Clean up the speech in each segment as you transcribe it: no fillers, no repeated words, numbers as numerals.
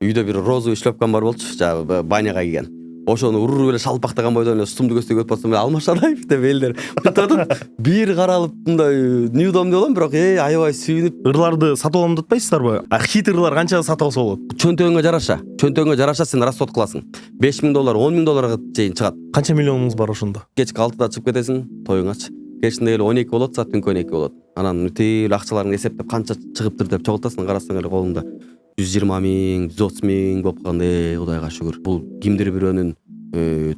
үйдө бир розовый шлепкам бар болчу, жанагы баняга кийген. Ошону уруп эле шалпактаган бойдон эле сумду көздөй өтүп атсам, Алмашараев деп элдер утатып, бир каралып мындай ньюдом деп алам, бирок аябай сүйүнүп. Ырларды сатып алам деп атпайсыздарбы? Хит ырлар канчага сатып алса болот? Чөнтөгүңө жараша сен расход кыласың. $5,000, $10,000 чейин чыгат. Канча миллионуңуз бар ошондо? Кечки 6-да чыгып кетесиң, тоюңачы. Кечинде эле 12 болот, саат түнкү 12 болот. Анан бүтүн акчаларыңды эсептеп канча чыгыптыр деп чогултасың, карасаң эле колуңда 120 000, 130 000 болуп калган. Кудайга шүгүр. Бул кимдир бирөөнүн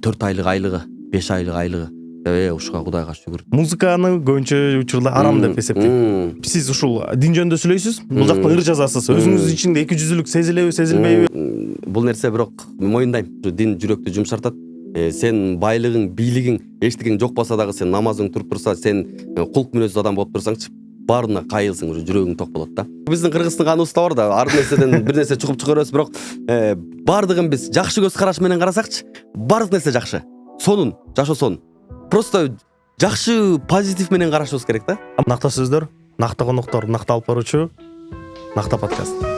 4 айлык айлыгы, 5 айлык айлыгы. Ушуга Кудайга шүгүр. Музыканы көбүнчө учурда арам деп эсептейт. Сиз ушул дин жөнүндө сүйлөйсүз? Бул жактан ыр жазасыз. Өзүңүздүн ичинде эки жүздүүлүк сезилеби, сезилбейби? Бул нерсе бирок моюндайм. Дин жүрөктү жумшартат. Сен байлыгың, бийлигиң, эчтегең жок болсо дагы, сен намазың туруп турса, сен кулк мүнөздүү адам болуп турсаңчы, баарына кайылсың, уже жүрөгүң ток болот да. Биздин Кыргыздын каныбызда бар да, ар нерседен бир нерсе чугуп чыгарабыз, бирок бардыгын биз жакшы көз караш менен карасакчы, бардык нерсе жакшы. Сонун, жашосун. Просто жакшы позитив менен карашыбыз керек да. Накта сөздөр, накта коноктор, накта алып баруучу, накта подкаст.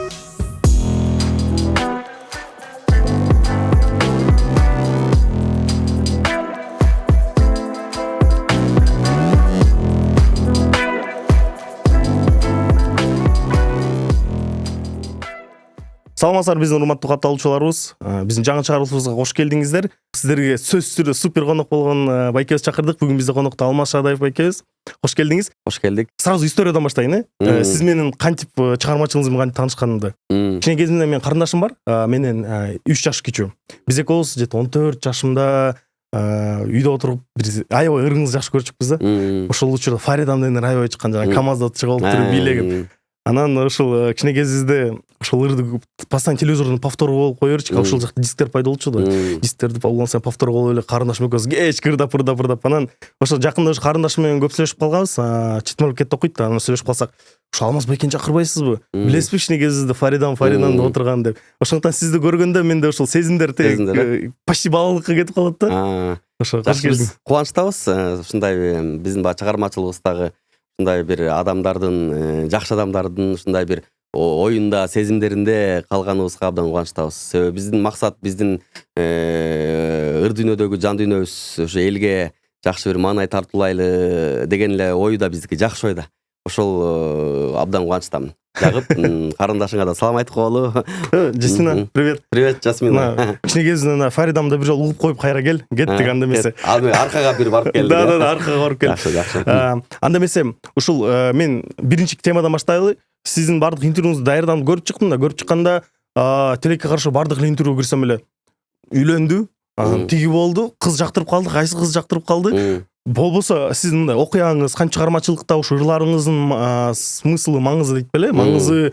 Саламатсыздар, биздин урматтуу катталуучуларыбыз. Биздин жаңы чыгарылышыбызга кош келдиңиздер. Сиздерге сөзсүз түрдө супер конок болгон байкебиз чакырдык. Бүгүн бизде конокто Алмаз Шадаев байкебиз. Кош келдиңиз. Кош келдик. Сразу историядан баштайын. Сиз менен кантип чыгармачылыгыңыз менен кантип таанышканымды. Кичине кезимде менин карындашым бар, менен 3 жаш кичүү. Биз экөөбүз жете 14 жашымда үйдө отуруп биз аябай ырыңызды жакшы көрчүкпүз да. Ошол учурда Фаридам деген аябай чыккан, жана КамАЗда чыгып туруп бийлегип. Анан ошол кичине кезибизде ошол ырды постоянно телевизордун повтору болуп кое берчү. Ошол жакта дисктер пайда болчу да. Дисктерди улансаң повтор болуп эле карындашым экөөбүз кечке ырдап. Анан ошол жакында ошо карындашым менен көп сүйлөшүп калганбыз. Чет мамлекетте окуйт да. Анан сүйлөшүп калсак, ошо Алмаз байкени чакырбайсызбы? Билесизби кичине кезибизде Фаридам деп отурган деп. Ошондуктан сизди көргөндө менде ошол сезимдер почти балалыкка кетип калат да. Ошо кубанычтабыз. Ушундай биздин баягы чыгармачылыгыбыздагы ушундай бир адамдардын, жакшы адамдардын ушундай бир оюнда, сезимдеринде калганыбызга абдан кубанычтабыз. Себеби биздин максат, биздин ыр дүйнөдөгү жан дүйнөбүз ошо элге жакшы бир маанай тартуулайлы деген эле ой да биздики, жакшы ой да. Ошол абдан кубанычтамын. Жагып, карындашыңа да салам айтып коелу. Жасмина, привет. Привет, Жасмина. Кичине кезинде Фаридамды бир жолу угуп коюп кайра кел, кеттик анда эмесе. Аркага бир барып келди. Да, аркага барып кел. Жакшы. Анда эмесе, ушул мен биринчи темадан баштайлы. Сиздин бардык интервьюңузду даярданып көрүп чыктым да. Көрүп чыкканда тилекке каршы бардык эле интервью кирсем эле үйлөндү, тиги болду, кыз жактырып калды, кайсы кыз жактырып калды. Болбосо сиздин мындай окуяңыз, кантип чыгармачылыкта ушул ырларыңыздын смыслы, маңызы дейт беле? Маңызы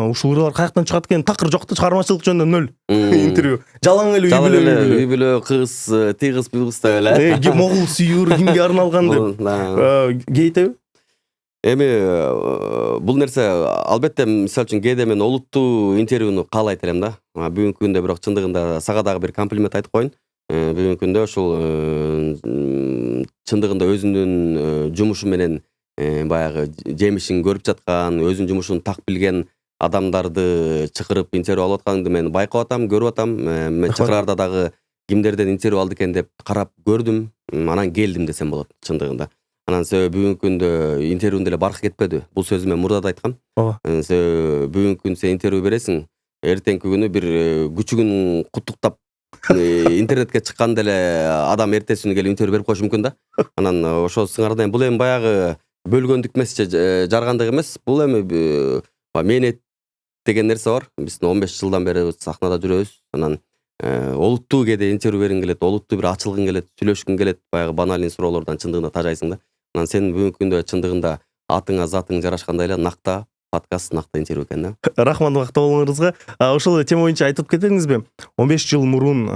ушул ырлар каяктан чыгат экен? Такыр жок да, чыгармачылык жөнүндө 0 интервью. Жалаң эле үй бүлө, кыз, тигиз буйгуз деп эле. Могул сүйүр, кимге арналган деп. Кейтеби? Эми бул нерсе албетте, мисалы үчүн кээде мен олуттуу интервьюну каалайт элем да. Бүгүнкү күндө бирок чындыгында сага дагы бир комплимент айтып коеюн. Бүгүнкү күндө ушул чындыгында өзүнүн жумушу менен баягы жемишин көрүп жаткан, өзүнүн жумушун так билген адамдарды чакырып интервью алып атканыңды мен байкап атам, көрүп атам. Мен чакыраарда дагы кимдерден интервью алды экен деп карап көрдүм, анан келдим десем болот чындыгында. Анан себеби бүгүнкү күндө интервьюнда эле баркы кетпеди. Бул сөзү мен мурда да айткам. Себеби бүгүнкү күндө сен интервью бересиң, эртеңки күнү бир күчүгүн куттуктап интернетке чыкканда эле адам эртеси күнү келип интервью берип коюшу мүмкүн да. Анан ошо сыңардан бул эми баягы бөлгөндүк эмес же жаргандык эмес. Бул эми мээнет деген нерсе бар. Биз 15 жылдан бери сахнада жүрөбүз. Анан олуттуу кээде интервью бергиң келет, олуттуу бир ачылгың келет, сүйлөшкүң келет, баягы банальный суроолордон чындыгында тажайсың да. Анан сен бүгүнкү күндө чындыгында атыңа затың жарашкандай эле накта подкаст, накта интервью экен да. Рахмат накта болуңузга. Ошол тема боюнча айтып кетиңизби? 15 жыл мурун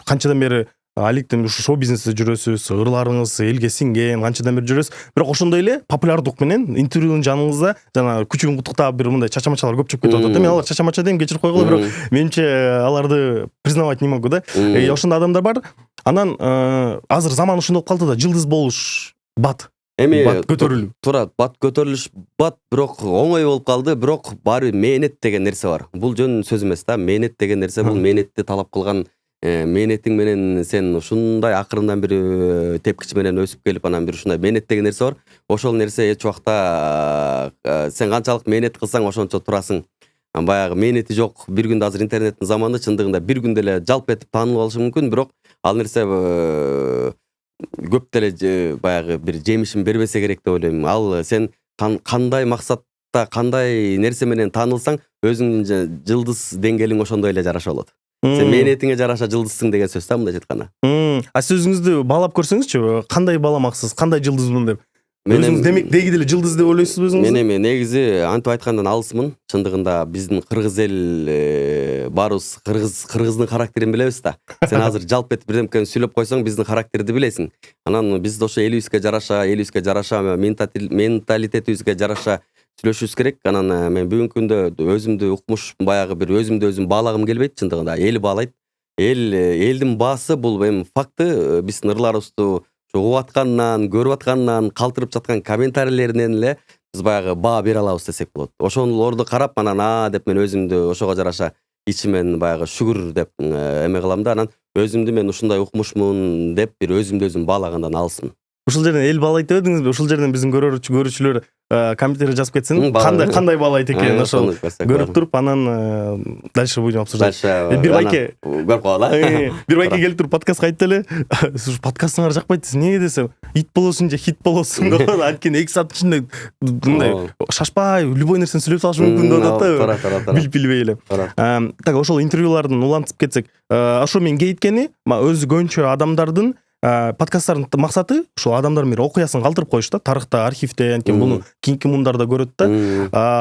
канчадан бери алектен ушу шоу бизнесте жүрөсүз, ырларыңыз элге сиңген, канчадан бери жүрөсүз. Бирок ошондой эле популярдык менен интервьюнун жаныңызда жана күчүгүн куттуктап бир мындай чачамачалар көп чыгып кетип атат. Мен алар чачамача дейм, кечирип койгула, бирок менимче аларды признавать не могу да. Ошондой адамдар бар. Анан азыр заман ушундай болуп калды да, жылдыз болуш бат. Эми бат көтөрүлүү. туура бат көтөрүлүш бат, бирок оңой болуп калды, бирок баары бир мээнет деген нерсе бар. Бул жөн сөз эмес да. Мээнет деген нерсе бул мээнетти талап кылган, мээнетиң менен сен ушундай акырындан бир тепкич менен өсүп келип, анан бир ушундай мээнет деген нерсе бар. Ошол нерсе эч убакта сен канчалык мээнет кылсаң ошончо турасың. Баягы мээнети жок бир күндө, азыр интернеттин заманы, чындыгында бир күндө эле жалп этип таанылып алышы мүмкүн, бирок ал нерсе көп деле баягы бир жемишин бербесе керек деп ойлойм. Ал сен кандай максатта, кандай нерсе менен таанылсаң, өзүңдүн жылдыз деңгээлиң ошондой эле жараша болот. Сен мээнетиңе жараша жылдызсың деген сөз да, мындайча айтканда. Сиз өзүңүздү баалап көрсөңүзчү, кандай бааламаксыз, кандай жылдызмын деп? Өзүңүз демек деги деле жылдыз деп ойлойсузбу өзүңүз? Мен эми негизи антип айткандан алысмын. Чындыгында биздин кыргыз эл баарыбыз кыргыздын характерин билебиз да. Сен азыр жалп этип бирдемкени сүйлөп койсоң, биздин характерди билесиң. Анан биз ошо элибизге жараша, менталитетибизге жараша сүйлөшүбүз керек. Анан мен бүгүнкү күндө өзүмдү укмуш, баягы бир өзүмдү өзүм баалагым келбейт. Чындыгында эл баалайт. Элдин баасы бул эми факты. Биздин ырларыбызды угуп аткандан, көрүп аткандан, калтырып жаткан комментарийлеринен эле биз баягы баа бере алабыз десек болот. Ошолорду карап, анан деп мен өзүмдү ошого жараша ичимен баягы шүгүр деп эме кылам да, анан өзүмдү мен ушундай укмушмун деп бир өзүмдү өзүм баалагандан алысмын. Ушул жерден эл баалайт деп едиңизби? Ушул жерден биздин көрүүчүлөр комментарий жазып кетсин. Кандай баалайт экен, ошол көрүп туруп, анан дальше будем обсуждать. Бир байке көрүп калалы. Бир байке келип туруп подкастка айтты эле. Подкастыңар жакпайт десем, эмне десем, ит болосуң же хит болосуң деп. Анткени 2 сааттын ичинде мындай шашпай, любой нерсени сүйлөп салыш мүмкүн деп атат да. Билип билбей эле. Так, ошол интервьюлардын улантып кетсек, ошо мен кейткени, өзү көбүнчө адамдардын подкасттардын максаты ушул адамдар менен окуясын калтырып коюш да, тарыхта, архивде, анткени буну кийинки муундарда көрөт да.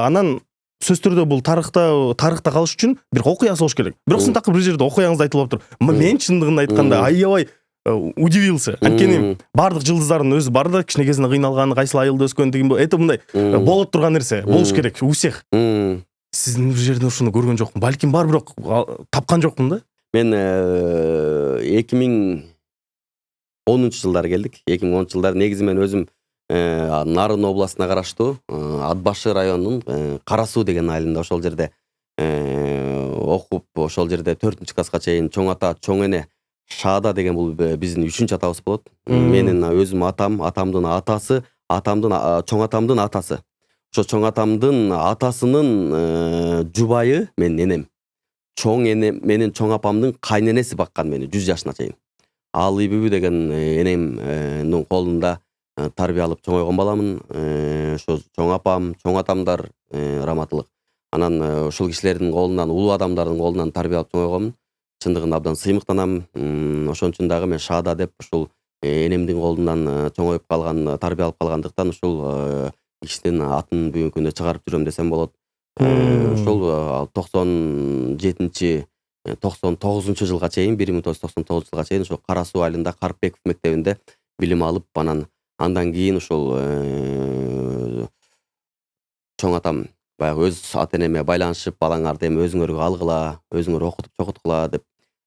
Анан сөз түрдө бул тарыхта калыш үчүн бир окуясы болуш керек. Бирок сен такыр бир жерде окуяңызды айтып алыптыр. Мен чындыгында айтканда аябай удивился. Анткени бардык жылдыздардын өзү бар да, кичине кезинде кыйналган, кайсыл айылда өскөн деген это мындай болот турган нерсе, болуш керек у всех. Сиздин бир жерден ушуну көргөн жокмун. Балким бар, бирок тапкан жокмун да. Мен 2010 жылдары келдик. 2010 жылдары негизи мен өзүм Нарын областына караштуу Ат башы районунун Кара Суу деген айылында ошол жерде окуп, ошол жерде 4-класска чейин чоң ата, чоң эне Шаада деген бул биздин 3-чү атабыз болот. Менин өзүм атамдын атасы, чоң атамдын атасы. Ошо чоң атамдын атасынын жубайы менин энем. Чоң эне менин чоң апамдын кайненеси баккан мени 100 жашына чейин. Алый бүбү деген энемдин колунда тарбия алып чоңойгон баламын. Ошо чоң апам, чоң атамдар раматылык. Анан ушул кишилердин колунан, улуу адамдардын колунан тарбия алып чоңойгонмун. Чындыгында абдан сыймыктанам. Ошон үчүн дагы мен Шаада деп ушул энемдин колунан чоңоюп калган, тарбия алып калгандыктан ушул кишинин атын бүгүнкү күндө чыгарып жүрөм десем болот. Ошол 99 жылга чейин, 1999 жылга чейин ошо Кара Суу айылында Карпбеков мектебинде билим алып, андан кийин ошол чоң атам баягы өз ата-энеме байланышып, балаңарды эми өзүңөргө алгыла, өзүңөр окутуп чокуткула деп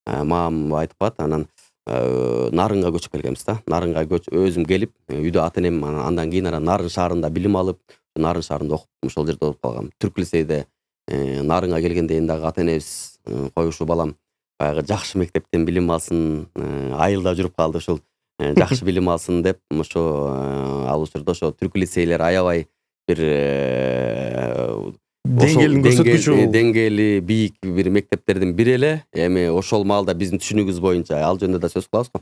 мага айтып калат. Анан Нарынга көчүп келгенбиз да. Нарынга өзүм келип, үйдө ата-энем, андан кийин Нарын шаарында билим алып, Нарын шаарында окуп, ошол жерде окуп калгам. Түрк лицейде Нарынга келгенде кийин дагы ата-энебиз коюшу балам баягы жакшы мектептен билим алсын, айылда жүрүп калды, ушул жакшы билим алсын деп, ошо ал учурда ошо түрк лицейлер аябай бир деңгээли бийик бир мектептердин бири эле. Эми ошол маалда биздин түшүнүгүбүз боюнча ал жөнүндө да сөз кылабыз го.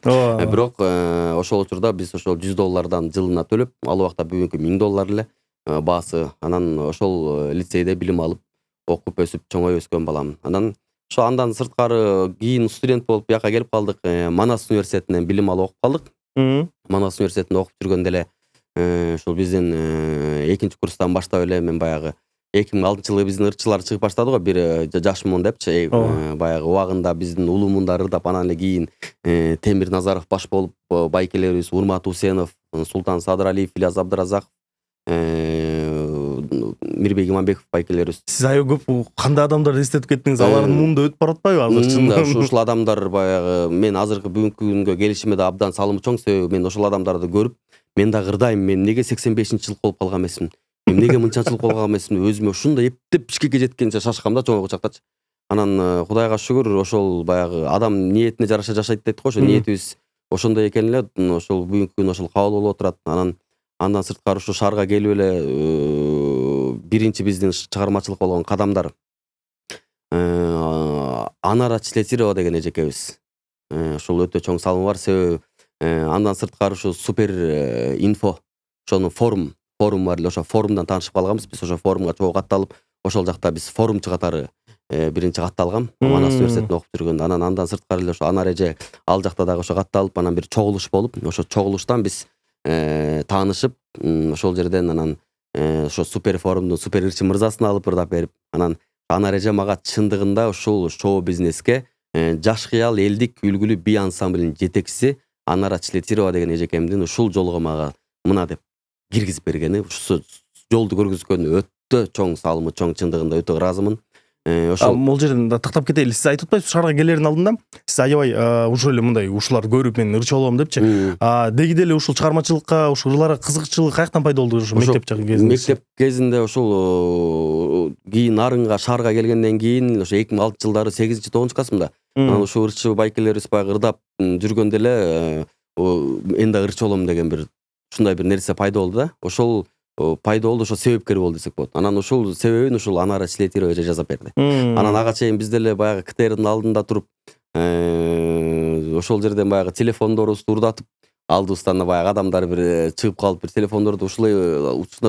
Бирок ошол учурда биз ошол $100 жылына төлөп, ал убакта бүгүнкү $1000 эле баасы. Анан ошол лицейде билим алып, окуп өсүп чоңоюп өскөн балам. Анан ошо андан сырткары кийин студент болуп бияка келип калдык. Манас университетинен билим алып окуп калдык. Манас университетинде окуп жүргөндө эле ушул биздин 2-чи курстан баштап эле мен баягы 2006-жылы биздин ырчылар чыгып баштады го, бир Жашмун депчи, баягы убагында биздин улуу мундар ырдап, анан эле кийин Темир Назаров баш болуп, байкелерибиз Урмат Усенов, Султан Садыралиев, Ильяс Абдыразаков, Мирбек Иманбеков байкелерибиз. Сиз аябай көп кандай адамдарды эстетип кеттиңиз, алардын муунда өтүп баратпайбы азыр чындыгында? Ушул адамдар баягы мен азыркы бүгүнкү күнгө келишиме да абдан салымы чоң, себеби мен ошол адамдарды көрүп, мен да ырдайм, мен неге 85-жылык болуп калган эмесмин, мен неге мынчанчылык болуп калган эмесмин, өзүмө ушундай эптеп бишкекке жеткенче шашкам да чоңойгу чактачы. Анан Кудайга шүгүр, ошол баягы адам ниетине жараша жашайт дейт го, ошо ниетибиз ошондой экен эле, ошол бүгүнкү күн ошол кабыл болуп отурат. Андан сырткары ушу шаарга келип эле биринчи биздин чыгармачылык болгон кадамдар Анара Члетирова деген эжекебиз. Ушул өтө чоң салымы бар, себеби андан сырткары ушу супер инфо, ошонун форум бар эле, ошо форумдан таанышып калганбыз. Биз ошо форумга чогуу катталып, ошол жакта биз форумчу катары биринчи катталгам, Манас университетинде окуп жүргөндө. Андан сырткары эле ошо Анар эже ал жакта дагы ошо катталып, анан бир чогулуш болуп, ошо чогулуштан биз таанышып, ошол жерден анан ошо супер форумдун супер ырчы мырзасын алып ырдап берип, анан Анар эже мага чындыгында ушул шоу бизнеске Жаш кыял элдик үлгүлүү би ансамблинин жетекчиси Анара Члетирова деген эжекемдин ушул жолго мага мына деп киргизип бергени, ушул жолду көргөзгөнү өтө чоң салымы чоң, чындыгында өтө ыраазымын. Ошол Могул жерден тактап кетели. Сиз айтып атпайсызбы, шаарга келердин алдында сиз аябай ушул эле мындай ушуларды көрүп мен ырчы болом депчи. Деги деле ушул чыгармачылыкка, ушул ырларга кызыкчылык каяктан пайда болду ошо мектеп жагы кезинде? Мектеп кезинде ошол кийин Нарынга шаарга келгенден кийин ошо 2006-жылдары 8-9 классымда анан ушул ырчы байкелерибиз баягы ырдап жүргөндө эле мен да ырчы болом деген бир ушундай бир нерсе пайда болду да. Ошол пайда болду, ошо себепкер болду десек болот. Анан ушул себебин ушул Анара Члетирова эже жазап берди. Анан ага чейин биз деле баягы КТРдин алдында туруп, ошол жерден баягы телефондорубузду урдатып, алдыбыздан баягы адамдар бир чыгып калып, бир телефондорду ушундай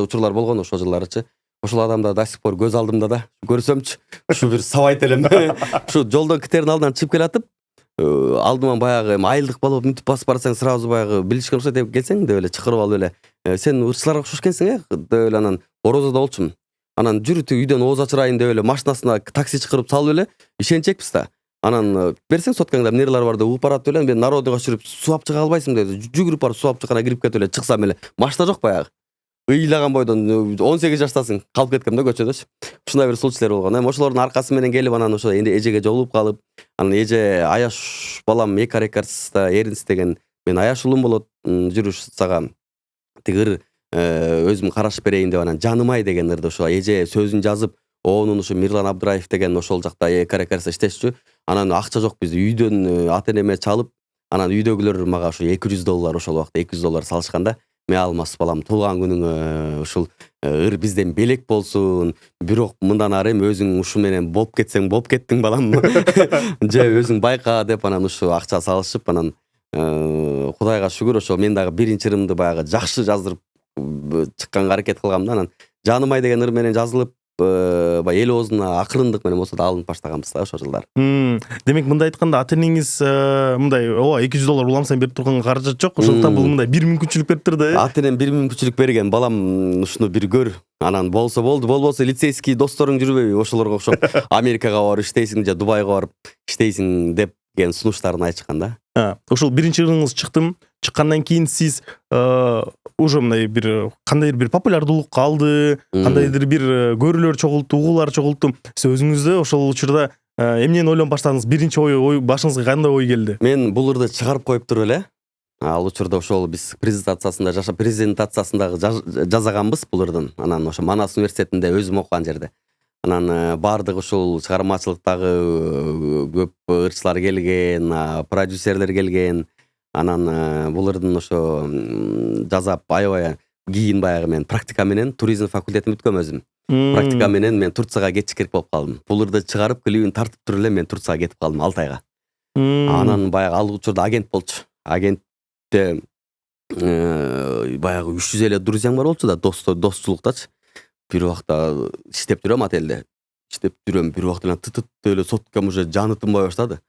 учурлар болгон ошол жылдарычы. Ошол адамдар до сих пор көз алдымда да. Көрсөмчү, ушу бир сабайт элем. Ушу жолдон КТРдин алдынан чыгып келатып, алдыман баягы айылдык болуп мынтип басып барсаң, сразу баягы билишкен окшойт деп келсең деп эле чакырып алып эле, сен ырчыларга окшош экенсиң деп эле анан Орозодо болчумун. Анан жүрү тиги үйдөн ооз ачырайын деп эле машинасына такси чакырып салып эле ишенчекпиз да. Анан берсең соткаңда нерлар бар деп угуп барат эле, мен народыга жүрүп суу алып чыга албайсың деп жүгүрүп барып суу алып чыккана кирип кетип эле чыксам эле машина жок баягы. Ыйлаган бойдон 18 жаштасың, калып кеткем да көчөдөчү. Ушундай бир случайлар болгон. Эми ошолордун аркасы менен келип анан ошо эжеге жолугуп калып, анан эже Аяш балам эки арекарста эринс деген, мен Аяш уулум болот, жүрүш сага тигир өзүм карашып берейин деп анан Жаным ай деген ырды ошо эже сөзүн жазып, оонун ушу Мирлан Абдыраев деген ошол жакта эки арекарста иштешчү. Анан акча жок, биз үйдөн ата-энеме чалып, анан үйдөгүлөр мага ушу $200 ошол убакта $200 салышканда, мен алмас балам, туулган күнүңө ушул ыр бизден белек болсун, бирок мындан ары эми өзүң ушу менен болуп кетсең болуп кеттиң балам, же өзүң байка деп анан ушу акча салышып, анан Кудайга шүгүр ошо мен дагы биринчи ырымды баягы жакшы жаздырып чыкканга аракет кылгам да. Анан Жаным ай деген ыр менен жазылып, баягы эл оозуна акырындык менен болсо да алынып баштаганбыз да ошол жылдары. Демек мындай айтканда ата-энеңиз мындай ооба $200 уламсаң берип турган каражат жок, ошондуктан бул мындай бир мүмкүнчүлүк бериптир да. Ата-энем бир мүмкүнчүлүк берген, балам ушуну бир көр. Анан болсо болду, болбосо лицейский досторуң жүрбөйбү, ошолорго окшоп Америкага барып иштейсиң же Дубайга барып иштейсиң деген сунуштарын айтышкан да. Ушул биринчи ырыңыз чыккандан кийин сиз уже мындай бир кандайдыр бир популярдуулукка алды, кандайдыр бир көрүүлөр чогулту, угуулар чогулту. Сиз өзүңүздө ошол учурда эмнени ойлонуп баштадыңыз? Биринчи ой башыңызга кандай ой келди? Мен бул ырды чыгарып коюп туруп эле, ал учурда ошол биз презентациясында жазаганбыз бул ырдын. Анан ошо Манас университетинде өзүм окуган жерде. Анан бардык ушул чыгармачылыктагы көп ырчылар келген, продюсерлер келген. Анан бул ырдын ошо жазап аябай кийин баягы мен практика менен туризм факультетин бүткөм өзүм. Практика менен мен Турцияга кетиш керек болуп калдым. Бул ырды чыгарып клибин тартып туруп эле мен Турцияга кетип калдым 6 айга. Анан баягы ал учурда агент болчу. Агентте баягы 300 эле друзьям бар болчу да, достчулуктачы. Бир убакта иштеп жүрөм отелде. Бир убакта тыт эле соткам уже жаны тынбай баштады.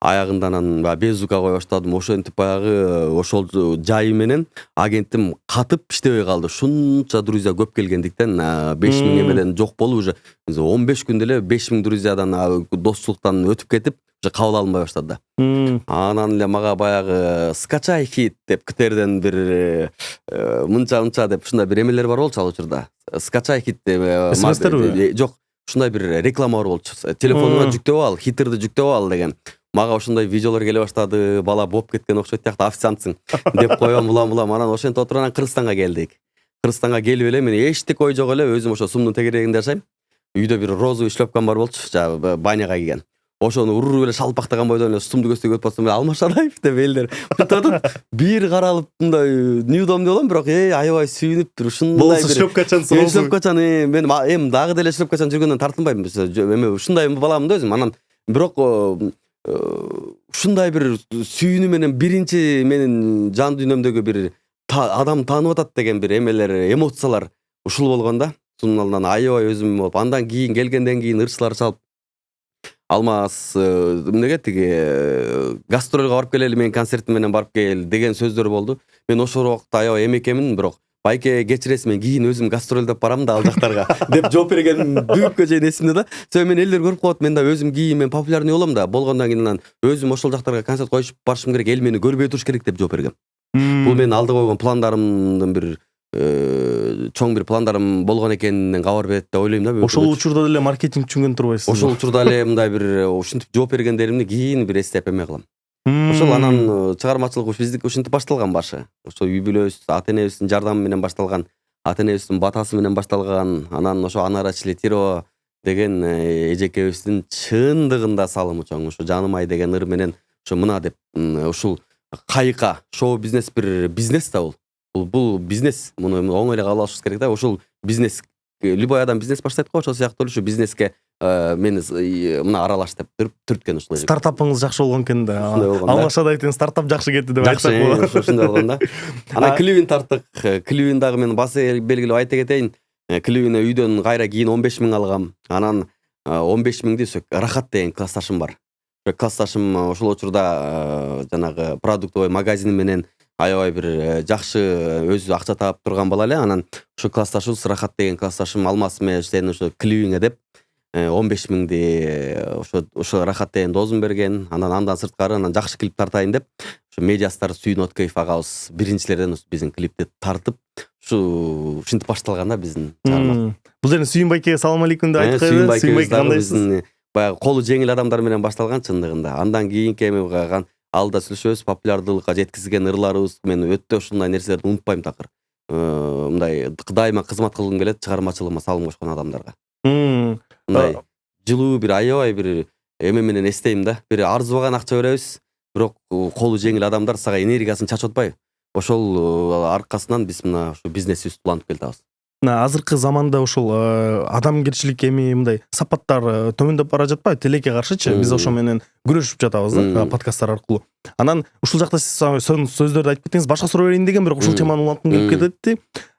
Аягында анан безука кой баштадым. Ошентип баягы ошол жайы менен агентим катып иштебей калды. Шунча друзья көп келгендиктен 5000 эмеден жок болуп уже 15 күндө эле 5000 друзьядан достчулуктан өтүп кетип, уже кабыл алынбай баштады да. Анан эле мага баягы скачай хит деп КТРден бир мынча деп ушундай бир эмелер бар болчу ал учурда. Скачай хит деп смстерби? Жок, ушундай бир реклама бар болчу. Телефонуңа жүктөп ал, хиттерди жүктөп ал деген. мага ошондой видеолор келе баштады, бала болуп кеткен окшойт тиякта официантсың деп коем, улам анан ошентип отуруп анан Кыргызстанга келдик. Кыргызстанга келип эле мен эчтеке ой жок эле, өзүм ошо сумдун тегерегинде жашайм. Үйдө бир розовый шлёпкам бар болчу, жанагы баняга кийген. Ошону уруп эле шалпактаган бойдон эле сумду көздөй өтүп атсам, Алмашараев деп элдер атат. Бир каралып мындай неудобный болом, бирок аябай сүйүнүп бир ушундай болсо шлёпкачан шлёпкачан мен эми дагы деле шлёпкачан жүргөндөн тартынбайм. Эми ушундай баламын да өзүм. Анан бирок ушундай бир сүйүүнү менен биринчи менин жан дүйнөмдөгү бир адам таанып атат деген бир эмелер, эмоциялар ушул болгон да. Сунун алдынан аябай өзүм болуп, андан кийин келгенден кийин ырчылар чалып Алмаз эмнеге тиги гастролго барып келели, менин концертим менен барып кел деген сөздөр болду. Мен ошол убакта аябай эме экенмин, бирок байке кечиресиз, мен кийин өзүм гастролдоп барам да ал жактарга деп жооп берген бүгүнкү чейин эсимде да. Себеби мен элдер көрүп коет, мен да өзүм кийин мен популярный болом да, болгондон кийин анан өзүм ошол жактарга концерт коюп барышым керек, эл мени көрбөй туруш керек деп жооп бергем. Бул менин алдыга койгон пландарымдын бир чоң бир пландарым болгон экенинен кабар берет деп ойлойм да. Ошол учурда деле маркетинг түшүнгөн турбайсыз? Ошол учурда эле мындай бир ушинтип жооп бергендеримди кийин бир эстеп эме кылам. Ошол анан чыгармачылык биздики ушинтип башталган башы. Ошо үй бүлөбүз, ата энебиздин жардамы менен башталган, ата энебиздин батасы менен башталган. Анан ошо Анара Члетирова деген эжекебиздин чындыгында салымы чоң. Ошо Жаным ай деген ыр менен ошо мына деп ушул кайыкка шоу бизнес бир бизнес да бул. Бул бизнес. Муну оңой эле кабыл алышыбыз керек да. Ошол бизнес, любой адам бизнес баштайт го, ошол сыяктуу эле ушу бизнеске мени мына аралаш деп түрткөн ушул. Стартапыңыз жакшы болгон экен да. Алмашадайдын стартап жакшы кетти деп айтсак болот. Ушундай болгон да. Анан клибин тарттык. Клибин дагы мен басы белгилеп айта кетейин. Клибини үйдөн кайра кийин 15 миң алгам. Анан 15 миңди Рахат деген классташым бар. Классташым ошол учурда жанагы продуктовый магазини менен аябай бир жакшы өзү акча таап турган бала эле. Анан ошо классташыбыз Рахат деген классташым Алмаз сен ошо клибиңе деп 15 миңди ошо Рахат деген досум берген. Андан сырткары анан жакшы клип тартайын деп ошо Медиастар Сүйүн Откеев агабыз биринчилерден биздин клипти тартып ушинтип башталган да биздин чыгарма. Бул жерде Сүйүн байкеге салам алейкум деп айтып коелу. Сүйүн байке кандайсыз? Баягы колу жеңил адамдар менен башталган чындыгында. Андан кийинки эми алда сүйлөшөбүз, популярдылыкка жеткизген ырларыбыз, мен өтө ушундай нерселерди унутпайм такыр. Мындай дайыма кызмат кылгым келет чыгармачылыгыма салым кошкон адамдарга. Мындай жылуу бир аябай бир эме менен эстейм да. Бир арзыбаган акча беребиз, бирок колу жеңил адамдар сага энергиясын чачып атпайбы? Ошол аркасынан биз мына ушу бизнесибизди улантып келатабыз. Азыркы заманда ошол адамгерчилик эми мындай сапаттар төмөндөп бара жатпайбы? Тилекке каршычы биз ошо менен күрөшүп жатабыз да подкасттар аркылуу. Анан ушул жакта сиз сөздөрдү айтып кеттиңиз, башка суроо берейин деген, бирок ушул теманы уланткым келип кетти.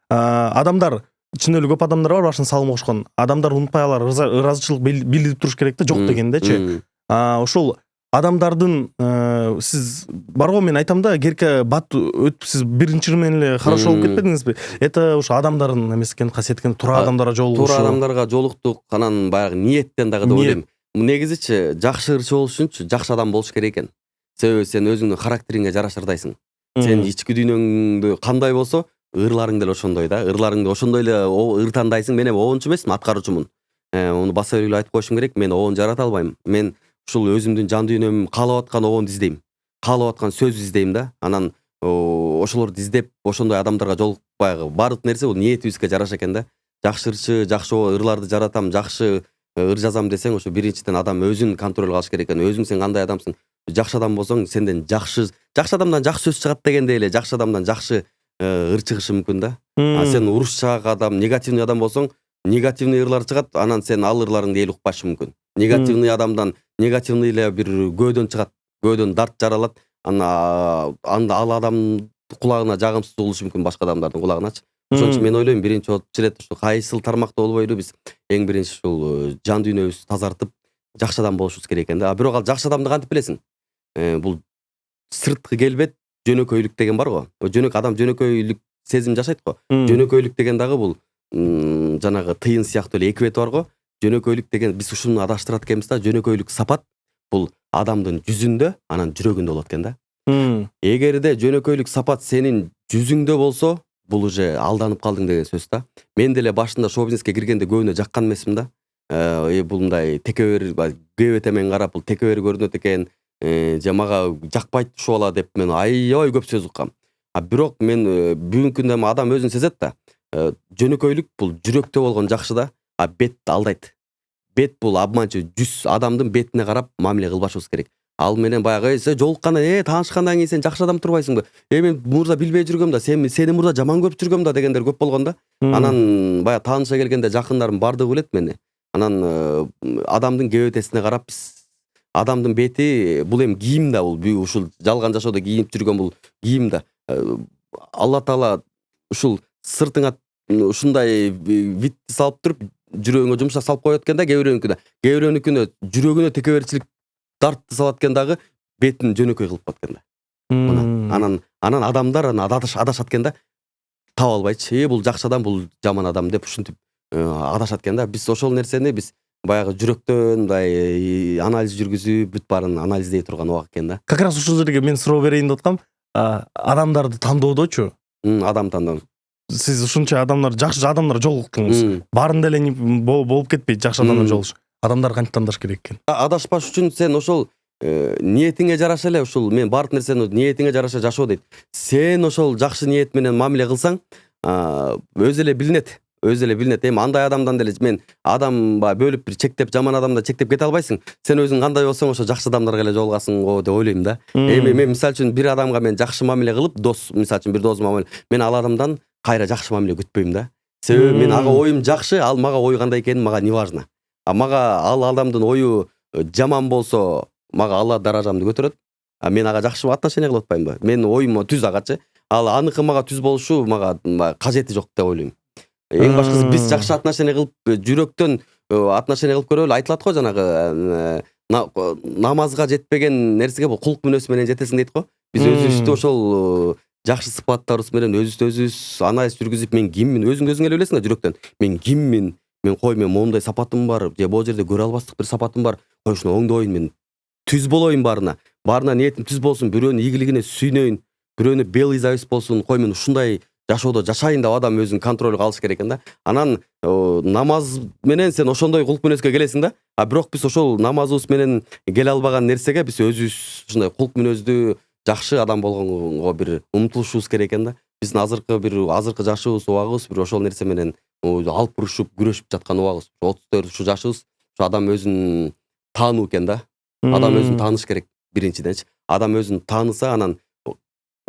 Адамдар чын эле көп адамдар бар башын салым кошкон. Адамдар унутпай алар, ыраазычылык билдирип туруш керек да, жок дегендечи. Ошол адамдардын сиз барго мен айтам да, керке бат өтүп сиз биринчи менен эле хорошо болуп кетпедиңизби? Это ушу адамдардын эмес экен, касиет экен, туура адамдарга жолугушу. Туура адамдарга жолуктук, анан баягы ниеттен дагы деп ойлойм. Негизичи жакшы ырчы болуш үчүнчү жакшы адам болуш керек экен. Себеби сен өзүңдүн характериңге жарашырдайсың. Сен ички дүйнөңдү кандай болсо, ырларың деле ошондой да. Ырларыңды ошондой эле ыр тандайсың. Мен эми обончу эмесмин, аткаруучумун. Муну баса белгилеп айтып коюшум керек. Мен обон жарата албайм. Мен ушул өзүмдүн жан дүйнөм каалап аткан обонду издейм. Каалап аткан сөз издейм да. Анан ошолорду издеп ошондой адамдарга жолукпайгы баардык нерсе бул ниетибизге жараша экен да. Жакшы ырчы, жакшы ырларды жаратам, жакшы ыр жазам десең, ошо биринчиден адам өзүн контролго алыш керек экен. Өзүң сен кандай адамсың? Жакшы адам болсоң, сенден жакшы адамдан жакшы сөз чыгат дегендей эле, жакшы адамдан жакшы ыр чыгышы мүмкүн да. Сен урушчаак адам, негативный адам болсоң, негативный ырлар чыгат, анан сен ал ырларыңды эл укпашы мүмкүн. Негативный адамдан негативный эле бир көөдөн чыгат, көөдөн дарт жаралат, анда ал адам кулагына жагымсыз болушу мүмкүн, башка адамдардын кулагыначы. Ошон үчүн мен ойлойм, биринчи чирет ушу кайсыл тармакта болбойлу, биз эң биринчи ушул жан дүйнөбүздү тазартып жакшы адам болушубуз керек экен да. Бирок ал жакшы адамды кантип билесиң? Бул сырткы келбет, жөнөкөйлүк деген бар го. Жөнөкөй адам жөнөкөйлүк сезим жашайт го. Жөнөкөйлүк деген дагы бул жанагы тыйын сыяктуу эле эки бети бар го. Жөнөкөйлүк деген биз ушуну адаштырат экенбиз да. Жөнөкөйлүк сапат бул адамдын жүзүндө, анан жүрөгүндө болот экен да. Эгерде жөнөкөйлүк сапат сенин жүзүңдө болсо, бул уже алданып калдың деген сөз да. Мен деле башында шоу бизнеске киргенде көбүнө жаккан эмесмин да. Бул мындай текебер кебетемен карап, бул текебер көрүнөт экен, же мага жакпайт ушул бала деп мен аябай көп сөз уккам. Бирок мен бүгүнкү күндө адам өзүн сезет да. Жөнөкөйлүк бул жүрөктө болгон жакшы да, бет алдайт. Бет бул обманчы, жүз адамдын бетине карап мамиле кылбашыбыз керек. Ал менен баягы жолукканда, таанышкандан кийин сен жакшы адам турбайсыңбы? Мен мурда билбей жүргөм да, сени мурда жаман көрүп жүргөм да дегендер көп болгон да. Анан баягы тааныша келгенде жакындарым бардыгы билет мени. Анан адамдын кебетесине карап адамдын бети бул эми кийим да, бул ушул жалган жашоодо кийинип жүргөн бул кийим да. Алла Таала ушул сыртыңа ушундай витти салып туруп, жүрөгүңө жумшак салып коет экен да, кээ бирөөнүкүнө жүрөгүнө текеберчилик дартты салат экен дагы, бетин жөнөкөй кылып коет экен да. Анан адамдар адашат экен да, таба албайчы, бул жакшы адам, бул жаман адам деп ушинтип адашат экен да. Биз ошол нерсени баягы жүрөктөн мындай анализ жүргүзүп, бүт баарын анализдей турган убак экен да. Как раз ушул жерге мен суроо берейин деп аткам. Адамдарды тандоодочу. Адам тандоо. Сиз ушунча адамдар, жакшы адамдар жолуктуңуз. Баарында эле болуп кетпейт жакшы адамдар жолугуш. Адамдар кантип тандаш керек экен? Адашпаш үчүн сен ошол ниетиңе жараша эле, ушул мен баардык нерсени ниетиңе жараша жашоо дейт. Сен ошол жакшы ниет менен мамиле кылсаң, өзү эле билинет. Эми андай адамдан деле мен адам бөлүп бир чектеп, жаман адамды чектеп кете албайсың. Сен өзүң кандай болсоң ошо жакшы адамдарга эле жолугасың го деп ойлойм да. Эми мен мисалы үчүн бир адамга мен жакшы мамиле кылып, дос, мисалы үчүн бир досума мен ал адамдан кайра жакшы мамиле күтпөйм да. Себеби мен ага оюм жакшы, ал мага ою кандай экени мага не важно. Мага ал адамдын ою жаман болсо, мага Алла даражамды көтөрөт. Мен ага жакшы отношение кылып атпаймынбы? Мен оюм түз агачы. Ал аныкы мага түз болушу мага кажети жок деп ойлойм. Эң башкысы биз жакшы отношение кылып, жүрөктөн отношение кылып көрөлү. Айтылат го жанагы намазга жетпеген нерсеге бул кулк мүнөз менен жетесиң дейт го. Биз өзүбүздү ошол жакшы сыпаттарыбыз менен өзүбүз анализ жүргүзүп, мен киммин? Өзүң эле билесиң да жүрөктөн. Мен киммин? Мен моундай сапатым бар, же бул жерде көрө албастык бир сапатым бар. Ошону оңдоюн, мен түз болоюн баарына. Баарына ниетим түз болсун, бирөөнүн ийгилигине сүйнөйүн, бирөөнү белый зависть болсун. Мен ушундай жашоодо жашайын деп адам өзүн контролго алыш керек экен да. Анан намаз менен сен ошондой кулк мүнөзгө келесиң да. Бирок биз ошол намазыбыз менен келе албаган нерсеге биз өзүбүз ушундай кулк мүнөздүү жакшы адам болгонго бир умтулушубуз керек экен да. Биздин азыркы жашыбыз, убагыбыз бир ошол нерсе менен алып урушуп, күрөшүп жаткан убагыбыз. 34 ушу жашыбыз, ушу адам өзүн таануу экен да. Адам өзүн тааныш керек биринчиденчи. Адам өзүн тааныса, анан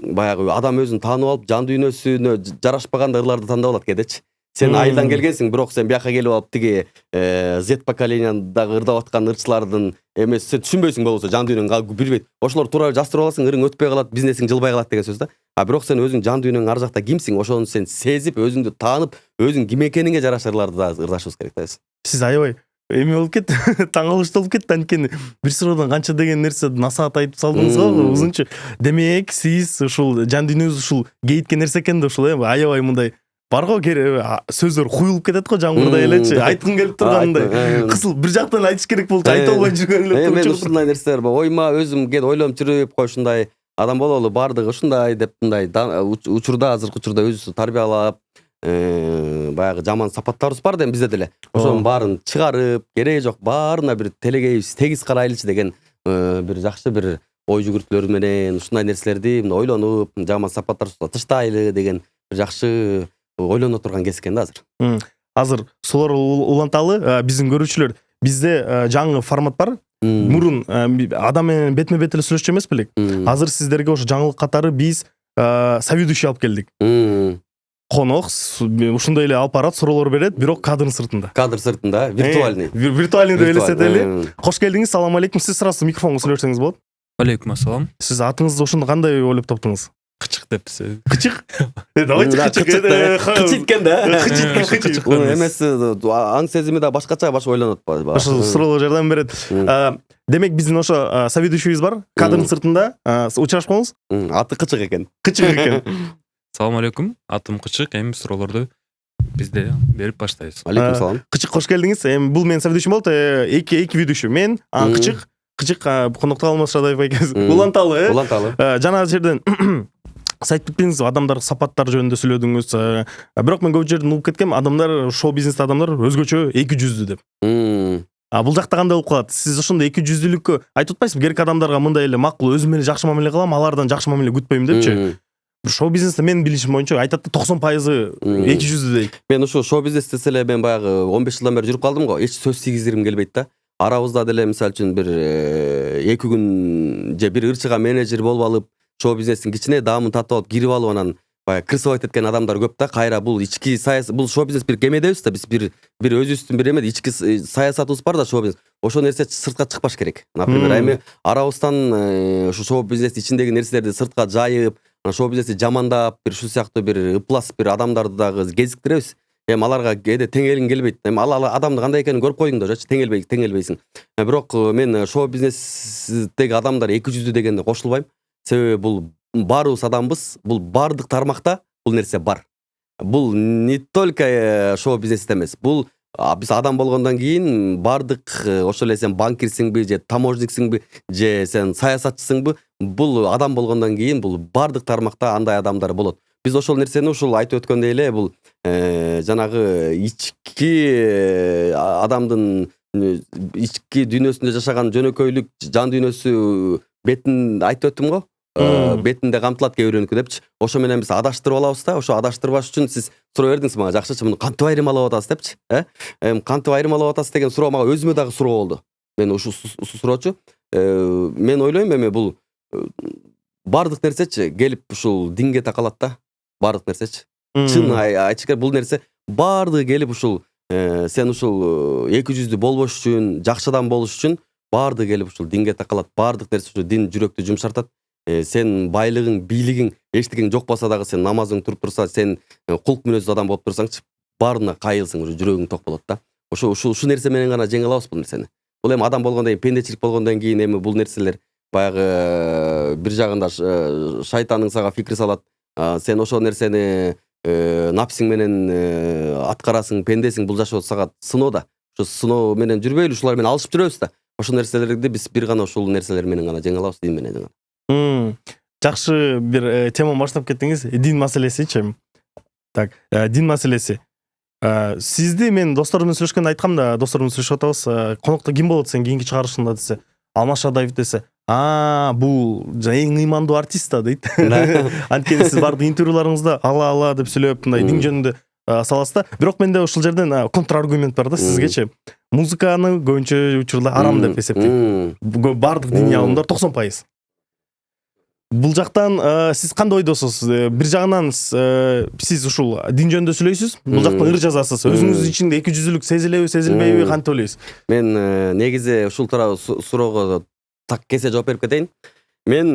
баягы адам өзүн таанып алып, жан дүйнөсүнө жарашпаган ырларды тандап алат кээдечи. Сен айылдан келгенсиң, бирок сен бияка келип алып тиги Z поколениядагы ырдап аткан ырчылардын эмеси сен түшүнбөйсүң болбосо, жан дүйнөң билбейт. Ошолор туура жастырып аласың, ырың өтпөй калат, бизнесиң жылбай калат деген сөз да. Бирок сен өзүң жан дүйнөң ар жакта кимсиң, ошону сен сезип, өзүңдү таанып, өзүң ким экениңе жараша ырларды да ырдашыбыз керек да. Сиз аябай эме болуп кетти, таң калыштуу болуп кетти. Анткени бир суроодон канча деген нерсе насаат айтып салдыңыз го, узунча. Демек, сиз ушул жан дүйнөңүз ушул кейиткен нерсе экен да, ушул аябай мындай бар го, сөздөр куюлуп кетет го жаңгырдай элечи. Айткың келип тургандай. Кысыл бир жактан айтыш керек болчу, айта албай жүргөн эле. Мен ушундай нерселер ойма өзүм кээ ойлонуп жүрүп, кой ушундай адам бололу, бардыгы ушундай деп мындай учурда, азыркы учурда өзүбүздү тарбиялап, баягы жаман сапаттарыбыз бар да бизде деле. Ошонун баарын чыгарып, кереги жок, баарына бир телегейбиз, тегиз карайлычы деген бир жакшы бир ой жүгүртүүлөр менен ушундай нерселерди ойлонуп, жаман сапаттарыбызды тыштайлы деген бир жакшы ойлоно турган кез экен да азыр. Азыр сулар уланталы, биздин көрүүчүлөр, бизде жаңы формат бар. Мурун адам менен бетме бет эле сүйлөшчү эмес белек. Азыр сиздерге ошо жаңылык катары биз соведущий алып келдик. Конок ушундай эле алып барат, суроолор берет, бирок кадрдын сыртында. Виртуальный. Виртуальный деп элестетели. Кош келдиңиз, салам алейкум. Сиз сразу микрофонго сүйлөшсөңүз болот. Алейкум ассалам. Сиз атыңызды ошондо кандай ойлоп таптыңыз? Кычык деп. Кычык? Давайте кычык. Кычык экен да. Кычык. Эмеси аң сезими да башкача ойлонот. Ошо суроолор жардам берет. Демек биздин ошо соведущийбиз бар, кадрдын сыртында. Учурашпаңыз? Аты Кычык экен. Салам алейкум. Атым Кычык. Эми суроолорду бизде берип баштайбыз. Алейкум салам. Кычык, кош келдиңиз. Эми бул менин соведущийм болот. Эки ведущий. Мен, Кычык коноктоп алмаз Шадаев экенбиз. Уланталы. Жанагы жерден сайт бүттүңүз, адамдар сапаттар жөнүндө сүйлөдүңүз. Бирок мен көп жерден угуп кеткем, адамдар, шоу бизнес адамдар өзгөчө эки жүздүү деп. Бул жакта кандай болуп калат? Сиз ошондой эки жүздүүлүккө айтып атпайсызбы? Керек адамдарга мындай эле макул, өзүм эле жакшы мамиле кылам, алардан жакшы мамиле күтпөйм депчи. Шоу бизнесте менин билишим боюнча айтат да 90% эки жүздүү дейт. Мен ушу шоу бизнес десе эле мен баягы 15 жылдан бери жүрүп калдым го. Эч сөз тийгиздиргим келбейт да. Арабызда деле мисалы үчүн бир 2 күн же бир ырчыга менеджер болуп алып, шоу бизнестин кичине даамын татып алып, кирип алып анан баягы кырсыбайт эткен адамдар көп да. Кайра бул ички саясат, бул шоу бизнес бир кемедебиз да. Биз бир өзүбүздүн бир эме ички саясатыбыз бар да шоу бизнес. Ошол нерсе сыртка чыкпаш керек. Например, эми арабыздан ушу шоу бизнестин ичиндеги нерселерди сыртка жайып, шоу бизнести жамандап, бир ушул сыяктуу бир ыплас бир адамдарды дагы кезиктиребиз. Эми аларга кээде теңелгиң келбейт. Эми ал адамды кандай экенин көрүп койдуң да, теңелбейсиң. Бирок мен шоу бизнестеги адамдар эки жүздүү дегенде кошулбайм. Себеби бул баарыбыз адамбыз. Бул баардык тармакта бул нерсе бар. Бул не только шоу бизнесте эмес. Бул биз адам болгондон кийин баардык ошол эле сен банкирсиңби же таможниксиңби же сен саясатчысыңбы, бул адам болгондон кийин бул баардык тармакта андай адамдар болот. Биз ошол нерсени ушул айтып өткөндөй эле бул жанагы ички адамдын ички дүйнөсүндө жашаган жөнөкөйлүк жан дүйнөсү бетин айтып өттүм го. Бетинде камтылат кээ бирөөнүкү депчи. Ошо менен биз адаштырып алабыз да. Ошо адаштырбаш үчүн сиз суроо бердиңиз мага жакшычы, муну кантип айырмалап атасыз депчи. Кантип айырмалап атасыз деген суроо мага өзүмө дагы суроо болду. Мен ушул суроочу. Мен ойлойм эми бул баардык нерсечи келип ушул динге такалат да. Баардык нерсечи. Чын айтыш керек, бул нерсе баардыгы келип ушул сен ушул эки жүздүү болбош үчүн, жакшы адам болуш үчүн баардыгы келип ушул динге такалат. Баардык нерсе ушул дин жүрөктү жумшартат. Сен байлыгың, бийлигиң, эчтекең жок болсо дагы сен намазың туруп турса, сен кулк мүнөздүү адам болуп турсаңчы, баарына кайылсың, жүрөгүң ток болот да. Ушул нерсе менен гана жеңе алабыз бул нерсени. Бул эми адам болгондон кийин, пендечилик болгондон кийин эми бул нерселер баягы бир жагында шайтаның сага фикир салат. Сен ошол нерсени напсиң менен аткарасың, пендесиң, бул жашоо сага сыноо да. Ошо сыноо менен жүрбөйлү, ушулар менен алышып жүрөбүз да. Ошол нерселерди биз бир гана ушул нерселер менен гана жеңе алабыз, дин менен гана. Жакшы бир тема баштап кеттиңиз. Дин маселесичи. Так, дин маселеси. Сизди мен досторум менен сүйлөшкөндө айткам да, досторум менен сүйлөшүп атабыз. Конокто ким болот сен кийинки чыгарышыңда десе, Алмаз Шадаев десе, бул эң ыймандуу артист да дейт. Анткени сиз бардык интервьюларыңызда ала деп сүйлөп, мындай дин жөнүндө саласыз да. Бирок менде ушул жерден контраргумент бар да сизгечи. Музыканы көбүнчө учурда арам деп эсептейт. Бардык диний алымдар 90%. Бул жактан сиз кандай ойдосуз? Бир жагынан сиз ушул дин жөнүндө сүйлөйсүз, бул жактан ыр жазасыз. Өзүңүздүн ичинде эки жүздүүлүк сезилеби, сезилбейби, кантип ойлойсуз? Мен негизи ушул тууралуу суроого так кесе жооп берип кетейин. Мен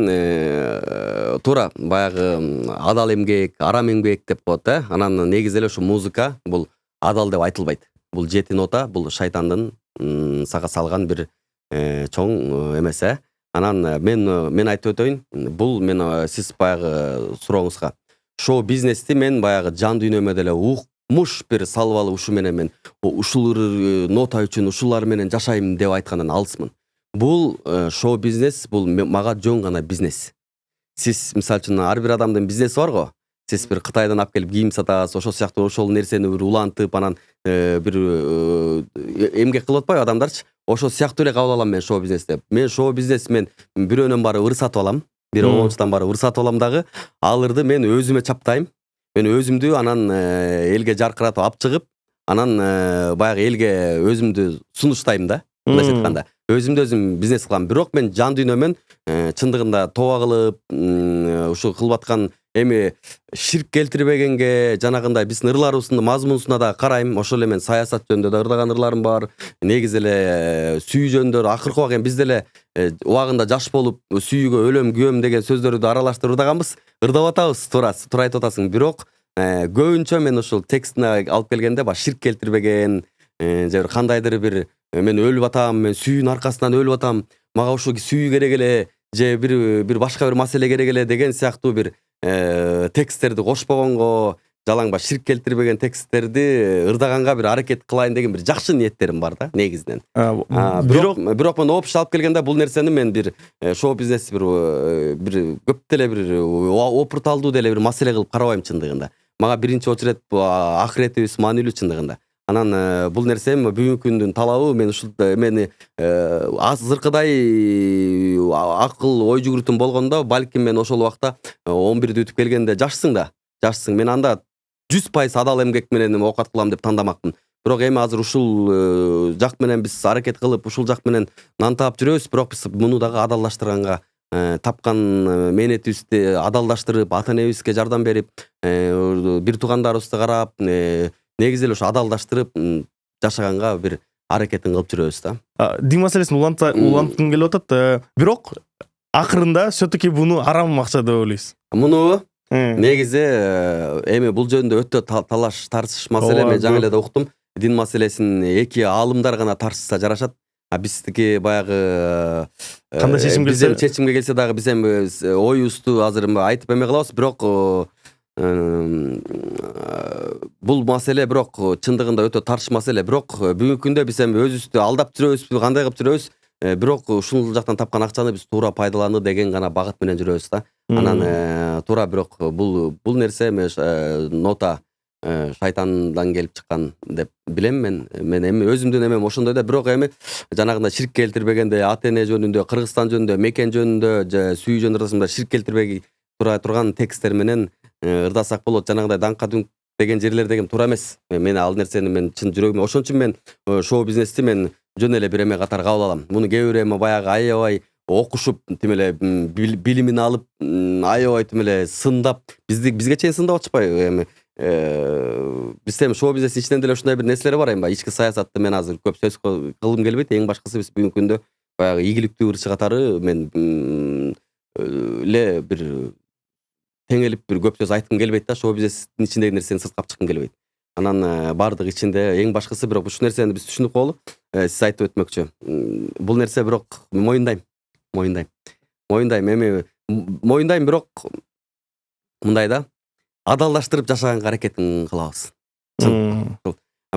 туура баягы адал эмгек, арам эмгек деп коет да. Анан негизи эле ушу музыка бул адал деп айтылбайт. Бул 7 нота, бул шайтандын сага салган бир чоң эмеси. Анан мен айтып өтөйүн. Бул мен сиз баягы сурооңузга шоу бизнести мен баягы жан дүйнөмө деле укмуш бир салып алып, ушу менен мен ушул нота үчүн ушулар менен жашайм деп айткандан алысмын. Бул шоу бизнес, бул мага жөн гана бизнес. Сиз мисалы үчүн ар бир адамдын бизнеси бар го. Сиз бир Кытайдан алып келип кийим сатасыз, ошол сыяктуу ошол нерсени бир улантып, анан бир эмгек кылып атпайбы адамдарчы? Ошол сыяктуу эле кабыл алам мен шоу бизнесте. Мен шоу бизнес мен бирөөнөн барып ыр сатып алам. Бир оңочтон барып ыр сатып алам дагы. Ал ырды мен өзүмө чаптайм. Мен өзүмдү анан элге жаркыратып алып чыгып, анан баягы элге өзүмдү сунуштайм да. Мындайча айтканда, өзүмдү өзүм бизнес кылам. Бирок мен жан дүйнөмөн чындыгында тооба кылып, ушул кылып аткан эми ширк келтирбегенге, жанагындай биздин ырларыбыздын мазмунусуна да карайм. Ошол эле мен саясат жөнүндө да ырдаган ырларым бар. Негизи эле сүйүү жөнүндө акыркы убак биз деле убагында жаш болуп сүйүүгө өлөм, күйөм деген сөздөрдү аралаштырып ырдаганбыз. Ырдап атабыз, туура айтып атасың. Бирок көбүнчө мен ушул текстине алып келгенде баягы ширк келтирбеген, же бир кандайдыр бир мен өлүп атам, мен сүйүүнүн аркасынан өлүп атам, мага ушул сүйүү керек эле, же бир башка бир маселе керек эле деген сыяктуу бир тексттерди кошпогонго, жалаң баш ширк келтирбеген тексттерди ырдаганга бир аракет кылайын деген бир жакшы ниеттерим бар да негизинен. Бирок мен общий алып келгенде бул нерсени мен бир шоу бизнес бир көп деле бир опурталдуу деле бир маселе кылып карабайм чындыгында. Мага биринчи очеред акыретибиз маанилүү чындыгында. Анан бул нерсе бүгүнкү күндүн талабы. Мен ушул эмени азыркыдай акыл ой жүгүртүүм болгондо, балким мен ошол убакта 11-ди өтүп келгенде жашсың да. Жашсың. Мен анда 100% адал эмгек менен оокат кылам деп тандамакмын. Бирок эми азыр ушул жак менен биз аракет кылып, ушул жак менен нан таап жүрөбүз. Бирок биз муну дагы адалдаштырганга, тапкан мээнетибизди адалдаштырып, ата энебизге жардам берип, бир туугандарыбызды карап, негизи эле ошо адалдаштырып жашаганга бир аракетин кылып жүрөбүз да. Дин маселесин уланткым келип атат. Бирок акырында все-таки буну арам акча деп ойлойсуз. Муну негизи эми бул жөнүндө өтө талаш тартыш маселе. Мен жаңы эле да уктум. Дин маселесин эки аалымдар гана тартышса жарашат. Биздики баягы кандай чечим келсе, биз чечимге келсе дагы биз эми оюбузду азыр айтып эме кылабыз. Бирок бул маселе бирок чындыгында өтө тартыш маселе. Бирок бүгүнкү күндө биз эми өзүбүздү алдап жүрөбүзбү, кандай кылып жүрөбүз? Бирок ушул жактан тапкан акчаны биз туура пайдаланы деген гана багыт менен жүрөбүз да. Анан туура, бирок бул нерсе эми нота шайтандан келип чыккан деп билем мен. Мен эми өзүмдүн эмем ошондой да. Бирок эми жанагындай ширк келтирбегенде, ата эне жөнүндө, Кыргызстан жөнүндө, мекен жөнүндө, сүйүү жөнүндө ширк келтирбей турган тексттер менен ырдасак болот. Жанагындай даңка дүңк деген жерлер деген туура эмес. Мен ал нерсени мен чын жүрөгүм, ошон үчүн мен шоу бизнести мен жөн эле бир эме катары кабыл алам. Муну кээ бир эми баягы аябай окушуп, тим эле билимин алып, аябай тим эле сындап, бизге чейин сындап атышпайбы эми. Биз эми шоу бизнестин ичинен деле ушундай бир нерселер бар. Эми ички саясатты мен азыр көп сөз кылгым келбейт. Эң башкысы биз бүгүнкү күндө баягы ийгиликтүү ырчы катары мен эле бир теңелип бир көп сөз айткым келбейт да. Шоу бизнестин ичиндеги нерсени сырткап чыккым келбейт. Анан бардык ичинде эң башкысы бирок ушул нерсени биз түшүнүп коелу. Сиз айтып өтмөкчү. Бул нерсе бирок моюндайм. Эми моюндайм, бирок мындай да. Адалдаштырып жашаганга аракетин кылабыз.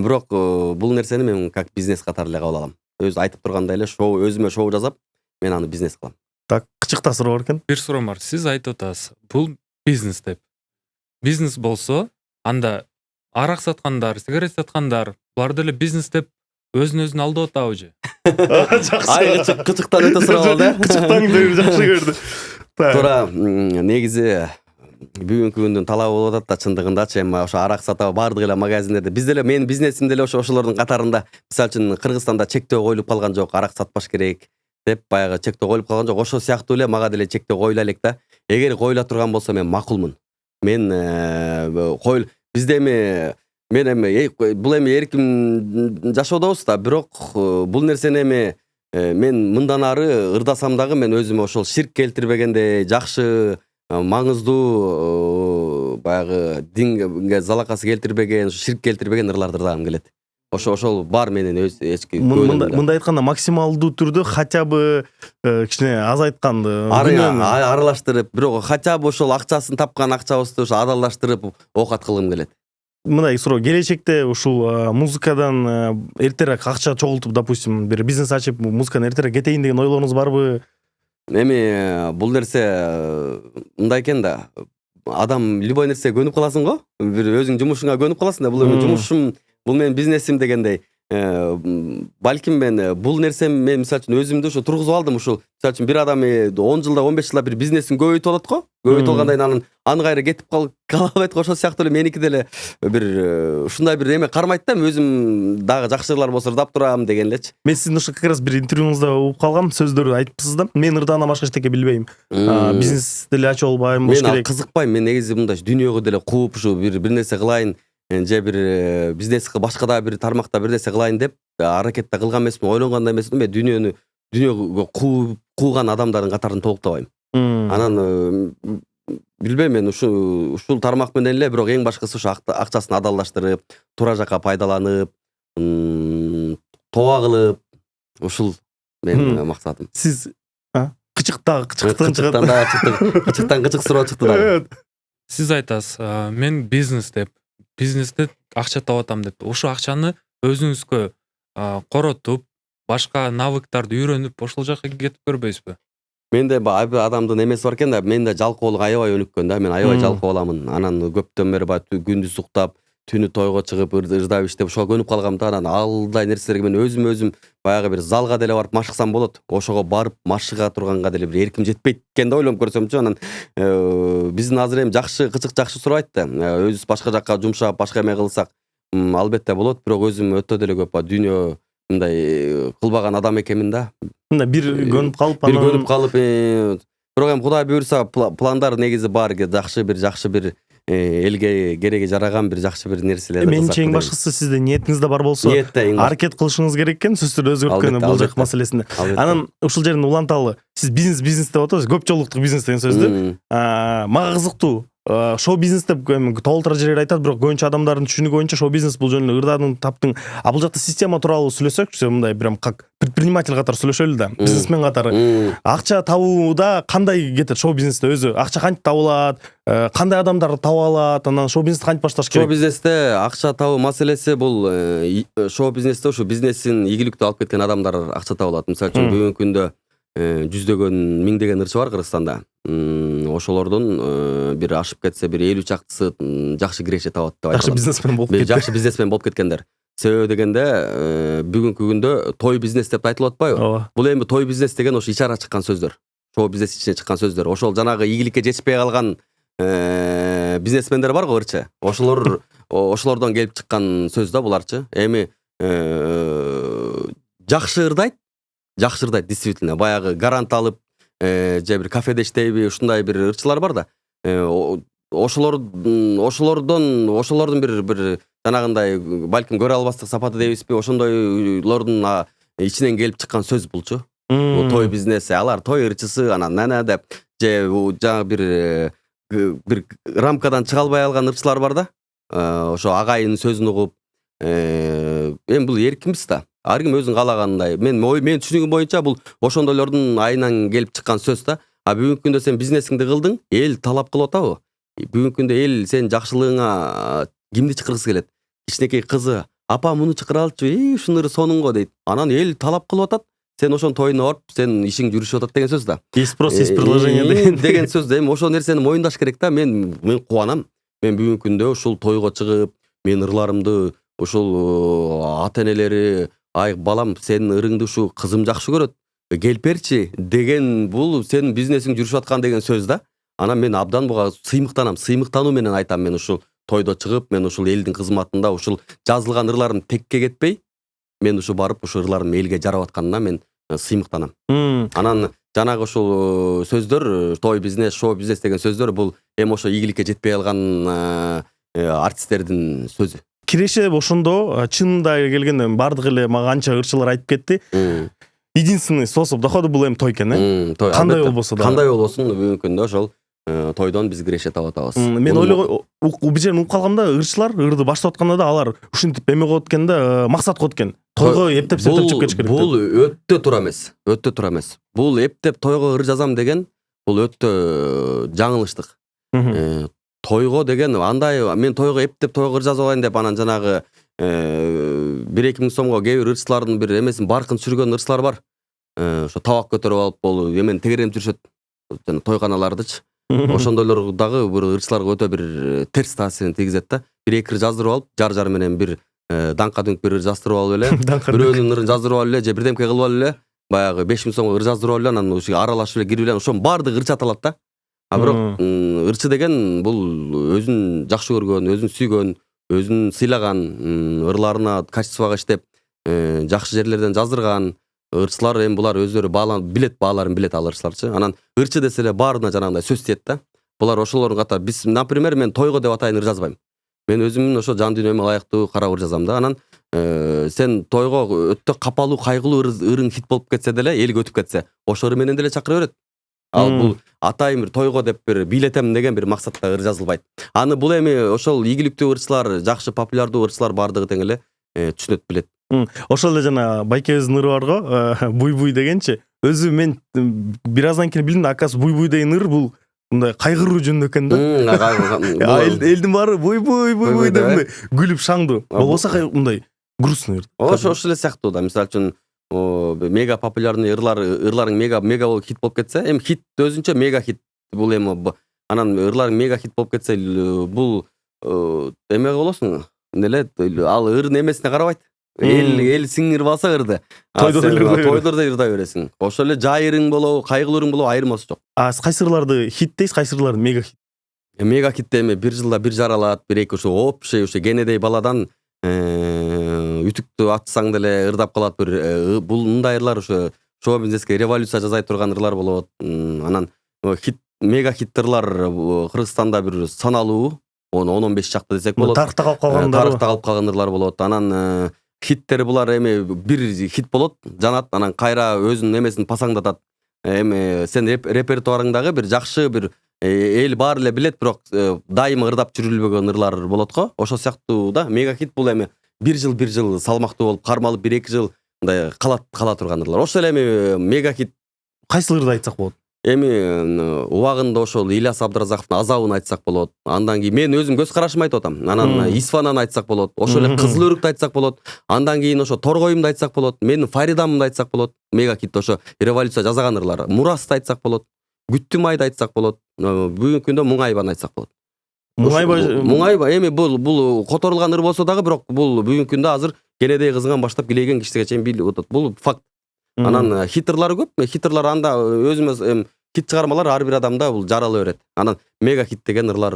Бирок бул нерсени мен как бизнес катары эле кабыл алам. Өзү айтып тургандай эле өзүмө шоу жасап, мен аны бизнес кылам. Так, кычыкта суроо бар экен. Бир суроо бар. Сиз айтып атасыз, бул бизнес деп. Бизнес болсо, анда арак саткандар, сигарет саткандар, булар деле бизнес деп өзүн алдап атабы же? Кычыктан өтө сурап алды. Кычыктан деп жакшы көрдү. Туура, негизи бүгүнкү күндүн талабы болуп атат да, чындыгындачы. Эми ошо арак сатып бардык эле магазиндерде биз деле, менин бизнесим деле ошолордун катарында. Мисалы үчүн Кыргызстанда чектөө коюлуп калган жок, арак сатпаш керек деп баягы чектөө коюлуп калган жок. Ошол сыяктуу эле мага деле чектөө коюла элек да. Эгер коюла турган болсо мен макулмун. Мен бизде эми мен эми бул эми эркин жашоодобуз да. Бирок бул нерсени эми мен мындан ары ырдасам дагы мен өзүмө ошол ширк келтирбегенде жакшы, маңыздуу, баягы динге залакасы келтирбеген, ширк келтирбеген ырларды ырдагым келет. Ошол бар менин өз эчки көңүлүмдө. Мындай айтканда максималдуу түрдө хотя бы кичине аз айтканды аралаштырып, бирок хотя бы ошол акчасын тапкан акчабызды ошо адалдаштырып оокат кылгым келет. Мындай суроо, келечекте ушул музыкадан эртерээк акча чогултуп, допустим, бир бизнес ачып, музыканы эртерээк кетейин деген ойлоруңуз барбы? Эми бул нерсе мындай экен да. Адам любой нерсеге көнүп каласың го. Бир өзүң жумушуңа көнүп каласың да. Бул эми жумушум, бул менин бизнесим дегендей. Балким мен бул нерсе мен мисалы үчүн өзүмдү ушу тургузуп алдым. Ушул мисалы үчүн бир адам 10 жылда 15 жылда бир бизнесин көбөйтүп алат го. Көбөйтүп алгандан кийин аны кайра кетип калабайт го. Ошол сыяктуу эле меники деле бир ушундай бир эме кармайт да. Өзүм дагы жакшылар болсо ырдап турам деген элечи. Мен сиздин ушу как раз бир интервьюңузда угуп калгам, сөздөрдү айтыпсыз да. Мен ырдаадан башка эчтеке билбейм. Бизнес деле ачып албайм, болуш керек. Мен кызыкпайм. Мен негизи мындай дүйнөгө деле кууп ушу бир нерсе кылайын, же бир бизнес башка да бир тармакта бир нерсе кылайын деп аракетте кылган эмесмин, ойлонгон да эмесмин. Мен дүйнөгө кууган адамдардын катарын толуктабайм. Анан билбейм, мен ушул тармак менен эле, бирок эң башкысы ушу акчасын адалдаштырып, туура жакка пайдаланып, тоба кылып, ушул менин максатым. Сиз кычыктан кычык суроо чыкты да. Сиз айтасыз, мен бизнесте акча табатам деп. Ошол акчаны өзүңүзгө коротуп, башка навыктарды үйрөнүп, ошол жакка кетип көрбөйсүзбү? Менде бир адамдын эмеси бар экен да, менде жалкоолук аябай өнүккөн да. Мен аябай жалкоо боламын. Анан көптөн бери күндүз уктап, түнү тойго чыгып ырдап иштеп ошого көнүп калгам да, анан алдай нерселерге мен өзүм баягы бир залга деле барып машыксам болот. Ошого барып машыга турганга деле бир эрким жетпейт экен да ойлонуп көрсөмчү. Анан биздин азыр эми жакшы кычык жакшы сурабайт да. Өзүбүз башка жакка жумшап, башка эме кылсак, албетте болот, бирок өзүм өтө деле көп дүйнө мындай кылбаган адам экенмин да. Мындай бир көнүп калып, Бир көнүп калып, бирок эми Кудай буйрса пландар негизи бар, жакшы бир элге кереги жараган бир жакшы бир нерселерди кылсак. Менимче эң башкысы сизде ниетиңиз да бар болсо, аракет кылышыңыз керек экен, сөзсүз түрдө өзгөрүп өткөн бул жак маселесинде. Анан ушул жерден уланталы, сиз бизнес деп атабыз, көп жолдуктук бизнес деген сөздү. Мага кызыктуу. Шоу бизнес деп толтура жерде айтат, бирок көбүнчө адамдардын түшүнүгү боюнча шоу бизнес бул жөн эле ырдадың, таптың. Бул жакта система тууралуу сүйлөсөкчү, мындай прям как предприниматель катары сүйлөшөлү да, бизнесмен катары. Акча табууда кандай кетет шоу бизнесте өзү? Акча кантип табылат? Кандай адамдар таба алат? Анан шоу бизнести кантип башташ керек? Шоу бизнесте акча табуу маселеси бул шоу бизнесте ушу бизнесин ийгиликтүү алып кеткен адамдар акча таба алат. Мисалы үчүн бүгүнкү күндө жүздөгөн, миңдеген ырчы бар Кыргызстанда. Ошолордун бир ашып кетсе бир 50 чактысы жакшы киреше табат деп Жакшы бизнесмен болуп кетти. Жакшы бизнесмен болуп кеткендер. Себеби дегенде бүгүнкү күндө той бизнес деп айтылып атпайбы? Бул эми той бизнес деген ошо ичара чыккан сөздөр. Шоу бизнес ичинен чыккан сөздөр. Ошол жанагы ийгиликке жетишпей калган бизнесмендер бар го ырчы. Ошолордон келип чыккан сөз да буларчы. Эми жакшы ырдайт действительно. Баягы грант алып, же бир кафеде иштейби, ушундай бир ырчылар бар да. Ошолордун бир жанагындай балким көрө албастык сапаты дейбизби, ошондойлордун ичинен келип чыккан сөз булчу. Той бизнеси, алар той ырчысы, анан нана деп, же жанагы бир рамкадан чыга албай алган ырчылар бар да. Ошо агайынын сөзүн угуп, эми бул эркинбиз да. Ар ким өзүн каалагандай. Мен түшүнүгүм боюнча бул ошондойлордун айынан келип чыккан сөз да. Бүгүнкү күндө сен бизнесиңди кылдың, эл талап кылып атабы? Бүгүнкү күндө эл сен жакшылыгыңа кимди чакыргысы келет? Кичинекей кызы, апа муну чакыралычы, ушунун сонун го дейт. Анан эл талап кылып атат. Сен ошонун тоюна барып, сен ишиң жүрүшүп атат деген сөз да. Есть спрос, есть предложение деген сөз да. Эми ошол нерсени моюндаш керек да. Мен кубанам. Мен бүгүнкү күндө ушул тойго чыгып, мен ырларымды ушул ата-энелери, ай балам, сенин ырыңды ушу кызым жакшы көрөт, келип берчи деген, бул сенин бизнесиң жүрүшүп аткан деген сөз да. Анан мен абдан буга сыймыктанам, сыймыктануу менен айтам. Мен ушул тойдо чыгып, мен ушул элдин кызматында ушул жазылган ырларым текке кетпей, мен ушу барып ушу ырларым элге жарап атканына мен сыймыктанам. Анан жанагы ушул сөздөр, той бизнес, шоу бизнес деген сөздөр бул эми ошо ийгиликке жетпей калган артисттердин сөзү. Киреше ошондо чынында келгенде бардык эле мага анча ырчылар айтып кетти. Единственный способ дохода бул эми той экен, кандай болбосо да. Кандай болбосун, бүгүнкү күндө ошол тойдон биз киреше таап атабыз. Мен ойлогом, бир жерин угуп калгам да, ырчылар ырды баштап атканда да алар ушинтип эме коет экен да, максат коет экен. Тойго эптеп чыгып кетиш керек. Бул өтө туура эмес. Бул эптеп тойго ыр жазам деген бул өтө жаңылыштык. Тойго деген андай, мен тойго эптеп тойго ыр жазып алайын деп, анан жанагы 1-2 миң сомго кээ бир ырчылардын бир эмесин баркын түшүргөн ырчылар бар. Ошо табак көтөрүп алып, бул эмени тегеренип жүрүшөт, жана тойканалардычы. Ошондойлор дагы бир ырчыларга өтө бир терс таасирин тийгизет да. 1-2 ыр жаздырып алып, жар менен бир даңка дүңк бир ыр жаздырып алып эле, бирөөнүн ырын жаздырып алып эле, же бирдемке кылып алып эле, баягы 5 миң сомго ыр жаздырып алып эле, анан ушуга аралашып эле кирип эле, ошонун баардыгы ырчы аталат да. Бирок ырчы деген бул өзүн жакшы көргөн, өзүн сүйгөн, өзүн сыйлаган, ырларына качествого иштеп, жакшы жерлерден жаздырган ырчылар, эми булар өздөрү бааларын билет ал ырчыларчы. Анан ырчы десе эле баарына жанагындай сөз тиет да. Булар ошолордун катары. Биз, например, мен тойго деп атайын ыр жазбайм. Мен өзүмдүн ошо жан дүйнөмө ылайыктуу карап ыр жазам да. Анан сен тойго өтө капалуу, кайгылуу ырың хит болуп кетсе деле, элге өтүп кетсе, ошо ыр менен деле чакыра берет. Ал бул атайын бир тойго деп бир бийлетем деген бир максатта ыр жазылбайт. Аны бул эми ошол ийгиликтүү ырчылар, жакшы популярдуу ырчылар бардыгы тең эле түшүнөт, билет. Ошол эле жана байкебиздин ыры бар го, буй дегенчи. Өзү мен бир аздан кийин билдим, акасы буй деген ыр бул мындай кайгыруу жөнүндө экен да. Элдин баары буй деп күлүп шаңдуу. Болбосо мындай грустный ыр. Ошол эле сыяктуу да. Мисалы үчүн мега популярный ырларың мега болуп хит болуп кетсе, эми хит өзүнчө мега хит бул эми, анан ырларың мега хит болуп кетсе, бул эме болосуң, эле ал ырдын эмесине карабайт. Эл сиңирип алса ырды. Тойдордо ырдай бересиң. Ошол эле жайырың болобу, кайгылууруң болобу айырмасы жок. Сиз кайсы ырларды хит дейсиз, кайсы ырларды мега хит? Мега хитте эми бир жылда бир жаралат, бир эки ошо общий ошо кенедей баладан үтүктү атсаң деле ырдап калат бир. Бул мындай ырлар ошо шоу бизнеске революция жасай турган ырлар болот. Анан хит мега хит ырлар Кыргызстанда бир саналуу 10-15 чакты десек болот. Тарыхта калып калгандар. Тарыхта калып калган ырлар болот. Анан хиттер булар эми бир хит болот, жанат, анан кайра өзүнүн эмесин пасаңдатат. Эми сен репертуарыңдагы бир жакшы бир эл баары эле билет, бирок дайыма ырдап жүрүлбөгөн ырлар болот го. Ошол сыяктуу да мега хит бул эми бир жыл салмактуу болуп кармалып 1-2 жыл мындай кала турган ырлар. Ошол эми мега хит Кайсы ырды айтсак болот? эми убагында ошол Ильяс Абдыразаковдун Азабын айтсак болот. Андан кийин мен өзүм көз карашымды айтып атам. Анан Исфананы айтсак болот. Ошол эле Кызыл өрүктү айтсак болот. Андан кийин ошо Торгоюмду айтсак болот. Менин Фаридамды айтсак болот. Мега хит ошо революция жасаган ырлар. Мурасты айтсак болот. Күттүм айды айтсак болот. Бүгүнкү күндө Муңайбаны айтсак болот. Муңайба эми бул которулган ыр болсо дагы, бирок бул бүгүнкү күндө азыр кенедей кызынан баштап килейген кишиге чейин билип атат. Бул факт. Анан хиттерлары көп. Хиттерлар анда өзүмөз хит чыгармалар ар бир адамда бул жарала берет. Анан мега хит деген ырлар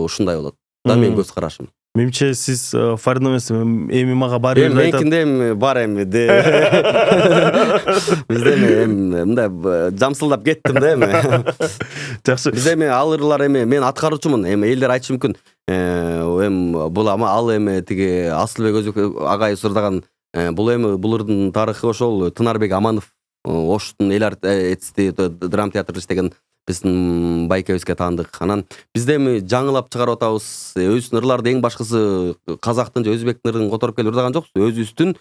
ушундай болот. Да менин көз карашым. Менимче сиз Фарид эмес, эми мага бар ырды айтат. Меникинде эми бар эми. Бизде эми мындай жамсылдап кеттим да эми. Жакшы. Бизде эми ал ырлар эми мен аткаруучумун. Эми элдер айтышы мүмкүн. Эми бул ал эми тиги Асылбек Өзбек агай ырдаган бул эми бул ырдын тарыхы ошол Тынарбек Аманов Оштун эл артисти драм театрда иштеген биздин байкебизге таандык. Анан бизде эми жаңылап чыгарып атабыз. Өзүбүздүн ырларды эң башкысы казактын же өзбектин ырын которуп келип ырдаган жокпуз. Өзүбүздүн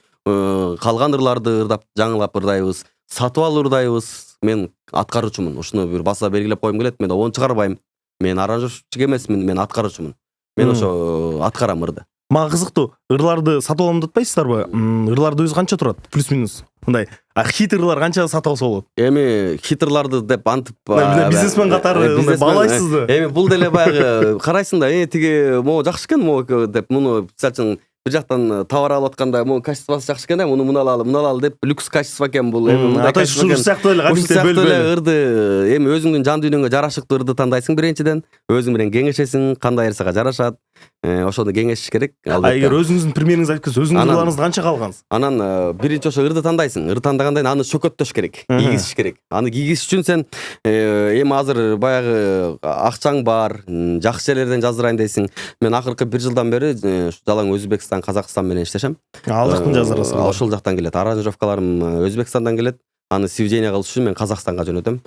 калган ырларды ырдап жаңылап ырдайбыз. Сатып алып ырдайбыз. Мен аткаруучумун. Ушуну бир баса белгилеп койгум келет. Мен оны чыгарбайм. Мен аранжировщик эмесмин, мен аткаруучумун. Мен ошо аткарам ырды. Мага кызыктуу, ырларды сатып алам деп атпайсыздарбы? Ырларды өзү канча турат? Плюс-минус. Мындай хит ырлар канча сатып алса болот? Эми хит ырларды деп антип бизнесмен катары мындай баалайсыз да. Эми бул деле баягы карайсың да, тиги могу жакшы экен, могу деп муну мисалы үчүн бир жактан товар алып атканда могу качествосы жакшы экен да, муну мына алалы деп люкс качество экен бул. Эми мындай качество экен. Ушул сыяктуу эле ырды, эми өзүңдүн жан дүйнөңө жарашыктуу ырды тандайсың биринчиден, өзүң менен кеңешесиң, кандай ырсага жарашат. Ошону кеңешиш керек. Эгер өзүңүздүн примериңизди айтып кетсеңиз, өзүңүздүн ырларыңызды канча калгансыз? Анан биринчи ошо ырды тандайсың. Ырды тандагандан кийин аны чөкөттөш керек, кийгизиш керек. Аны кийгизиш үчүн сен эми азыр баягы акчаң бар, жакшы жерлерден жаздырайын дейсиң. Мен акыркы бир жылдан бери жалаң Өзбекстан, Казакстан менен иштешем. Ал жактан жаздырасыз? Ошол жактан келет. Аранжировкаларым Өзбекстандан келет. Аны сведение кылыш үчүн мен Казакстанга жөнөтөм.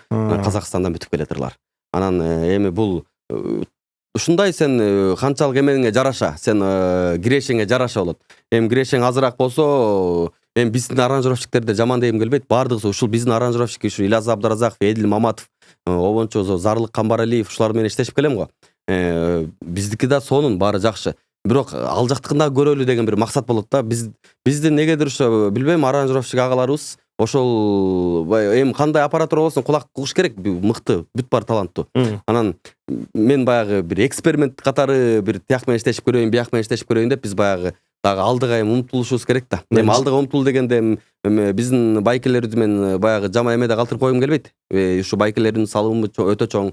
Казакстандан бүтүп келет ырлар. Анан эми бул ушундай сен канчалык эмеңе жараша, сен кирешеңе жараша болот. Эми кирешең азыраак болсо, эми биздин аранжировщиктерде жаман дегим келбейт. Бардыгы ушул биздин аранжировщик, ушу Ильяс Абдыразаков, Эдил Маматов, обончу Зарлык Камбаралиев ушулар менен иштешип келем го. Биздики да сонун баары жакшы. Бирок ал жактыкын да көрөлү деген бир максат болот да. Биздин негедир ошо билбейм, аранжировщик агаларыбыз ошол эми кандай аппаратура болсун кулак кылыш керек, мыкты, бүт бар таланттуу. Анан мен баягы бир эксперимент катары бир тияк менен иштешип көрөйүн, бияк менен иштешип көрөйүн деп биз баягы дагы алдыга эми умтулушубуз керек да. Эми алдыга умтул дегенде эми биздин байкелерибизди мен баягы жаман эмеде калтырып койгум келбейт. Ушу байкелердин салымы өтө чоң.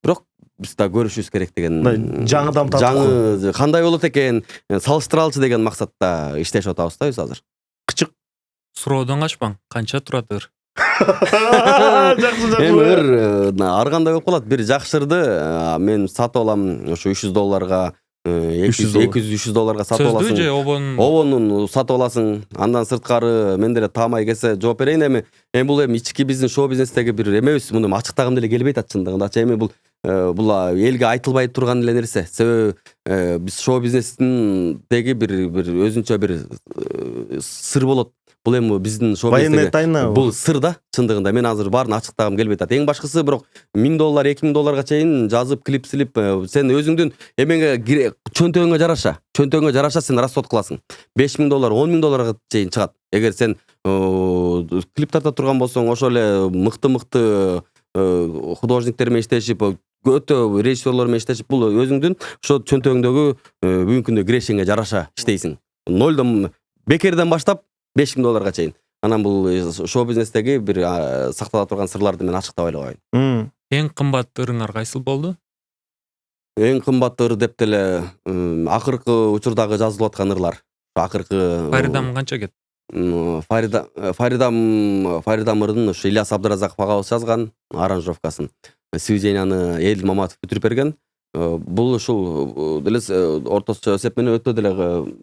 Бирок биз да көрүшүбүз керек деген. Жаңыдан тартып. Жаңы кандай болот экен, салыштыралчы деген максатта иштешип атабыз да биз азыр. Кычык суроодон качпаң, канча турат ыр? Жакшы. Эми ыр ар кандай болуп калат. Бир жакшы ырды мен сатып алам ошо $300, $200 сатып аласың. Сөздү же обонун сатып аласың. Андан сырткары мен деле таамай келсе жооп берейин. Эми бул ички биздин шоу бизнестеги бир эмебиз. Муну ачыктагым деле келбейт чындыгында. Эми бул элге айтылбай турган эле нерсе. Себеби биз шоу бизнестиндеги бир өзүнчө бир сыр болот. Бул эми биздин шоу бизнестеги бул сыр да чындыгында. Мен азыр баарын ачыктагым келбейт. Эң башкысы бирок $1000, $2000 чейин жазып, клип силип, сен өзүңдүн эмеңе чөнтөгүңө жараша сен расход кыласың. $5000, $10,000 чейин чыгат. Эгер сен клип тарта турган болсоң, ошол эле мыкты художниктер менен иштешип, өтө режиссерлор менен иштешип бул өзүңдүн ошо чөнтөгүңдөгү бүгүнкү күндө кирешиңе жараша иштейсиң. Нолдон бекерден баштап $5000 чейин. Анан бул шоу бизнестеги бир сактала турган сырларды мен ачыктап айла коеюн. Эң кымбат ырыңар кайсыл болду? Эң кымбат ыр деп деле акыркы учурдагы жазылып аткан ырлар. Акыркы Фаридам канча кетти? Фаридам ырын ушу Ильяс Абдыразаков агабыз жазган аранжировкасын. Сведенияны Элдин Маматов бүтүрүп берген. Бул ушул деле ортосо эсеп менен өтө деле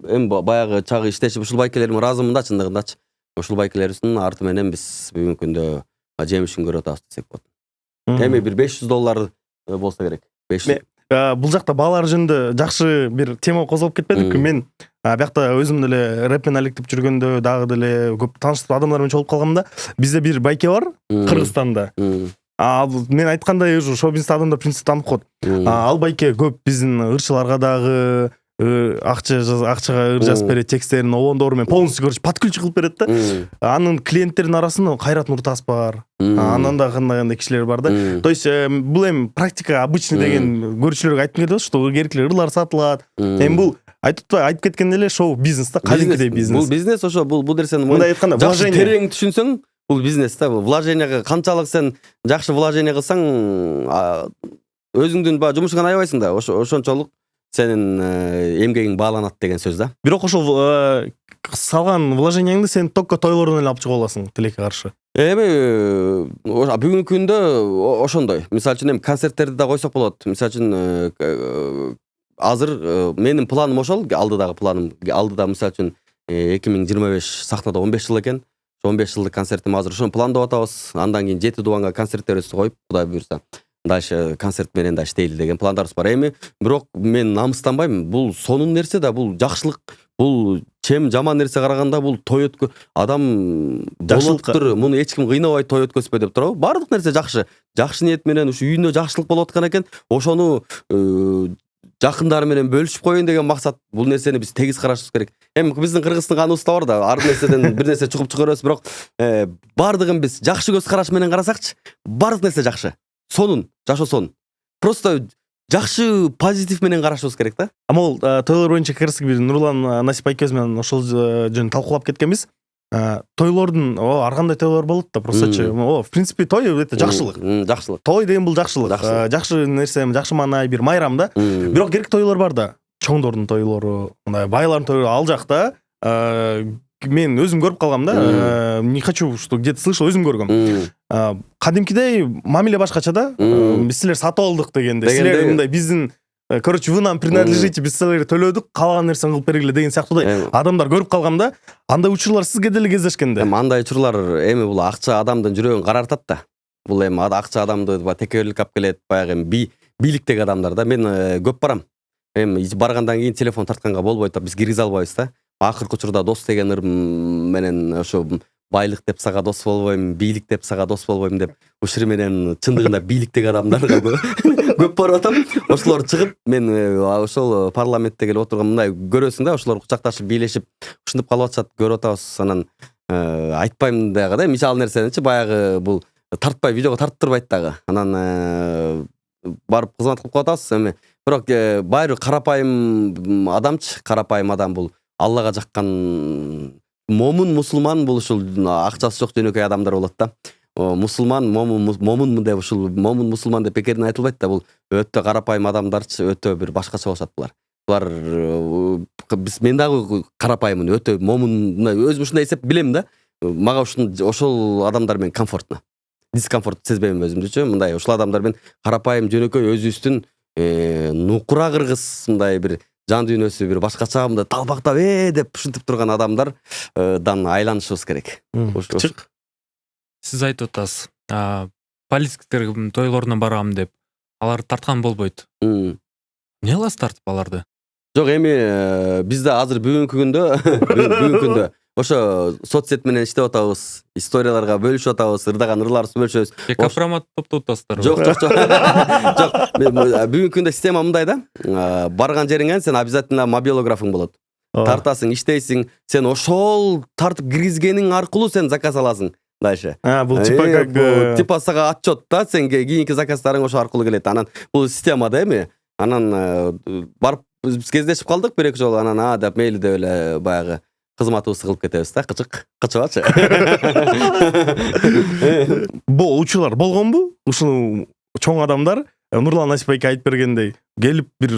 эми баягы чагы иштешип ушул байкелериме ыраазымын да, чындыгындачы. Ушул байкелерибиздин арты менен биз бүгүнкү күндө жемишин көрүп атабыз десек болот. Эми бир $500 болсо керек. 500. Бул жакта баалар жөнүндө жакшы бир тема козгоп кетпедикпи? Мен биякта өзүм деле рэпмен алектип жүргөндө дагы деле көп тааныштуу адамдар менен чогулуп калгамда, бизде бир байке бар Кыргызстанда. Мен айткандай ушу шоу бизнес адамдар принцип танып коет. Ал байке көп биздин ырчыларга дагы акчага ыр жазып берет, тексттерин обондору менен полностью көрчү подключ кылып берет да. Анын клиенттердин арасында Кайрат Нуртас бар. Анан да кандай кишилер бар да. То есть бул эми практика обычный деген көрүүчүлөргө айтып келет, что керектүү ырлар сатылат. Эми бул айтып кеткен эле шоу бизнес да, кадимкидей бизнес. Бул бизнес ошо бул нерсени мындай айтканда вложение. Терең түшүнсөң, бул бизнес да. Вложенияга канчалык сен жакшы вложение кылсаң, өзүңдүн жумушуңан аябайсың да. Ошончолук сенин эмгегиң бааланат деген сөз да. Бирок ошол салган вложенияңды сен только тойлордон эле алып чыга аласың тилекке каршы. Эми бүгүнкү күндө ошондой. Мисалы үчүн концерттерди да койсок болот. Мисалы үчүн азыр менин планым ошол, алдыдагы планым. Алдыда мисалы үчүн 2025 сактада 15 жыл экен. 15 жылдык концертим азыр ошону пландап атабыз. Андан кийин 7 дубанга концерттерибизди коюп, Кудай буйрса, дальше концерт менен да иштейли деген пландарыбыз бар. Эми бирок мен намыстанбайм. Бул сонун нерсе да, бул жакшылык. Бул чем жаман нерсе караганда бул той өткө адам жакшылыктыр. Муну эч ким кыйнабай той өткөзбө деп турабы? Бардык нерсе жакшы. Жакшы ниет менен ушу үйүндө жакшылык болуп аткан экен. Ошону жакындары менен бөлүшүп коеюн деген максат. Бул нерсени биз тегиз карашыбыз керек. Эми биздин Кыргыздын каныбызда бар да, ар нерседен бир нерсе чугуп чыгарабыз, бирок бардыгын биз жакшы көз караш менен карасакчы, бардык нерсе жакшы. Сонун, жашосун. Просто жакшы позитив менен карашыбыз керек да. Могул тойлор боюнча кырсык бир Нурлан Насип айкебиз менен ошол жөнүндө талкуулап кеткенбиз. Тойлордун ар кандай тойлор болот да, просточу. В принципе, той өтө жакшылык. Жакшылык. Той деген бул жакшылык. Жакшы нерсе, жакшы маанай, бир майрам да. Бирок керек тойлор бар да. Чоңдордун тойлору, мындай байлардын тойлору ал жакта мен өзүм көрүп калгам да. Не хочу, что где-то слышал, өзүм көргөм. Кадимкидей мамиле башкача да. Биз силер сатып алдык дегенде, силер мындай биздин короче, вы нам принадлежите, биз силерге төлөдүк, калган нерсени кылып бергиле деген сыяктуудай адамдар көрүп калгам да. Андай учурлар сизге деле кездешкенде. Эми андай учурлар эми бул акча адамдын жүрөгүн карартат да. Бул эми акча адамды текеберлик алып келет, баягы эми бийликтеги адамдар да. Мен көп барам. Эми баргандан кийин телефон тартканга болбойт да, биз киргизе албайбыз да. Акыркы учурда дос деген ыр менен ошо байлык деп сага дос болбойм, бийлик деп сага дос болбойм деп ушур менен чындыгында бийликтеги адамдарга көп барып атам. Ошолор чыгып, мен ошол парламентте келип отурган мындай көрөсүң да, ошолор кучакташып бийлешип ушинтип калып атышат, көрүп атабыз. Анан айтпайм дагы да, мисал нерсеничи баягы бул тартпай, видеого тарттырбайт дагы. Анан барып кызмат кылып атабыз. Эми бирок баары карапайым адамчы, карапайым адам бул Аллага жаккан момун мусулман, бул ушул акчасы жок жөнөкөй адамдар болот да. Мусулман, момун деп ушул момун мусулман деп бекерден айтылбайт да, бул өтө карапайым адамдарчы, өтө бир башкача болушат булар. Булар мен дагы карапайыммын, өтө момун, өзүм ушундай эсеп билем да. Мага ошол адамдар менен комфортно. Дискомфорт сезбейм өзүмдүчү. Мындай ушул адамдар менен карапайым жөнөкөй өзүбүздүн нукура кыргыз мындай бир жан дүйнөсү бир башкача мындай талбактап деп ушинтип турган адамдардан айланышыбыз керек. Сиз айтып атасыз, политиктердин тойлоруна барам деп, алар тарткан болбойт. Эмне кыласыз тартып аларды? Жок, эми бизде азыр бүгүнкү күндө ошо соцсет менен иштеп атабыз, историяларга бөлүшүп атабыз, ырдаган ырларыбызды бөлүшөбүз. Компромат топтоп атасыздар. Жок. Жок. Бүгүнкү күндө система мындай да. Барган жериңен сен обязательно мобилографың болот. Тартасың, иштейсиң, сен ошол тартып киргизгениң аркылуу сен заказ аласың. дальше Бул типа как типа сага отчет да, сен кийинки заказдарың ошо аркылуу келет. Анан бул система да эми. Анан барып биз кездешип калдык бир эки жолу. Анан деп мейли деп эле баягы кызматыбызды кылып кетебиз да. Кычыбачы. бул учурлар болгонбу? Ушул чоң адамдар Нурлан Насип айке айтып бергендей келип бир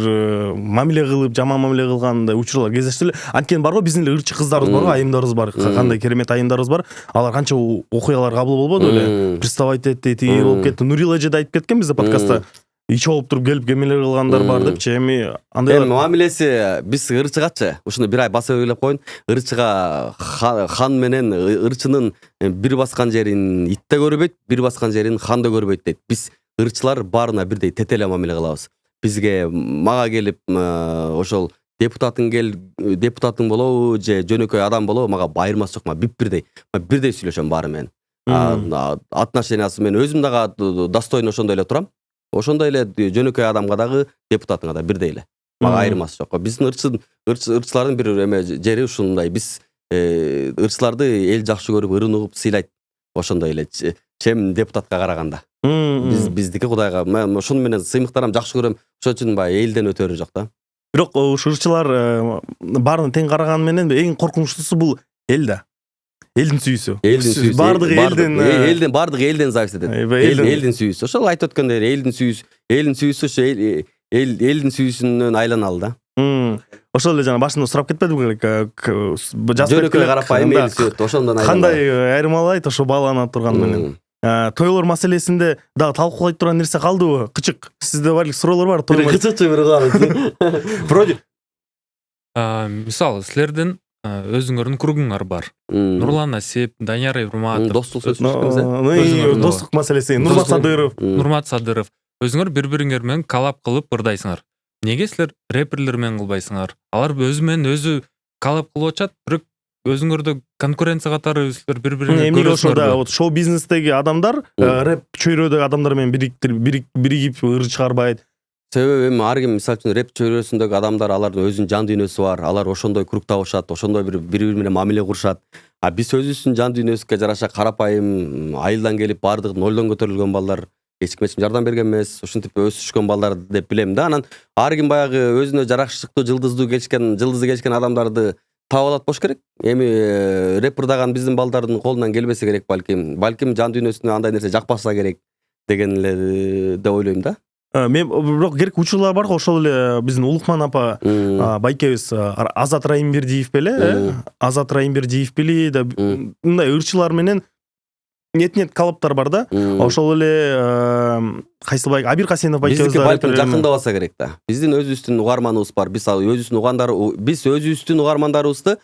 мамиле кылып, жаман мамиле кылгандай учурлар кездештү эле. Анткени барбы биздин эле ырчы кыздарыбыз барбы, айымдарыбыз бар. Кандай керемет айымдарыбыз бар. Алар канча окуялар кабыл болбоду эле. Приставать этти, тиги болуп кетти. Нурила эже да айтып кеткен бизде подкастта. Ичи болуп туруп келип кемелер кылгандар бар депчи. Эми андайлар мамилеси биз ырчыгачы ушуну бир ай басып белгилеп коеюн. Ырчыга хан менен ырчынын бир баскан жерин ит да көрбөйт, бир баскан жерин хан да көрбөйт дейт. Биз ырчылар баарына бирдей тетеле мамиле кылабыз. Бизге мага келип ошол депутатың болобу же жөнөкөй адам болобу мага байырмасы жок. Мага бирдей сүйлөшөм баары менен. Отношениясы мен өзүм дагы достойно ошондой эле турам. Ошондой эле жөнөкөй адамга дагы депутатыңа да бирдей эле. Мага айырмасы жок. Биздин ырчылардын бир эме жери ушундай. Биз ырчыларды эл жакшы көрүп, ырын угуп сыйлайт. Ошондой эле чем депутатка караганда. Биздики кудайга мен ошону менен сыймыктарам жакшы көрөм. Ошон үчүн баягы элден өтөрү жок да. Бирок ушу ырчылар баарына тең караганы менен эң коркунучтуусу бул эл да. Элдин сүйүүсү. Бардыгы элдин элден зависит этет. Элдин сүйүүсү. Ошол айтып өткөндөй элдин сүйүүсү ошо элдин сүйүүсүнөн айланалы да. Ошол эле жана башында сурап кетпедим жөнөкөй карапайым эл сүйөт. Ошондон айланалы. Кандай айырмалайт ошо бааланып турганы менен. Тойлор маселесинде дагы талкуулай турган нерсе калдыбы? Кычык. Сизде барлык суроолор бар. Кычыкчы бир калды. Вроде мисалы силердин өзүңөрдүн кругуңар бар. Нурлан Насип, Данияр Ибрматов. Достук маселеси. Нурмат Садыров. Өзүңөр бири-бириңер менен коллаб кылып ырдайсыңар. Неге силер рэперлер менен кылбайсыңар? Алар өзү менен өзү коллаб кылып атат, бирок өзүңөрдө конкуренция катары силер бири-бириңерди көрөсүңөр. Вот шоу бизнестеги адамдар рэп чөйрөдөгү адамдар менен биригип ыр чыгарбайт. Себеби эми ар ким мисалы үчүн рэп чөйрөсүндөгү адамдар алардын өзүнүн жан дүйнөсү бар. Алар ошондой круг табышат, ошондой бири-бири менен мамиле курушат. Биз өзүбүздүн жан дүйнөбүзгө жараша карапайым айылдан келип баардыгы нолдон көтөрүлгөн балдар, эч ким жардам берген эмес, ушинтип өсүшкөн балдар деп билем да. Анан ар ким баягы өзүнө жарашыктуу жылдызы келишкен адамдарды таап алат болуш керек. Эми рэп ырдаган биздин балдардын колунан келбесе керек балким жан дүйнөсүнө андай нерсе жакпаса керек деген эле деп ойлойм да. Мен бирок керек учурлар бар го. Ошол эле биздин Улукман апа байкебиз Азат Райымбердиев беле, Азат Райымбердиев бели да мындай ырчылар менен нет коллабтар бар да. Ошол эле кайсы Абир Касенов байкебиз да балким жакындабаса керек да. Биздин өзүбүздүн угарманыбыз бар. Биз өзүбүздүн угармандарыбызды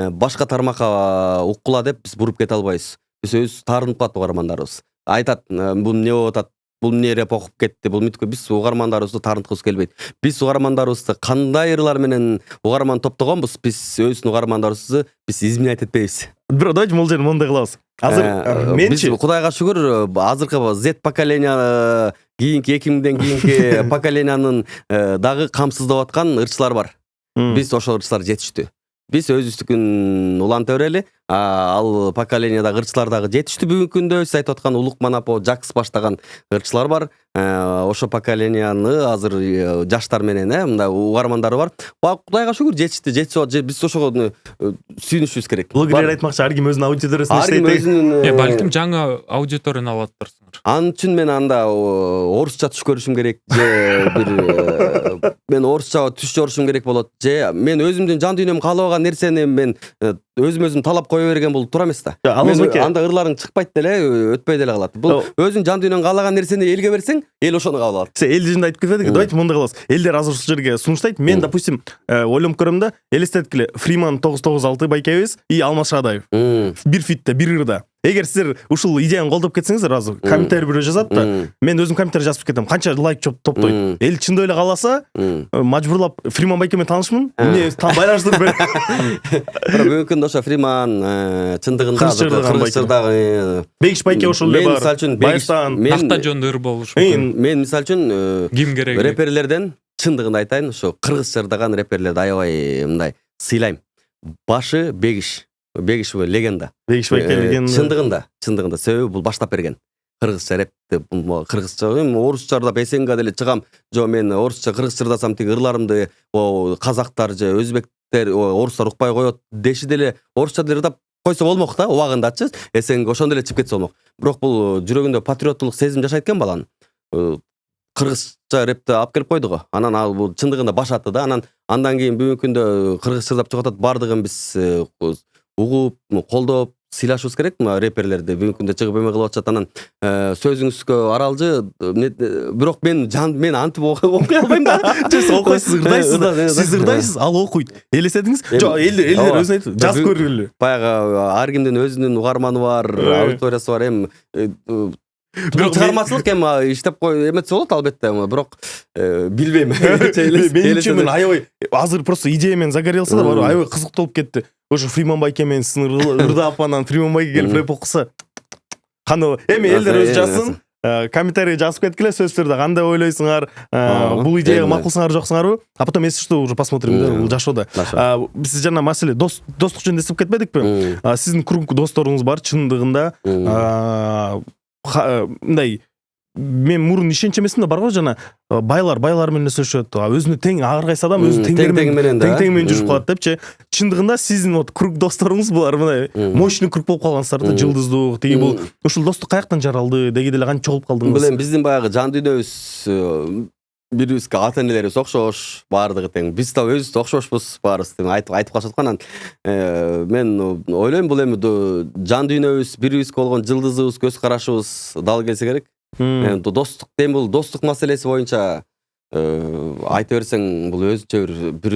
башка тармакка уккула деп биз буруп кете албайбыз. Биз өзүбүз таарынып калат угармандарыбыз. Айтат, бул эмне болуп атат? Бул эмне рэп окуп кетти? Бул мүткө биз угармандарыбызды таарынткыбыз келбейт. Биз угармандарыбызды кандай ырлар менен угарман топтогонбуз, биз өзүбүздүн угармандарыбызды биз изменять этпейбиз. Бирок давайте бул жерде мондай кылабыз. Азыр менчи биз Кудайга шүгүр азыркы Z поколения кийинки 2000ден кийинки поколениянын дагы камсыздап аткан ырчылар бар. Биз ошол ырчылар жетиштүү. Биз өзүбүздүкүн уланта берели. Ал поколениядагы ырчылар дагы жетиштүү бүгүнкү күндө. Сиз айтып аткан Улукман апа, Жакс баштаган ырчылар бар. Ошо поколенияны азыр жаштар менен мындай угармандары бар. Кудайга шүгүр жетишти. Биз ошого сүйүнүшүбүз керек. Блогерлер айтмакчы, ар ким өзүнүн аудиториясын иштейт. Балким жаңы аудиторияны алаттырсыңар. Анын үчүн мен анда орусча түш көрүшүм керек, же бир мен орусча түш көрүшүм керек болот, же мен өзүмдүн жан дүйнөм каалабаган нерсени мен өзүм талап кое берген бул туура эмес да. Анда ырларың чыкпайт деле, өтпөй деле калат. Бул өзүң жан дүйнөң каалаган нерсени элге берсең, эл ошону кабыл алат. Сен эл жөнүндө айтып кетпедиңби? Давайте мондай кылабыз. Элдер азыр ушул жерге сунуштайт. Мен, допустим, ойлонуп көрөм да, элестеткиле Фриман 996 байкебиз и Алмаз Шадаев. Бир фитте, бир ырда. Эгер сиздер ушул идеяны колдоп кетсеңиздер, азыр комментарий бирөө жазат да, мен өзүм комментарий жазып кетем. Канча лайк топтойт. Эл чындап эле кааласа, мажбурлап Фриман байке менен таанышмын. Эмне байланыштырып бер. Бүгүнкү күндө ошо Фриман чындыгында кыргызчырдагы Бегиш байке ошол эле бар. Байстан такта жөнүндө ыр болуш мүмкүн. Мен мисалы үчүн ким керек? Рэперлерден чындыгында айтайын, ошо кыргызчырдаган рэперлерди аябай мындай сыйлайм. Башы Бегиш. Бегишева легенда. Бегишбай келген. Чындыгында себеби бул баштап берген. Кыргызча рэпти, кыргызча, орусча ырдап эсенге деле чыгам. Жо мен орусча кыргызча ырдасам тиги ырларымды казактар же өзбектер, орустар укпай коет деши деле орусча деле ырдап койсо болмок да, убагындачы. Эсенге ошондо эле чыгып кетсе болмок. Бирок бул жүрөгүндө патриоттулук сезим жашайт экен баланын. Кыргызча рэпти алып келип койду го. Анан ал бул чындыгында баш атты да. Андан кийин бүгүнкү күндө кыргызча ырдап чыгып атат, бардыгын биз угуп, колдоп, сыйлашыбыз керек. Мына рэперлерди бүгүнкү күндө чыгып эме кылып атышат. Анан сөзүңүзгө аралжы, бирок мен антип окуй албайм да. Сиз окуйсуз, ырдайсыз. Сиз ырдайсыз, ал окуйт. Элестедиңиз? Жок, элдер өзүн айтып, жазып көргүлө. Баягы ар кимдин өзүнүн угарманы бар, аудиториясы бар. Бирок чыгармачылык иштеп эметсе болот албетте, бирок билбейм. Менимче мен аябай азыр просто идеямен загорелся да, аябай кызыктуу болуп кетти. Ошо Фриман байке менен ырдап, анан Фриман байке келип рэп окуса. Кандай эми элдер өзү жазсын. Комментарий жазып кеткиле, сөздөрдө кандай ойлойсуңар, бул идеяга макулсуңар жоксуңарбы? А потом если что уже посмотрим да, бул жашоодо. Биз жана маселе достук жөнүндө эстеп кетпедикпи? Сиздин круг досторуңуз бар чындыгында. Мындай мен мурун ишенчи эмесмин да, бар го жана байлар менен сөйлөшөт. Өзүнө тең ар кайсы адам өзүнүн тең менен жүрүп калат депчи. Чындыгында сиздин вот круг досторуңуз булар мындай мощный круг болуп калгансыздар да, жылдыздуу. Тиги бул ушул достук каяктан жаралды, деги деле кантип чогулуп калдыңыз? Билем, биздин баягы жан дүйнөбүз бирибизге ата энелерибиз окшош, баардыгы тең. Биз да өзүбүз да окшошпуз, баарыбыз тең айтып калышат го. Анан мен ойлойм, бул эми жан дүйнөбүз, бирибизге болгон жылдызыбыз, көз карашыбыз дал келсе керек. Достук тем, бул достук маселеси боюнча айта берсең, бул өзүнчө бир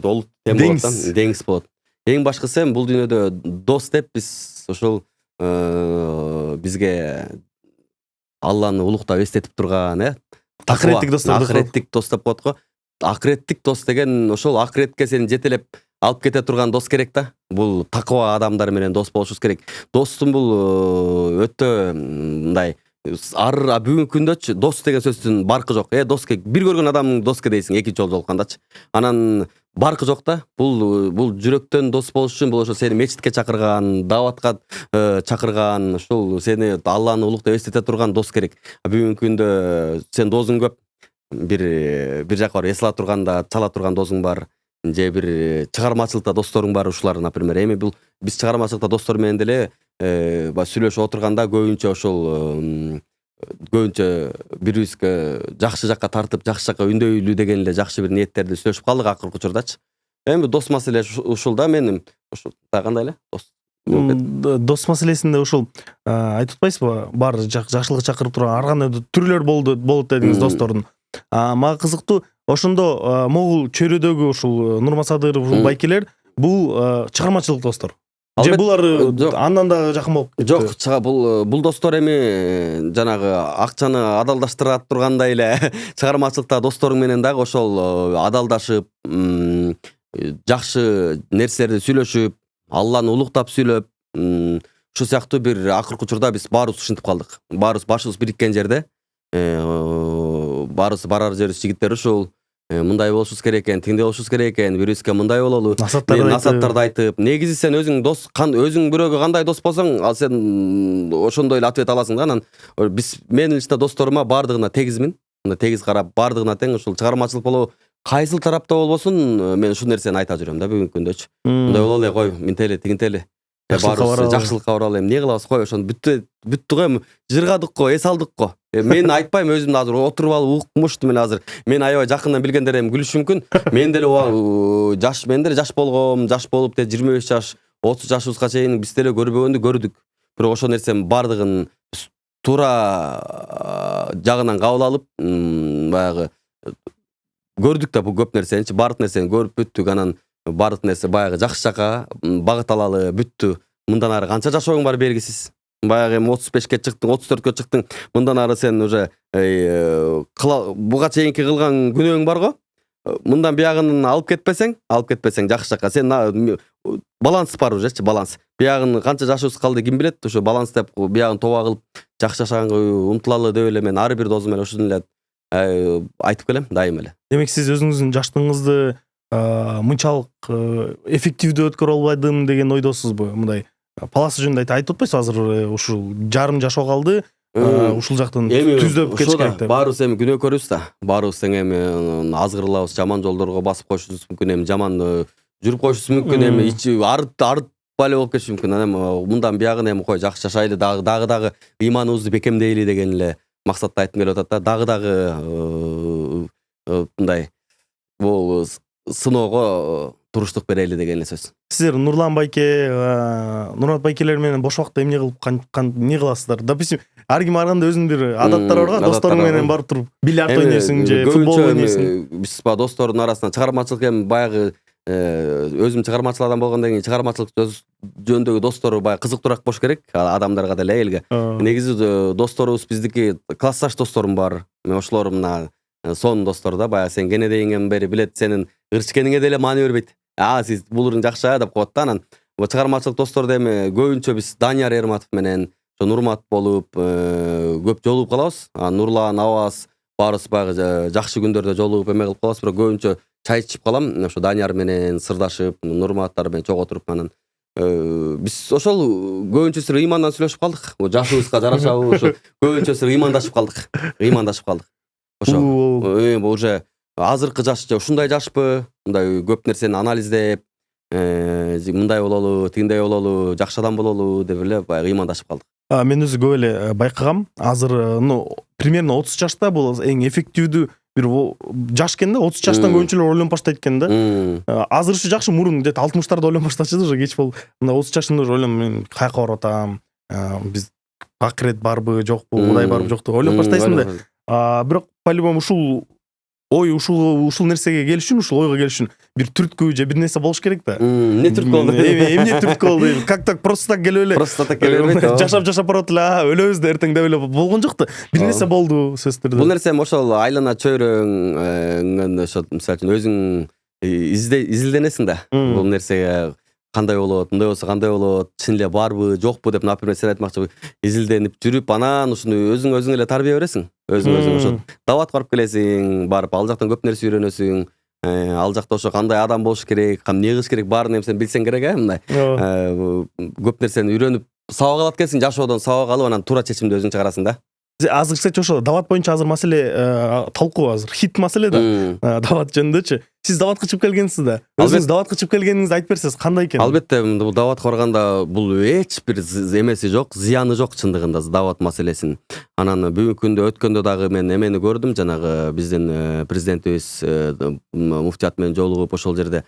олут тем болот да, деңиз болот. Эң башкысы эми бул дүйнөдө дос деп биз ошол бизге Алланы улуктап эстетип турган, акыреттик дос деп коет го. Акыреттик дос деген ошол акыретке сени жетелеп алып кете турган дос керек да. Бул такыба адамдар менен дос болушубуз керек. Достун бул өтө мындай бүгүнкү күндөчү дос деген сөздүн баркы жок. Дос бир көргөн адамың доске дейсиң, экинчи жолу жолуккандачы. Анан баркы жок да. Бул жүрөктөн дос болуш үчүн бул ошо сени мечитке чакырган, дааватка чакырган, ушул сени Алланы улуктап эстете турган дос керек. Бүгүнкү күндө сен досуң көп. Бир жака бар, эс ала турганда чала турган досуң бар. Же бир чыгармачылыкта досторуң бар, ушулар, например. Эми бул биз чыгармачылыкта достор менен деле сүйлөшүп отурганда көбүнчө бирибизге жакшы жакка тартып, жакшы жакка үндөйлүү деген эле жакшы бир ниеттерди сүйлөшүп калдык акыркы учурдачы. Эми дос маселеси ушул да, менин ушул кандай эле дос маселесинде ушул айтып атпайсызбы, бар жакшылыкка чакырып турган ар кандай түрлөр болот дедиңиз достордун. Мага кызыктуу, ошондо могул чөйрөдөгү ушул Нурмасадыров, ушул байкелер бул чыгармачылык достор. Же булар андан да жакын болуп кетти? Жок, бул достор эми жанагы акчаны адалдаштыра тургандай эле чыгармачылыкта досторуң менен дагы ошол адалдашып, жакшы нерселерди сүйлөшүп, Алланы улуктап сүйлөп, ушул сыяктуу бир акыркы учурда биз баарыбыз ушинтип калдык. Баарыбыз башыбыз бириккен жерде, баарыбыз барар жерибиз жигиттер ушул. Мындай болушубуз керек экен, тиңдей болушубуз керек экен, бирибизге мындай бололу. Насаттарды айтып, негизи сен өзүң өзүң бирөөгө кандай дос болсоң, ал сен ошондой эле ответ аласың да. Анан менин лично досторума баардыгына тегизмин. Тегиз карап, баардыгына тең ушул чыгармачылык болобу, кайсыл тарапта болбосун, мен ушул нерсени айта жүрөм да бүгүнкү күндөчү. Мындай бололу эле, кой, минтели, тигинтели. Баарыбыз жакшылыкка баралы, эмне кылабыз, кой, ошону бүттү го, эми жыргадык го, эс алдык го. Мен айтпайм, өзүмдү азыр отуруп алып укмуштум эле азыр. Мен аябай жакындан билгендер эми күлүшү мүмкүн. Мен деле жаш болгом, жаш болуп 25 жаш, 30 жашыбызга чейин биз деле көрбөгөндү көрдүк. Бирок ошол нерсенин баардыгын туура жагынан кабыл алып, баягы көрдүк да бул көп нерсеничи, баардык нерсени көрүп бүттүк. Анан баардык нерсе баягы жакшы жака багыт алалы, бүттү. Мындан ары канча жашооң бар белгисиз. Баягы эми 35-ке чыктың, 34-кө чыктың. Мындан ары сен уже буга чейинки кылган күнөөң бар го. Мындан биягын алып кетпесең жакшы жака. Сен баланс бар ужечи, баланс. Биягын канча жашыбыз калды ким билет, ошо баланс деп биягын тоба кылып жакшы жашаганга умтулалы деп эле мен ар бир досум эле ушуну эле айтып келем дайым эле. Демек сиз өзүңүздүн жаштыгыңызды мынчалык эффективдүү өткөрө албадым деген ойдосузбу? Мындай паласы жөнүндө айтып атпайсызбы азыр ушул жарым жашоо калды, ушул жактан түздөп кетиш керек деп. Баарыбыз эми күнөө көрөбүз да. Баарыбыз тең эми азгырылабыз, жаман жолдорго басып коюшубуз мүмкүн, эми жаман жүрүп коюшубуз мүмкүн, эми ичи арытпай эле болуп кетиши мүмкүн. Анан мындан биягын эми кой жакшы жашайлы, дагы ыйманыбызды бекемдейли деген эле максатта айткым келип атат да. Дагы мындай бул сыноого туруштук берели деген эле сөз. Сиздер Нурлан байке, Нурмат байкелер менен бош убакытта эмне кылып эмне кыласыздар? Допустим, ар ким арганда өзүнүн бир адаттары бар го, досторуң менен барып туруп бильярд ойнойсуң же футбол ойнойсуң. Биз достордун арасынан чыгармачылык эми баягы өзүм чыгармачыл адам болгондон кийин чыгармачылык жөнүндөгү достору баягы кызыктуураак болуш керек адамдарга деле, элге. Негизи досторубуз биздики классташ досторум бар. Мен ошолор мына сонун достор да, баягы сен кенедейиңден бери билет, сенин ырчкениңе деле маани бербейт. Сиз булуруң жакшы деп коет да. Анан чыгармачылык досторду эми көбүнчө биз Данияр Эрматов менен Нурмат болуп көп жолугуп калабыз. Нурлан, Аваз баарыбыз баягы жакшы күндөрдө жолугуп эме кылып калабыз, бирок көбүнчө чай ичип калам. Ошо Данияр менен сырдашып, Нурматтар менен чогуу отуруп, анан биз ошол көбүнчөсү ыймандан сүйлөшүп калдык. Жашыбызга жарашабы, ошо көбүнчөсү ыймандашып калдык. Ошо уже азыркы жаш ушундай жашпы, мындай көп нерсени анализдеп, мындай бололу, тигиндей бололу, жакшы адам бололу деп эле баягы ыймандашып калдык. Мен өзү көп эле байкагам. Азыр примерно 30 жашта бул эң эффективдүү бир жаш экен да. 30 жаштан көбүнчөлөр ойлонуп баштайт экен да. Азыр ушу жакшы, мурун где-то 60-тарда ойлонуп баштачу, уже кеч болуп. Мына 30 жашымда уже ойлонуп, мен каяка барып атам, биз акырет барбы, жокпу, Кудай барбы, жокпу ойлонуп баштайсың да. Бирок по-любому ушул ой, ушул нерсеге келиш үчүн, ушул ойго келиш үчүн бир түрткү же бир нерсе болуш керек да. Эмне түрткү болду? Эмне түрткү болду? Как так просто так келип эле. Просто так келип эле. Жашап барып эле, өлөбүз да эртең деп эле болгон жок да. Бир нерсе болду, сөзсүз түрдө. Бул нерсе ошол айлана чөйрөң, ошо мисалы үчүн өзүң изилденесиң да. Бул нерсеге кандай болот, мындай болсо кандай болот, чын эле барбы, жокпу деп, например, сен айтмакчы, изилденип жүрүп, анан ушуну өзүң эле тарбия бересиң. Өзүң ошо даватка барып келесиң, барып ал жактан көп нерсе үйрөнөсүң. Ал жакта ошо кандай адам болуш керек, эмне кылыш керек, баарын эми сен билсең керек, мындай. Көп нерсени үйрөнүп, сабак алат экенсиң, жашоодон сабак алып, анан туура чечимди өзүң чыгарасың да. Азыр, кстати, ошо дават боюнча азыр маселе талкуу, азыр хит маселе да. Дават жөнүндөчү. Сиз даватка чыгып келгенсиз да. Өзүңүз даватка чыгып келгениңизди айтып берсеңиз кандай экен? Албетте, бул даватка барганда бул эч бир эмеси жок, зыяны жок чындыгында дават маселесинин. Анан бүгүнкү күндө өткөндө дагы мен эмени көрдүм, жанагы биздин президентибиз муфтият менен жолугуп ошол жерде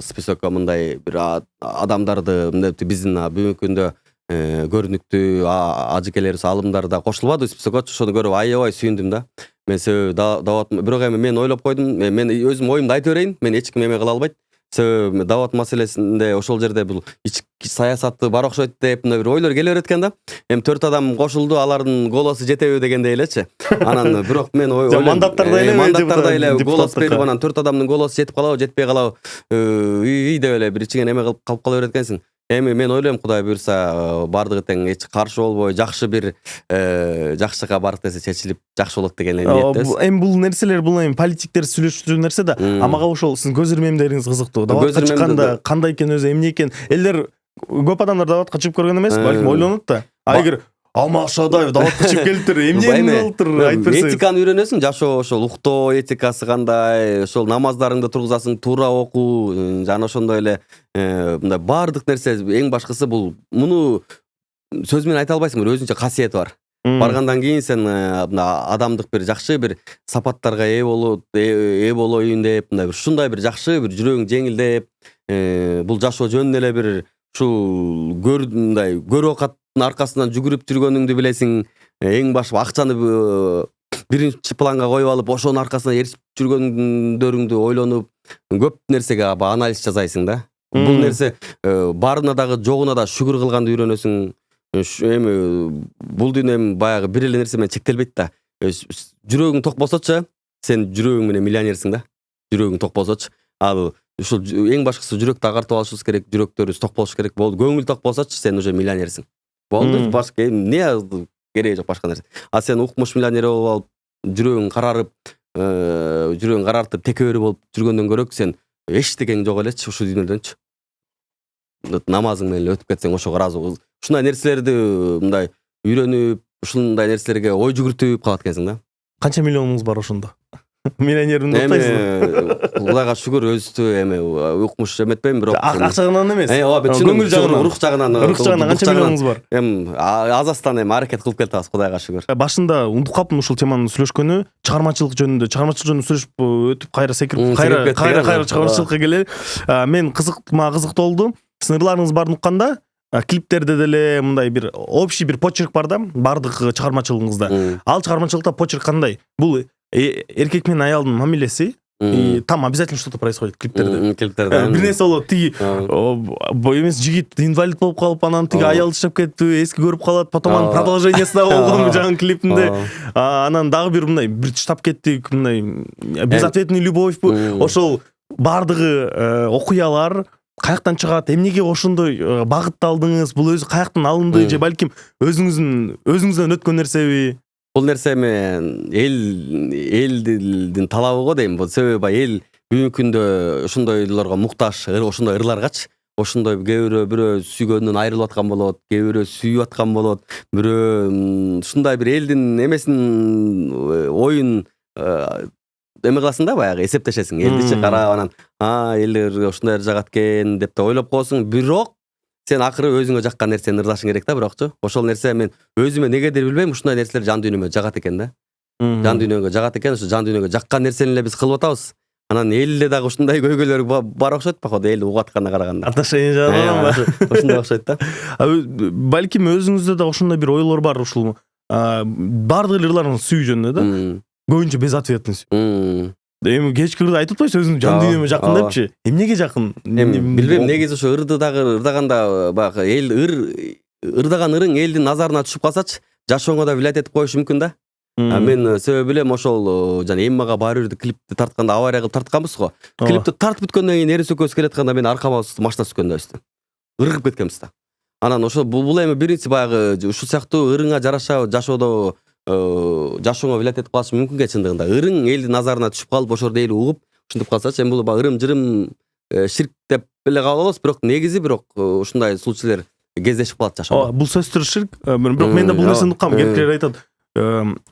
списокко мындай бир адамдарды, биздин бүгүнкү күндө көрүнүктүү ажыкелерибиз, алымдар да кошулбады списокко. Ошону көрүп аябай сүйүндүм да. Мен себеби дават, бирок эми мен ойлоп койдум, мен өзүм оюмду айтып берейин, мен эч ким эме кыла албайт. Себеби дават маселесинде ошол жерде бул ички саясаты бар окшойт деп мындай бир ойлор келе берет экен да. Эми 4 адам кошулду, алардын голосу жетеби дегендей элечи. Анан бирок мен мандаттарда эле голос берип, анан 4 адамдын голосу жетип калабы, жетпей калабы деп эле бир ичиңен эме кылып калып кала берет экенсиң. Эми мен ойлойм, Кудай буюрса баардыгы тең эч каршы болбой, жакшы бир жакшыга барып десе чечилип жакшы болот деген ниеттебиз. Эми бул нерселер, бул эми политиктер сүйлөшчү нерсе да. Мага ошол сиздин көз ирмемдериңиз кызыктуу. Даватка чыкканда кандай экен өзү, эмне экен? Элдер көп адамдар даватка чыгып көргөн эмес, балким ойлонот да. Эгер Алмаз Шадаев даватка чыгып келиптир, эмне болуптур, айтып берсеңиз. Этиканы үйрөнөсүң, жашоо ошол уктоо этикасы кандай, ошол намаздарыңды тургузасың, туура окуу, жана ошондой эле мындай баардык нерсе, эң башкысы бул, муну сөз менен айта албайсың, бир өзүнчө касиети бар. Баргандан кийин сен адамдык бир жакшы бир сапаттарга ээ болоюн деп, мындай бир ушундай бир жакшы бир жүрөгүң жеңилдеп, бул жашоо жөнүнө эле бир ушул көрү окаттын аркасынан жүгүрүп жүргөнүңдү билесиң. Эң баш акчаны биринчи планга коюп алып, ошонун аркасынан эришип жүргөндөрүңдү ойлонуп, көп нерсеге анализ жасайсың да. Бул нерсе барына дагы жогуна да шүгүр кылганды үйрөнөсүң. Эми бул дүйнө эми баягы бир эле нерсе менен чектелбейт да. Жүрөгүң ток болсочу, сен жүрөгүң менен миллионерсиң да. Жүрөгүң ток болсочу. Ал ушул эң башкысы жүрөктү агартып алышыбыз керек, жүрөктөрүбүз ток болуш керек. Болду, көңүл ток болсочу, сен уже миллионерсиң. Болду, башка эмне кереги жок башка нерсе. А сен укмуш миллионер болуп алып, жүрөгүң карарып, жүрөгүң карартып, текебери болуп жүргөндөн көрө, сен эчтегең жок элечи ушул дүйнөдөнчү. Намазың менен өтүп кетсең ошого ыраазы. Ушундай нерселерди мындай үйрөнүп, ушундай нерселерге ой жүгүртүп калат экенсиң да. Канча миллионуңуз бар ошондо? Миллионермин деп атпайсызбы? Кудайга шүгүр өзүбүздү эме укмуш эметпейм, бирок акчагынан эмес. Көңүл жагынан, рух жагынан канча миллионуңуз бар? Азастан аракет кылып келатабыз, Кудайга шүгүр. Башында унутуп калыптым ушул теманы сүйлөшкөнү, чыгармачылык жөнүндө сүйлөшүп өтүп кайра секирип кайра чыгармачылыкка келели. Мен кызыктуу болду. Сиздин ырларыңыз баарын укканда, клиптерде деле мындай бир общий бир почерк бар да, бардык чыгармачылыгыңызда. Ал чыгармачылыкта почерк кандай? Бул эркек менен аялдын мамилеси, там обязательно что-то происходит клиптерде. Бир нерсе болот, тиги эмес жигит инвалид болуп калып, анан тиги аялды таштап кетип, эски көрүп калат, потом анын продолжениясы да болгон жаңы клипинде. Анан дагы бир мындай бир таштап кеттик, мындай безответный любовьпу. Ошол бардыгы окуялар каяктан чыгат, эмнеге ошондой багытталдыңыз, бул өзү каяктан алынды же балким өзүңүздөн өткөн нерсеби? Бул нерсе эми элдин талабы го дейм. Бул себеби эл бүгүнкү күндө ошондойлорго муктаж, ошондой ырларгачы. Ошондой бирөө сүйгөнүнөн айрылып аткан болот, кээ бирөө сүйүп аткан болот, бирөө ушундай бир элдин эмесин оюн эме кыласың да, баягы эсептешесиң. Элдичи карап анан, элдер ушундай жагат экен деп да ойлоп коесуң. Бирок сен акыры өзүңө жаккан нерсени ырлашың керек да, бирокчу. Ошол нерсе мен өзүмө негедир билбейм, ушундай нерселер жан дүйнөмө жагат экен да. Жан дүйнөгө жагат экен, ошо жан дүйнөгө жаккан нерсени эле биз кылып атабыз. Анан элде дагы ушундай көйгөйлөр бар окшойт, походу, эл угуп атканына караганда. Отношение жагынан ошондой окшойт да. Балким өзүңүздө да ошондой бир ойлор бар, ушул бардык ырларыңыз сүйүү жөнүндө да. Көбүнчө безответный сүйүү. Эми кечки ырды айтып атпайсыз, өзүң жан дүйнөмө жакын депчи. Эмнеге жакын? Билбейм, негизи ошо ырдаганда баягы эл ырдаган ырың элдин назарына түшүп калсачы, жашооңо да влиять этип коюшу мүмкүн да. Мен себеби элем ошол жана Эммага баары бирди клипти тартканда авария кылып тартканбыз го. Клипти тартып бүткөндөн кийин эрис экөөбүз келатканда мен аркама машина түшкөндөбүз. Ыргып кеткенбиз да. Анан ошо бул эми биринчи баягы ушул сыяктуу ырыңа жараша жашоодо жашооңо влиять этип калышы мүмкүн чындыгында. Ырың элдин назарына түшүп калып, ошол эл угуп, ушинтип калсачы, эми бул ырым-жырым ширк деп эле кабыл алабыз, бирок негизи ушундай случайлар кездешип калат жашоодо. Бул сөздөр ширк, бирок мен да бул нерсени уккам. Кээдикилер айтат,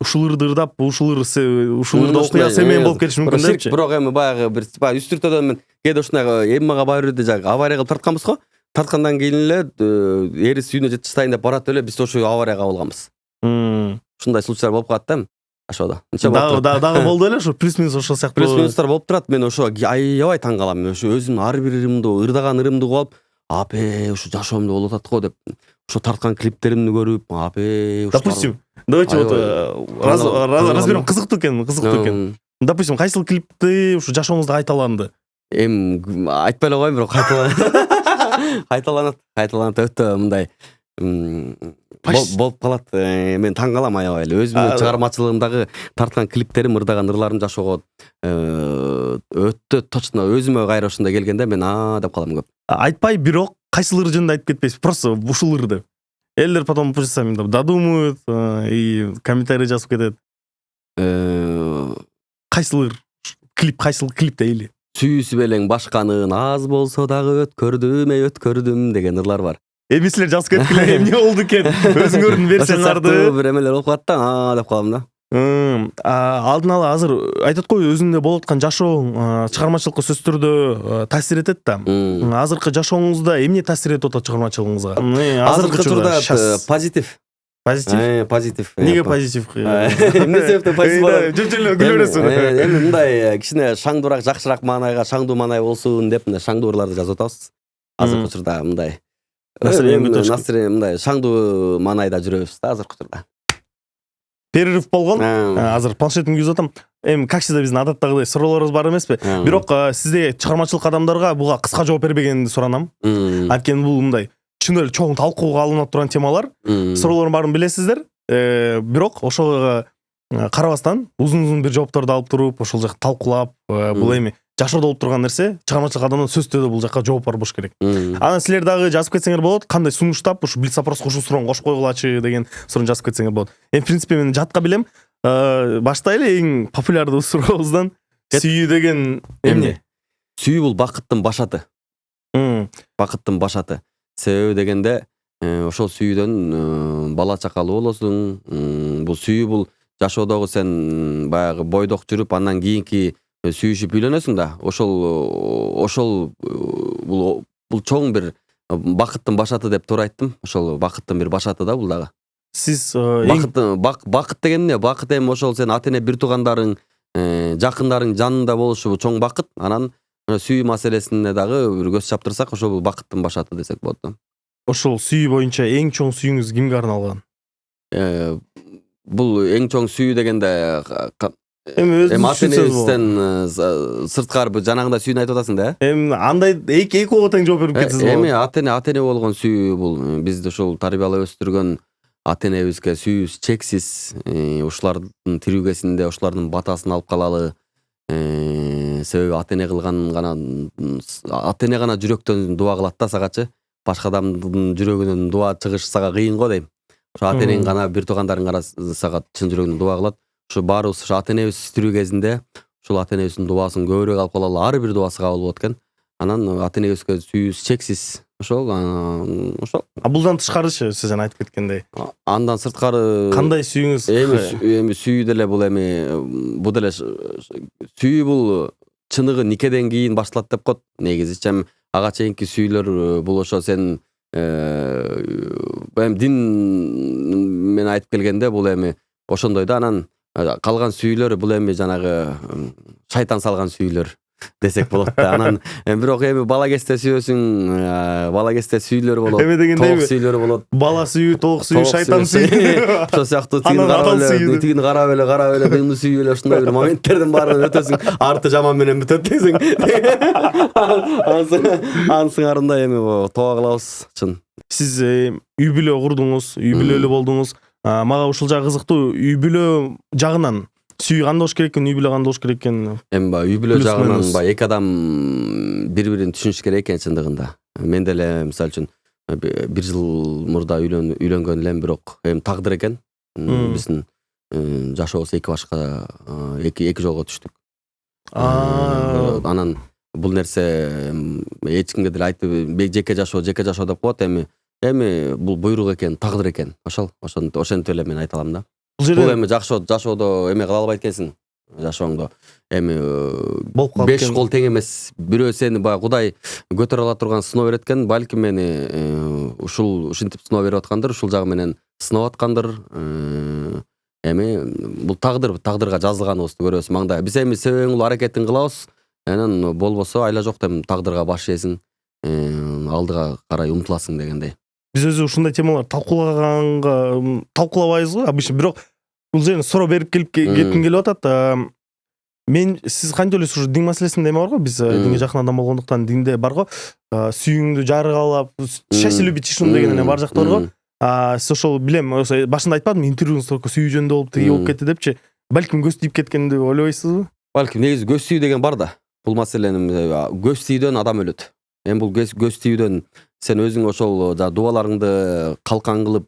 ушул ырды ырдап, ушул ырды окуя семейин болуп кетиши мүмкүн депчи. Бирок эми баягы бир үстүртөдөн мен кээде ушундай Эммага баары жагы авария кылып тартканбыз го. Тарткандан кийин эле эрис үйүнө жетип тастайын деп барат эле биз ошо аварияга кабылганбыз. Ушундай случайлар болуп калат да жашоодо. Дагы болду эле ошо плюс-минус ошол сыяктуу. Плюс-минустар болуп турат. Мен ошо аябай таң калам. Ошо өзүм ар бир ырдаган ырымды угуп, ушу жашоомдо болуп атат го деп, ошо тарткан клиптеримди көрүп, допустим, давайте вот разберем, кызыктуу экен. Допустим, кайсыл клипти ушу жашооңузда кайталанды? Айтпай эле коеюн, бирок кайталанат өтө мындай болуп калат. Мен таң калам аябай эле. Өзүмдүн чыгармачылыгымдагы тарткан клиптерим, ырдаган ырларым жашоого өтө точно өзүмө кайра ушундай келгенде мен деп калам көп. Айтпай, бирок кайсыл ыр жөнүндө айтып кетпейсиз, просто ушул ыр деп. Элдер потом сами додумают и комментарий жазып кетет. Кайсыл ыр? Кайсыл клип дейли? Сүйүсүп элең башканын аз болсо дагы өткөрдүм деген ырлар бар. Эми силер жазып кеткиле, эмне болду экен? Өзүңөрдүн версияңарды бир эмелер болуп калат да, деп калам да. Алдын ала азыр айтат го, өзүңдө болуп аткан жашооң чыгармачылыкка сөзсүз түрдө таасир этет да. Азыркы жашооңузда эмне таасир этип атат чыгармачылыгыңызга? Азыркы турда позитив. Позитив. Неге позитив? Эмне себептен позитив болот? Жөн күлө бересиң. Эми мындай кичине шаңдуураак, жакшыраак маанайга, шаңдуу маанай болсун деп мындай шаңдуу ырларды жазып атабыз. Азыркы турда мындай настроение мындай шаңдуу маанайда жүрөбүз да азыркы турда. Перерыв болгон. Азыр планшетимди күйзүп атам. Эми как всегда биздин адаттагыдай суроолорубуз бар эмеспи? Бирок сизде чыгармачылык адамдарга буга кыска жооп бербегенди суранам. Анткени бул мындай чын эле чоң талкууга алынып турган темалар. Суроолордун баарын билесиздер. Бирок ошого карабастан узун бир жоопторду алып туруп, ошол жакта талкуулап, бул эми жашоодо болуп турган нерсе, чыгармачылык адамдан сөзсүз түрдө бул жакка жооп бар болуш керек. Анан силер дагы жазып кетсеңер болот, кандай сунуштап, ушу блиц-опроско ушул суроону кошуп койгулачы деген суроону жазып кетсеңер болот. Эми в принципе мен жатка билем. Баштайлы эң популярдуу сурообуздан. Сүйүү деген эмне? сүйүү бул бакыттын башаты. Бакыттын башаты. Себеби дегенде ошол сүйүүдөн бала чакалуу болосуң. Бул сүйүү бул жашоодогу сен баягы бойдок жүрүп андан кийинки сүйүшүп үйлөнөсүң да. Ошол бул чоң бир бакыттын башаты деп туура айттым. Ошол бакыттын бир башаты да бул дагы. Сиз Бакыт деген эмне? Бакыт эми ошол сен ата-эне бир туугандарың, жакындарың жанында болушу чоң бакыт. Анан сүйүү маселесине дагы бир көз чаптырсак, ошол бул бакыттын башаты десек болот да. Ошол сүйүү боюнча эң чоң сүйүүңүз кимге арналган? Бул эң чоң сүйүү дегенде Эми ата-энебизден сырткары жанагындай сүйүүнү айтып атасың да? Эми андай эки ого тең жооп берип кетсиз болот. Эми ата-эне болгон сүйүү бул бизди ошол тарбиялап өстүргөн ата-энебизге сүйүүбүз чексиз. Ушулардын тирүүгесинде ушулардын батасын алып калалы. Себеби ата-эне кылган гана ата-эне гана жүрөктөн дуа кылат да сагачы. Башка адамдын жүрөгүнөн дуа чыгыш сага кыйын го дейм. Ошо ата-энең гана бир туугандарың гана сага чын жүрөгүнөн дуа кылат. Ошо баарыбыз ошо ата-энебиз тирүү кезинде ушул ата-энебиздин дуасын көбүрөөк алып калалы. Ар бир дуасы кабыл болот экен. Анан ата-энебизге сүйүүбүз чексиз. Ошол. Булдан тышкарычы сиз жана айтып кеткендей. Андан сырткары кандай сүйүүңүз? Эми сүйүү деле бул бул деле сүйүү бул чыныгы никеден кийин башталат деп коет. Негизи ага чейинки сүйүүлөр бул ошо сен дин мен айтып келгенде бул ошондой да. Анан калган сүйүүлөр бул жанагы шайтан салган сүйүүлөр десек болот да. Анан бирок бала кезде сүйөсүң, бала кезде сүйүүлөр болот. Толук сүйүүлөр болот. Бала сүйүү, толук сүйүү, шайтан сүйүү. Ошол сыяктуу тигин карап эле, дыңды сүйүү эле ушундай бир моменттердин баарынан өтөсүң. Арты жаман менен бүтөт десең. Анын сыңарында тоо кылабыз чын. Сиз үй бүлө курдуңуз, үй бүлөлүү болдуңуз. Мага ушул жагы кызыктуу. Үй бүлө жагынан сүйүү кандай болуш керек экен, үй бүлө кандай болуш керек экен? Үй бүлө жагынан эки адам бири-бирин түшүнүш керек экен чындыгында. Мен деле мисалы үчүн 1 жыл мурда үйлөнгөн элем, бирок тагдыр экен. Биздин жашообуз эки башка эки жолго түштүк. Анан бул нерсе эч кимге деле айтып жеке жашоо деп коет. Эми бул буйрук экен, тагдыр экен. Ошентип эле мен айта алам да. Бул жашоодо кыла албайт экенсиң. Жашооңдо 5 кол тең эмес. Бирөө сени баягы Кудай көтөрө ала турган сыноо берет экен. Балким мени ушинтип сыноо берип аткандыр, ушул жагы менен сынап аткандыр. Бул тагдырга жазылганыбызды көрөбүз маңдай. Биз себебин кылуу аракетин кылабыз. Анан болбосо айла жок деп тагдырга баш ийесиң, алдыга карай умтуласың дегендей. Биз өзү ушундай темалар талкуулабайбыз го обычно, бирок бул жерде суроо берип кетким келип атат. Сиз кантип ойлойсуз, ушу дин маселесинде бар го, биз динге жакын адам болгондуктан динде бар го, сүйүүңдү жаргалап, счастье любить тишину деген бар жакта бар го. Сиз ошол билем, башында айтпадым, интервьюңуз только сүйүү жөнүндө болуп тиги болуп кетти депчи. Балким көз тийип кеткен деп ойлобойсузбу? Балким негизи көз тийүү деген бар да. Бул маселенин көз тийүүдөн адам өлөт. Бул көз тийүүдөн сен өзүң ошол дубаларыңды калкан кылып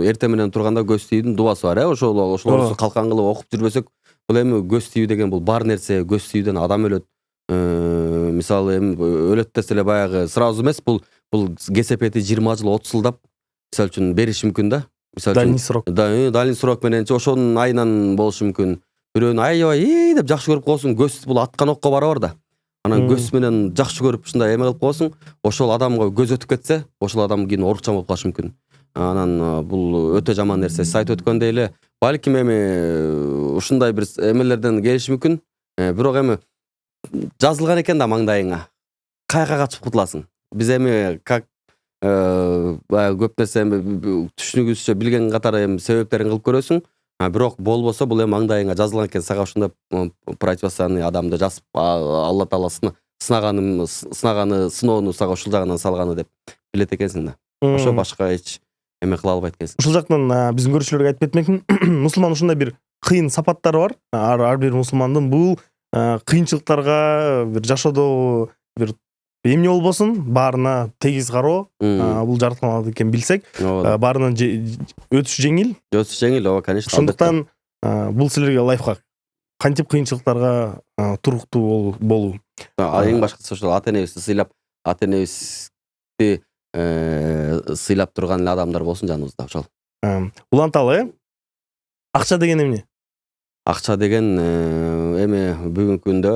эртең менен турганда көз тийүүнүн дубасы бар, ошолорду калкан кылып окуп жүрбөсөк, бул көз тийүү деген бул бар нерсе. Көз тийүүдөн адам өлөт. Мисалы өлөт десе эле баягы сразу эмес, бул кесепети 20 жыл 30 жылдап мисалы үчүн бериши мүмкүн да. Дальний срок менен ошонун айынан болушу мүмкүн. Бирөөнү аябай деп жакшы көрүп коесуң, көз бул аткан окко барабар да. Анан көз менен жакшы көрүп ушундай кылып коесуң, ошол адамга көз өтүп кетсе, ошол адам кийин оорукчан болуп калышы мүмкүн. Анан бул өтө жаман нерсе. Сиз айтып өткөндөй эле, балким ушундай бир эмелерден келиши мүмкүн. Бирок жазылган экен да маңдайыңа. Каяка качып кутуласың? Биз как көп нерсе түшүнүгүбүзчө билген катары себептерин кылып көрөсүң. Бирок болбосо бул маңдайыңа жазылган экен, сага ушундай противостоянный адамды жазып Алла Таала сынаганы, сыноону сага ушул жагынан салганы деп билет экенсиң да. Ошо башка эч кыла албайт экенсиң. Ушул жактан биздин көрүүчүлөргө айтып кетмекмин. Мусулман ушундай бир кыйын сапаттары бар. Ар бир мусулмандын бул кыйынчылыктарга бир жашоодо бир эмне болбосун, баарына тегиз кароо, бул жараткан экен билсек, баарынан өтүш жеңил. Ооба, конечно. Ошондуктан бул силерге лайфхак. кантип кыйынчылыктарга туруктуу болуу? Эң башкысы ошол ата энебизди сыйлап, ата энебизди сыйлап турган эле адамдар болсун жаныбызда ошол. Уланталы, акча деген эмне? Акча деген эми бүгүнкү күндө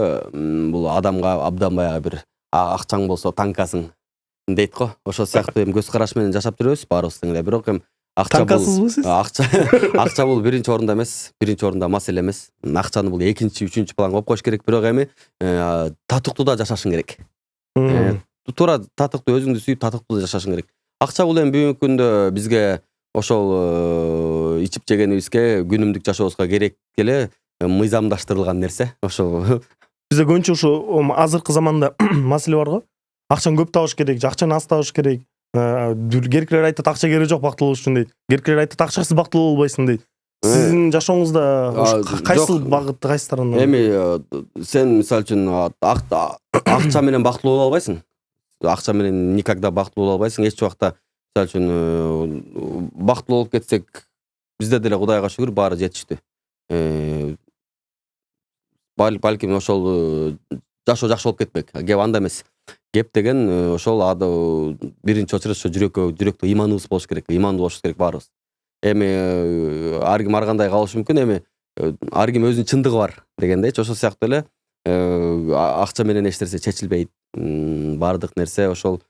бул адамга абдан баягы бир акчаң болсо танкасың дейт го. Ошол сыяктуу эми көз караш менен жашап жүрөбүз баарыбыз тең эле. Бирок эми акча бул Танкасызбы сиз? акча бул биринчи орунда эмес, биринчи орунда маселе эмес. Акчаны бул экинчи, үчүнчү планга коюп коюш керек. Бирок эми татыктуу да жашашың керек. Туура татыктуу өзүңдү сүйүп татыктуу жашашың керек. Акча бул эми бүгүнкү күндө бизге ошол ичип жегенибизге, күнүмдүк жашообузга керек эле мыйзамдаштырылган нерсе. Ошол Бизде көбүнчө ушу азыркы заманда маселе бар го. Акчаны көп табыш керек, акчаны аз табыш керек. Керкилер айтат акча кереги жок бактылуу болуш үчүн дейт. Керкилер айтат акчасыз бактылуу болбойсуң дейт. Сиздин жашооңузда кайсы багыт, кайсы тарабынан? Эми сен мисалы үчүн акча менен бактылуу боло албайсың. Акча менен никогда бактылуу боло албайсың. Эч убакта мисалы үчүн бактылуу болуп кетсек, бизде деле Кудайга шүгүр баары жетиштүү. Балким ошол жашоо жакшы болуп кетпек. Кеп анда эмес. Кеп деген ошол биринчи очередь ошо жүрөктө ыйманыбыз болуш керек. Ыймандуу болуш керек баарыбыз. Эми ар ким ар кандай калышы мүмкүн, эми ар ким өзүнүн чындыгы бар дегендейчи. Ошол сыяктуу эле акча менен эч нерсе чечилбейт. Баардык нерсе ошол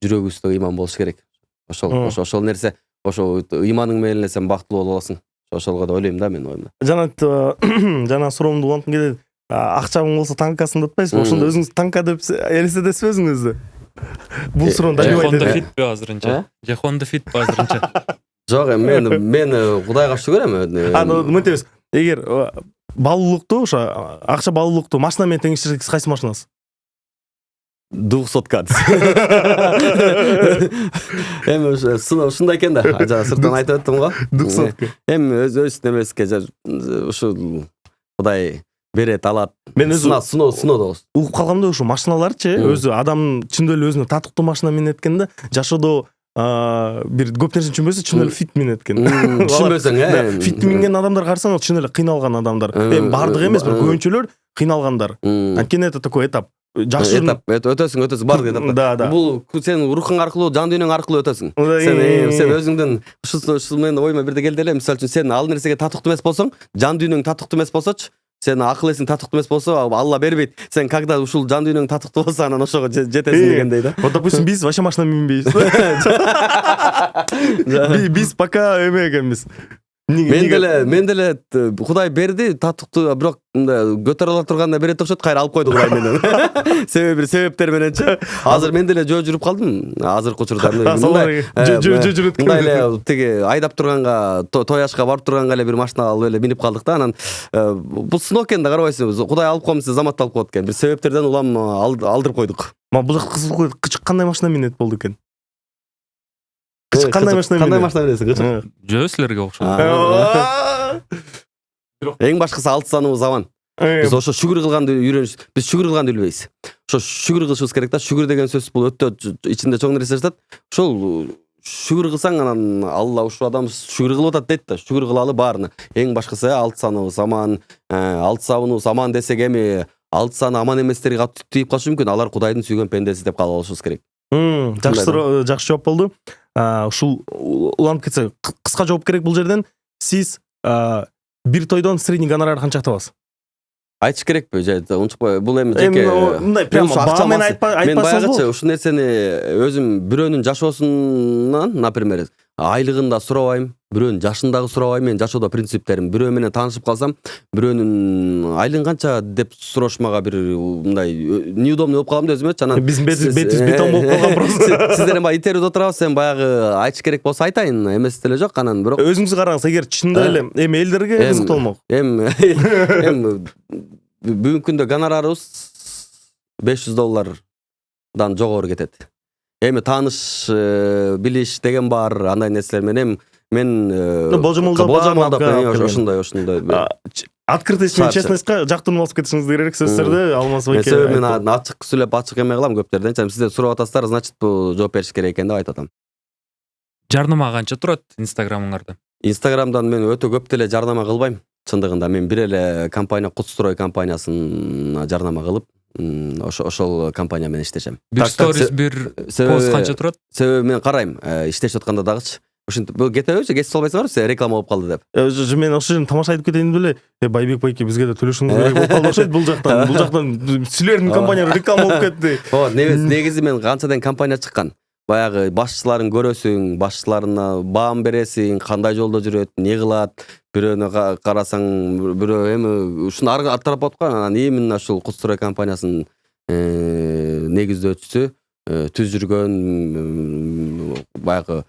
жүрөгүбүздө ыйман болуш керек. Ошол нерсе, ошол ыйманың менен эле сен бактылуу боло аласың. Ошолго да ойлойм да мен оюмда. Жана суроомду уланткым келет. Акчаң болсо танкасын деп атпайсызбы? Ошондо өзүңүз танка деп элестетесизби өзүңүздү? Бул суроону Honda Fit азырынча. Honda Fit азырынча. Жок, мен Кудайга шүгүр эми. Мынтебиз. Эгер баалуулукту, ошо акча баалуулукту машина менен теңештирсек, кайсы машинасы? 200 эми ушундай экен да. Жана сырттан айтып өттүм го. 200. Эми өз немеске ушул Кудай берет, алат. Мен өзү сыноо угуп калгам да, ушу машиналарчы өзү адам чындап эле өзүнө татыктуу машина минет экен да, жашоодо бир көп нерсени түшүнбөсө чын эле фит минет экен. Түшүнбөсөң, фит минген адамдарга карасаң, чын эле кыйналган адамдар. Эми бардыгы эмес, бирок көбүнчөлөр кыйналгандар. Анткени это такой этап. Жакшы өтөсүң бардык этап. Бул сен рухуң аркылуу, жан дүйнөң аркылуу өтөсүң. Сен өзүңдөн ушул менен оюма бирде келди эле. Мисалы үчүн сен ал нерсеге татыктуу эмес болсоң, жан дүйнөң татыктуу эмес болсочу, сен акыл эсиң татыктуу эмес болсо, Алла бербейт. Сен когда ушул жан дүйнөң татыктуу болсо, анан ошого жетесиң дегендей да. Вот допустим, биз вообще машина минбейбиз. Биз пока эме экенбиз. Мен деле Кудай берди татыктуу, бирок мындай көтөрө ала турганда берет окшойт, кайра алып койду Кудай менен. Себептер мененчи. Азыр мен деле жөө жүрүп калдым. Азыркы учурда мындай эле тиги айдап турганга, той ашка барып турганга эле бир машина алып эле минип калдык да. Анан бул сыноо экен да, карабайсызбы? Кудай алып коемсе, заматта алып коет экен. Бир себептерден улам алдырып койдук. Бул жакта кызык, кычык кандай машина минет болду экен? Кычык кандай машина минет? Кандай машина минесиң, кычык? Жөө силерге окшойт. Эң башкысы 6 саныбыз аман. Биз ошо шүгүр кылганды үйрөнүш, биз шүгүр кылганды билбейбиз. Ошо шүгүр кылышыбыз керек да. Шүгүр деген сөз бул өтө ичинде чоң нерсе жатат. Ошол шүгүр кылсаң, анан Алла ушул адам шүгүр кылып атат дейт да. Шүгүр кылалы баарына. Эң башкысы 6 саныбыз аман, 6 саныбыз аман десек, эми 6 саны аман эместерге катуу тийип калышы мүмкүн. Алар Кудайдын сүйгөн пендеси деп кала алышыбыз керек. Жакшы жооп болду. Ушул уланып кетсе, кыска жооп керек бул жерден. Сиз бир тойдон средний гонорар канча табасыз? Айтыш керекпи же унчукпай? Бул эми жеке мындай прямо баа менен айтпасаңыз. Мен баягычы ушул нерсени өзүм бирөөнүн жашоосунан, например, айлыгында сурабайм, бирөөнүн жашындагы сурабайм. Мен жашоодо принциптерим, бирөө менен таанышып калсам, бирөөнүн айлыгын канча деп сураш мага бир мындай неудобный болуп калам да өзүмө. Анан биз бетибиз бетон болуп калган просто. Сиздер баягы итерип отурабыз, сен баягы айтыш керек болсо айтайын, эмес деле жок. Анан бирок өзүңүз караңыз, эгер чында эле эми элдерге кызыктуу болмок. Эми бүгүнкү күндө гонорарыбыз $500 жогору кетет. Эми тааныш, билиш деген бар, андай нерселер менен мен болжомолдоп ошондой открытость менен честностька жактырмалып басып кетишиңиз керек сөздөрдү Алмазбек эке. Мен ачык сүйлөп ачык эме кылам көптөрдөн. Сиздер сурап атасыздар, значит бул жооп бериш керек экен деп айтып атам. Жарнама канча турат Инстаграмыңарда? Инстаграмдан мен өтө көп деле жарнама кылбайм. чындыгында мен бир эле компания Кутстрой компаниясына жарнама кылып, ошол компания менен иштешем. Бир сторис, бир пост канча турат? Себеби мен карайм, иштешип атканда дагычы. Ушинтип бул кетебизби, кетип салбайсыңарбы, сиз реклама болуп калды деп. Мен ошол жерден тамаша айтып кетейин деп эле, Байбек байке бизге да төлөшүңүз керек болуп калды окшойт бул жактан силердин компанияңар реклама болуп кетти. Ооба, негизи мен канчадан компания чыккан. Баягы башчыларын көрөсүң, башчыларына баам бересиң, кандай жолдо жүрөт, не кылат, бирөөнү карасаң, бирөө эми ушуну аттарап аткан, анан именно ушул Кутстрой компаниясынын негиздөөчүсү түз жүргөн баягы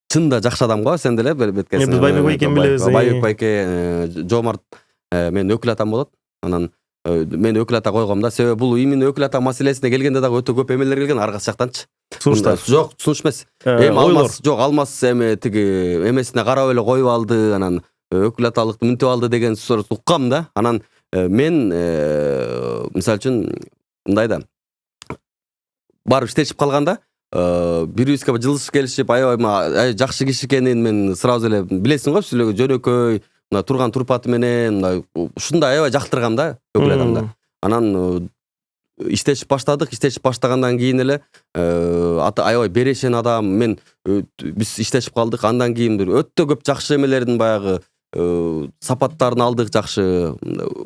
чында жакшы адам го, сен деле беткесиң. Биз Байбек байкени билебиз. Байбек байке жомарт менин өкүл атам болот. Анан мен өкүл ата койгом да, себеби бул именно өкүл ата маселесине келгенде дагы өтө көп эмелер келген аркасы жактанчы. Сунуштар. Жок, сунуш эмес. Алмаз эми тиги эмесине карап эле коюп алды, анан өкүл аталыкты мүнтүп алды деген сөз уккам да. Анан мен мисалы үчүн мындай да, барып иштешип калганда бирибизге жылышып келишип, аябай жакшы киши экенин мен сразу эле билесиң го, сүйлөгө жөнөкөй, мына турган турпаты менен, мындай ушундай аябай жактыргам да өкүл адамда. Анан иштешип баштадык, иштешип баштагандан кийин эле аябай берешен адам, мен биз иштешип калдык, андан кийин бир өтө көп жакшы эмелердин баягы сапаттарын алдык, жакшы.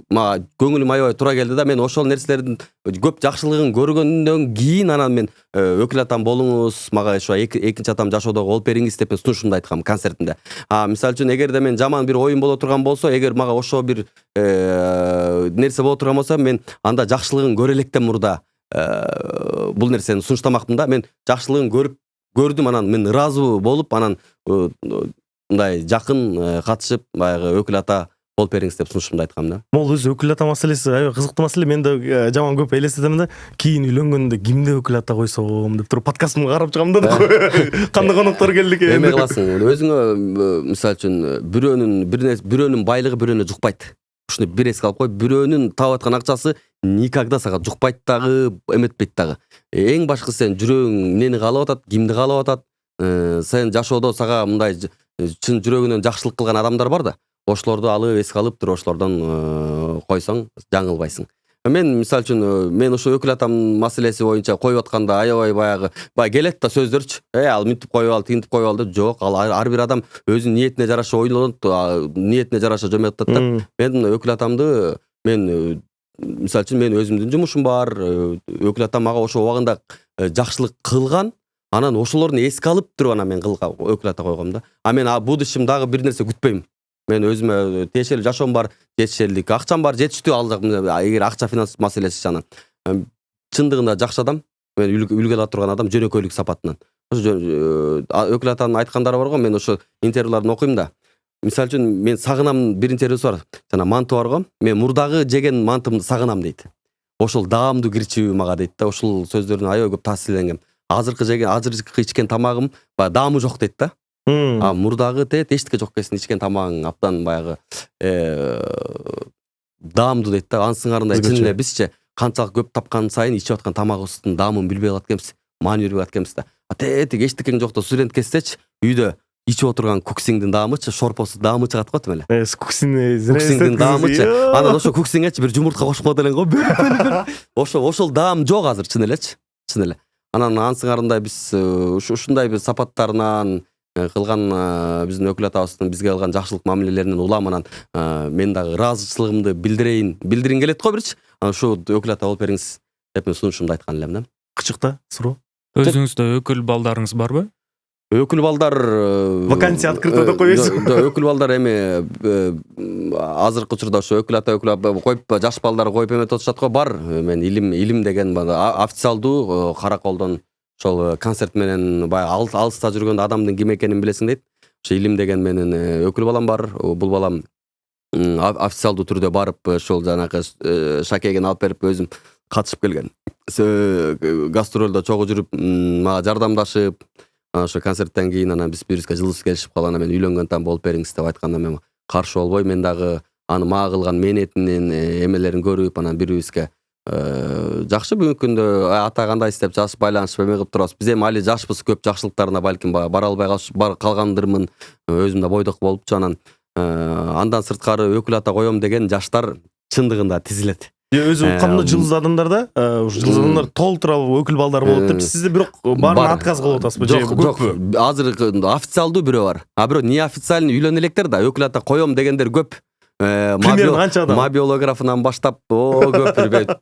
Мага көңүлүм аябай туура келди да, мен ошол нерселердин көп жакшылыгын көргөндөн кийин анан мен өкүл атам болуңуз, мага ошо экинчи атам жашоодогу болуп бериңиз деп мен сунушумду айткам концертинде. Мисалы үчүн эгерде мен жаман бир оюн боло турган болсо, эгер мага ошо бир нерсе боло турган болсо, мен анда жакшылыгын көрө электен мурда бул нерсени сунуштамакмын да. Мен жакшылыгын көрдүм, анан мен ыраазы болуп, анан мындай жакын катышып, баягы өкүл ата болуп бериңиз деп сунушумду айткам да. Могул өзү өкүл ата маселеси аябай кызыктуу маселе. Мен да жаман көп элестетем да, кийин үйлөнгөндө кимди өкүл ата койсом деп туруп подкастымды карап чыгам да. Кандай коноктор келди экен. Эме кыласың, өзүңө мисалы үчүн бирөөнүн байлыгы бирөөнө жукпайт. Ушуну бир эске алып кой, бирөөнүн таап аткан акчасы никогда сага жукпайт дагы, эметпейт дагы. Эң башкы сен жүрөгүң эмнени каалап атат, кимди каалап атат, сен жашоодо сага мындай чын жүрөгүнөн жакшылык кылган адамдар бар да. Ошолорду алып, эске алып туруп ошолордон койсоң, жаңылбайсың. Мен мисалы үчүн мен ошо өкүл атам маселеси боюнча коюп атканда аябай баягы келет да сөздөрчү. Ал мынтип коюп ал, тигинтип коюп ал деп. Жок, ал ар бир адам өзүнүн ниетине жараша ойлонот, ниетине жараша жомоттот да. Мен өкүл атамды мисалы үчүн мен өзүмдүн жумушум бар, өкүл атам мага ошо убагында жакшылык кылган. Анан ошолорду эске алып туруп анан мен өкүл ата койгом да. Мен будущем дагы бир нерсе күтпөйм. Мен өзүмө тиешелүү жашоом бар, жетишерлик акчам бар, жетиштүү алжак. Эгер акча финанс маселеси анан чындыгында жакшы адам, мен үлгү ала турган адам, жөнөкөйлүк сапатынан. Ошо өкүл атанын айткандары бар го, мен ошо интервьюларын окуйм да. Мисалы үчүн мен сагынам, бир интервьюсу бар. Жана манты бар го. Мен мурдагы жеген мантымды сагынам дейт. Ошол даамдуу кирчүү мага дейт да. Ошол сөздөрүнө аябай көп таасирленгем. Азыркы ичкен тамагым даамы жок дейт да. Мурдагы эчтеке жок экенсин, ичкен тамагың абдан баягы даамдуу дейт да. Ансыңарындай чын эле бизчи канчалык көп тапкан сайын ичип аткан тамагыбыздын даамын билбей калат экенбиз, маани бербей калат экенбиз да. Тетиги эчтекең жокто студент кездечи үйдө ичип отурган куксиңдин даамычы, шорпосу даамы чыгат го тим эле. Куксиңдин даамычы. Анан ошо куксиңечи бир жумуртка кошуп коет элең го. Ошол даам жок азыр, чын элечи. Чын эле. Анан ансыңарындай биз ушундай бир сапаттарынан кылган биздин өкүл атабыздын бизге кылган жакшылык мамилелеринен улам, анан мен дагы ыраазычылыгымды билдиргим келет го бирчи. Анан ушу өкүл ата болуп бериңиз деп мен сунушумду айткан элем да. Кычыкта суроо. Өзүңүздө өкүл балдарыңыз барбы? Өкүл балдар вакансия открыто деп койбойсуң. Өкүл балдар эми азыркы учурда ошо өкүл ата коюп жаш балдар коюп эметип атышат го. Бар, мен илим деген официалдуу караколдон ошол концерт менен баягы алыста жүргөндө адамдын ким экенин билесиң дейт. Ошо илим деген менин өкүл балам бар. Бул балам официалдуу түрдө барып ошол жанагы шакегин алып берип өзүм катышып келген. Гастролдо чогуу жүрүп, мага жардамдашып, ошо концерттен кийин анан биз бирибизге жылышып келишип калганда мен үйлөнгөн там болуп бериңиз деп айтканда мен каршы болбой, мен дагы аны мага кылган мээнетинин эмелерин көрүп, анан бирибизге жакшы бүгүнкү күндө ата кандайсыз деп жазып байланышып эме кылып турабыз. Биз эми али жашпыз, көп жакшылыктарына балким бара албай калгандырмын, өзүм да бойдок болупчу. Анан андан сырткары өкүл ата коем деген жаштар чындыгында тизилет. Өзү укканда жылдыз адамдарда жылдыз адамдар толтура өкүл балдар болот деп, сизде бирок баарына отказ кылып атасызбы же көппү? Азыр официалдуу бирөө бар, а бирок неофициальный үйлөнө элекер да өкүл ата коем дегендер көп. Примерно канча адам? Мобилографынан баштап көп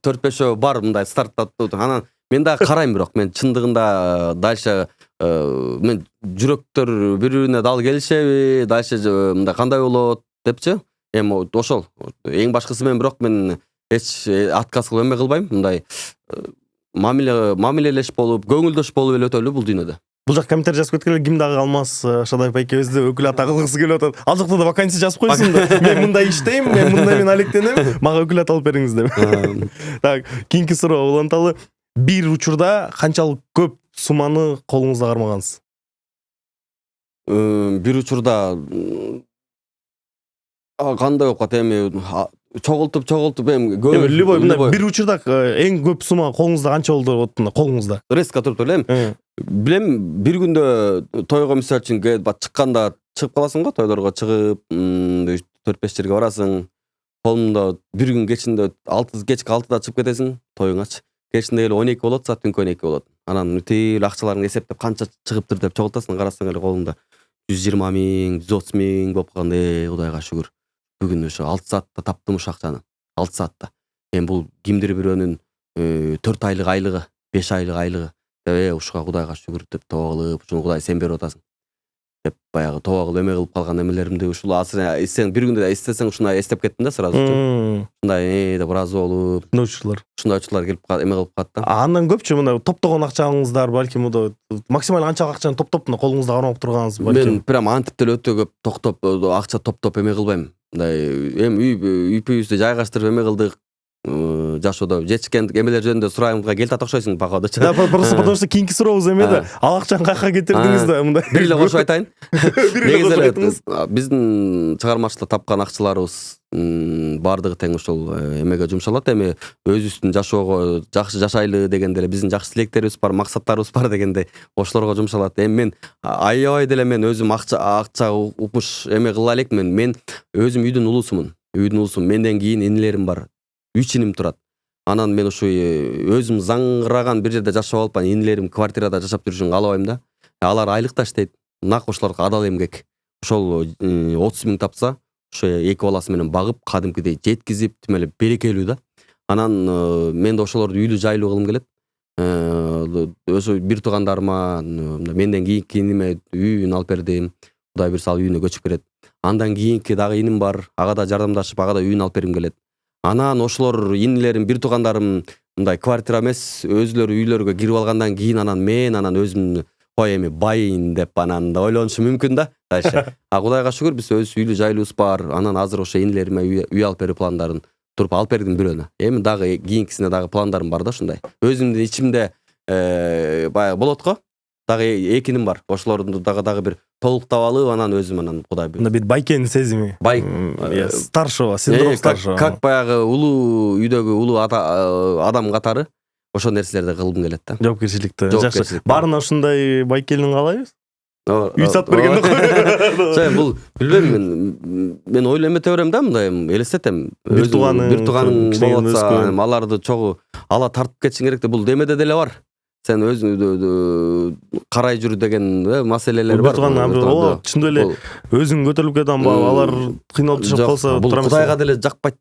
4-5 бар мындай старттап. Анан мен дагы карайм, бирок мен чындыгында дальше мен жүрөктөр бири-бирине дал келишеби, дальше мындай кандай болот депчи. Эми ошол эң башкысы мен, бирок мен эч отказ кылып эме кылбайм. Мындай мамилелеш болуп, көңүлдөш болуп эле өтөлү бул дүйнөдө. Бул жак комментарий жазып кеткенлер, ким дагы Алмаз Шадаев байкебизди өкүл ата кылгысы келип атат. Ал жакта да вакансия жазып койсун да. Мен мындай иштейм, мен мындай алектенем, мага өкүл ата алып бериңиз деп. Так, кийинки суроо уланталы. Бир учурда канчалык көп сумманы колуңузда кармагансыз? Бир учурда кандай окуат эми чогултуп эми любой мындай бир учурда эң көп сумма колуңузда канча болду вот мына колуңузда? Резко туруп элем. Билем, бир күндө тойго мисалы үчүн чыкканда чыгып каласың го, тойлорго чыгып 4-5 жерге барасың. Колумда бир күн кечинде кечки 6-да чыгып кетесиң тоюңачы. Кечинде эле 12 болот, саат түнкү 12 болот. Анан тил акчаларыңды эсептеп канча чыгыптыр деп чогултасың, карасаң эле колуңда 120 миң, 130 миң болуп калган. Кудайга шүгүр. Бүгүн ошо 6 саатта таптым ошо акчаны. 6 саатта. Эми бул кимдир бирөөнүн 4 айлык айлыгы, 5 айлык айлыгы. Ушуга Кудайга шүгүр деп тоба кылып, ушуну Кудай сен берип атасың деп баягы тоба кылып эме кылып калган эмелеримди ушул азыр сен бир күндө эстесең ушундай эстеп кеттим да сразу. Ушундай деп ыраазы болуп, ушундай учурлар келип эме кылып калат да. Андан көпчү мына топтогон акчаңыздар, балким мында максималь канча акчаны топтоп мына колуңузда кармап турганыңыз балким? Мен прям антип деле өтө көп акча топтоп эме кылбайм. Мындай эми үй-бүйүбүздү жайгаштырып эме кылдык. Жашоодо жетишкен эмелер жөнүндө сурайымга келтат окшойсуң походучу. Да, просто потому что кийинки сурообуз эме да. Ал акчаны кайка кетирдиңиз да мындай. Бир эле кошуп айтайын. Негизи эле биздин чыгармачылыкта тапкан акчаларыбыз баардыгы тең ушул эмеге жумшалат. Эми өзүбүздүн жашоого жакшы жашайлы дегенде эле биздин жакшы тилектерибиз бар, максаттарыбыз бар дегенде ошолорго жумшалат. Эми мен аябай деле мен өзүм акча укмуш эме кыла элекмин. Мен өзүм үйдүн улуусумун. Менден кийин инилерим бар. 3 иним турат. Анан мен ушу өзүм заңгыраган бир жерде жашап алып, инилерим квартирада жашап жүрүшүн каалабайм да. Алар айлыкта иштейт. Нак ошолорго адал эмгек. Ошол 30 миң тапса, ошо 2 баласы менен багып, кадимкидей жеткизип, тим эле берекелүү да. Анан мен да ошолорду үйлүү жайлуу кылгым келет. Ошо бир туугандарыма менден кийинки иниме үйүн алып бердим. Кудай буйрса ал үйүнө көчүп берет. Андан кийинки дагы иним бар. Ага да жардамдашып, ага да үйүн алып бергим келет. Анан ошолор инилерим, бир туугандарым мындай квартира эмес, өзүлөрү үйлөргө кирип алгандан кийин анан өзүм кой эми байын деп анан ойлонушу мүмкүн да. Дальше. Кудайга шүгүр биз өз үйлүү жайлуубуз бар. Анан азыр ошо инилериме үй алып берүү пландарын туруп алып бердим бирөөнө. Эми дагы кийинкисине дагы пландарым бар да ушундай. Өзүмдүн ичимде баягы болот го. Дагы экиним бар. Ошолорду дагы бир толуктап алып, анан өзүм анан Кудай буйрса. Бир байкенин сезими. Старшего, синдром старшего. Как баягы улуу үйдөгү улуу адам катары ошол нерселерди кылгым келет да. Жоопкерчиликти. Жакшы. Баарына ушундай байкелин каалайбыз. Үй сатып бергенде кой. Бул билбейм, мен ойлоп эмете берем да, мындай элестетем. Бир тууганың болуп атса, аларды чогуу ала тартып кетишиң керек да, бул демеде деле бар. Сен өзүң карай жүр деген маселелер бар. Чындап эле өзүң көтөрүлүп кетем, алар кыйналып жашап калса, бул Кудайга деле жакпайт.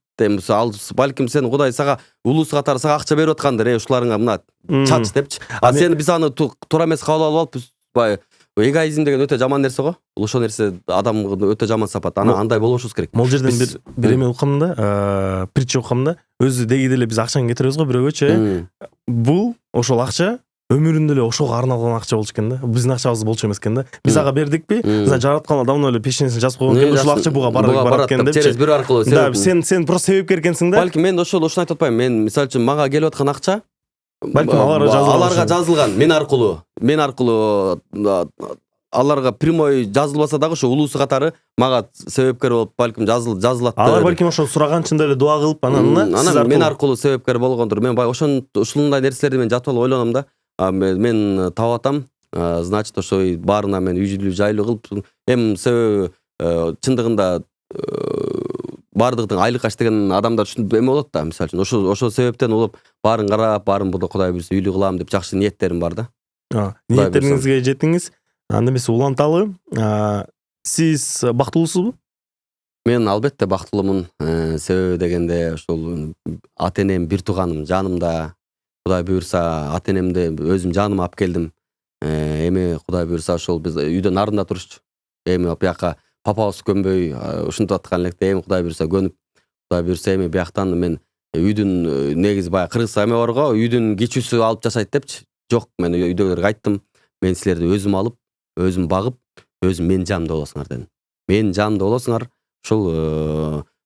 Ал балким сен Кудай сага улуусу катары сага акча берип аткандыр, ушуларыңа мына чач депчи. Сен биз аны туура эмес кабыл алып алып, эгоизм деген өтө жаман нерсе го. Ошол нерсе адамга өтө жаман сапат. Андай болбошубуз керек. Могул жерден бир эме уккам да, притча уккам да. Өзү деги деле биз акчаны кетиребиз го бирөөгөчү. Бул ошол акча өмүрүндө эле ошого арналган акча болчу экен да. Биздин акчабыз болчу эмес экен да. Биз ага бердикпи? Жараткан давно эле пешенесин жазып койгон экен. Ушул акча буга барат экен деп. Через бирөө аркылуу. Да, сен просто себепкер экенсиң да. Балким мен ошону айтып атпайм. Мен мисалы үчүн мага келип аткан акча балким аларга жазылган. Мен аркылуу аларга прямой жазылбаса дагы ошо улуусу катары мага себепкер болуп балким жазылат. Алар балким ошо сураганчында эле дуа кылып анан мен аркылуу себепкер болгондур. Мен ушундай нерселерди мен жатып алып ойлоном да. Мен таап атам, значит ошо баарына мен үй жайлуу кылып, эми себеби чындыгында бардыгын айлык аш деген адамдар үчүн эме болот да, мисалы үчүн ошол себептен улуп баарын карап, баарын бул Кудай буйрса үйлүү кылам деп жакшы ниеттерим бар да. Ниеттериңизге жеттиңиз. Анда эмес уланталы. Сиз бактылуусузбу? Мен албетте бактылуумун. Себеби дегенде ошол ата-энем, бир тууганым жанымда. Кудай буйрса ата-энемди өзүм жаныма алып келдим. Эми Кудай буйрса ошол биз үйдө нарында турушчу. Эми бияка папабыз көнбөй ушинтип аткан электе эми Кудай буйрса көнүп, Кудай буйрса эми бияктан мен үйдүн негизи баягы Кыргызда эме бар го, үйдүн кичүүсү алып жашайт депчи. Жок, мен үйдөгүлөргө айттым. Мен силерди өзүм алып, өзүм багып, өзүм менин жанымда болосуңар дедим. Менин жанымда болосуңар. Ушул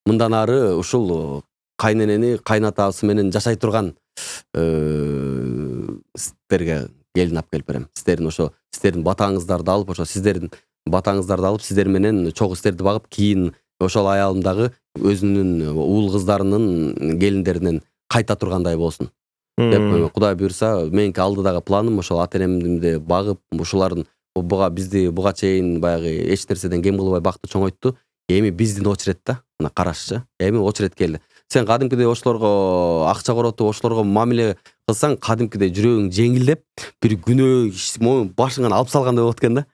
мындан ары ушул кайненени, кайнатабыз менен жашай турган сиздерге келин алып келип берем. Сиздердин батаңыздарды алып, ошо сиздердин батаңыздарды алып, сиздер менен чогуу сиздерди багып, кийин ошол аялым дагы өзүнүн уул кыздарынын келиндеринен кайта тургандай болсун деп. Кудай буйрса меники алдыдагы планым ошол ата-энемди багып, ушулардын бизди буга чейин баягы эч нерседен кем кылбай бакты, чоңойтту. Эми биздин очерет да, мына карашчы. Эми очерет келди. Сен кадимкидей ошолорго акча коротуп, ошолорго мамиле кылсаң, кадимкидей жүрөгүң жеңилдеп, бир күнөө башыңан алып салгандай болот экен да.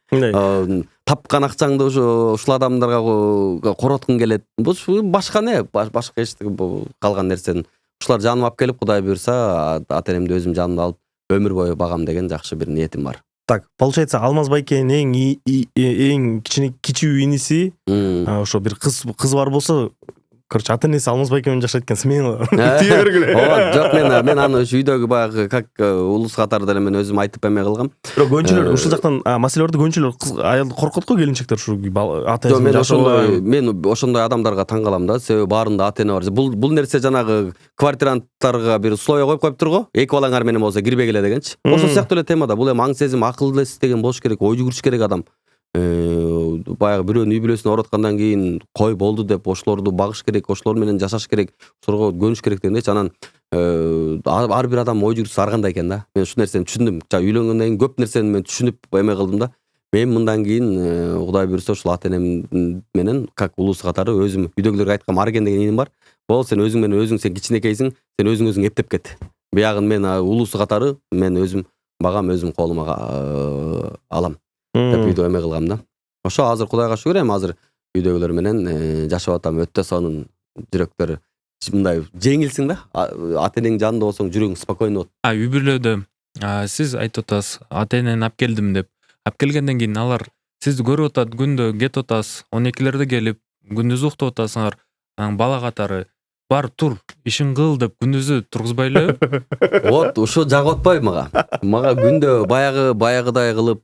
Тапкан акчаңды ушул адамдарга короткуң келет. Бул башка не? Башка эчтеке калган нерсени ушулар жаныма алып келип, Кудай буйрса ата-энемди өзүм жанымда алып өмүр бою багам деген жакшы бир ниетим бар. Так, получается, Алмаз байкенин эң кичүү иниси ошо бир кыз бар болсо, короче, ата-энеси Алмаз байке менен жашайт экен, смело тие бергиле. Жок, мен аны үйдөгү баягы как улус катары деле мен өзүм айтып эме кылгам. Бирок көнчүлөр ушул жактан маселелерди көнчүлөр аялды коркот го, келинчектер ушу ата-энеси жашабай. Мен ошондой адамдарга таң калам да, себеби баарында ата-эне бар. Бул нерсе жанагы квартиранттарга бир условие коюп коюптур го, эки балаңар менен болсо кирбегиле дегенчи. Ошол сыяктуу эле темада бул эми аң сезим, акыл эс деген болуш керек, ой жүгүрүш керек адам. Баягы бирөөнүн үй бүлөсүн ороткандан кийин кой болду деп ошолорду багыш керек, ошолор менен жашаш керек, ошолорго көнүш керек дегендейчи. Анан ар бир адам ой жүгүрүшү ар кандай экен да. Мен ушул нерсени түшүндүм. Үйлөнгөндөн кийин көп нерсени мен түшүнүп эме кылдым да. Мен мындан кийин Кудай буйрса ушул ата-энем менен как улус катары өзүм үйдөгүлөргө айткам, Арген деген иним бар. Бол, сен өзүң менен өзүң, сен кичинекейсиң, сен өзүң эптеп кет. Биягын мен улусу катары мен өзүм багам, өзүм колума алам деп үйдө эме кылгам да. Ошо азыр Кудайга шүгүр, эми азыр үйдөгүлөр менен жашап атам. Өтө сонун жүрөктөр мындай жеңилсиң да. Ата-энең жанында болсоң жүрөгүң спокойно болот. Үй бүлөдө сиз айтып атасыз, ата-энени алып келдим деп. Алып келгенден кийин алар сизди көрүп атат, күндө кетип атасыз, 12-лерде келип, күндүз уктап атасыңар. Бала катары бар тур, ишин кыл деп күндүзү тургузбай эле. Вот, ушу жагып атпайбы мага? Мага күндө баягыдай кылып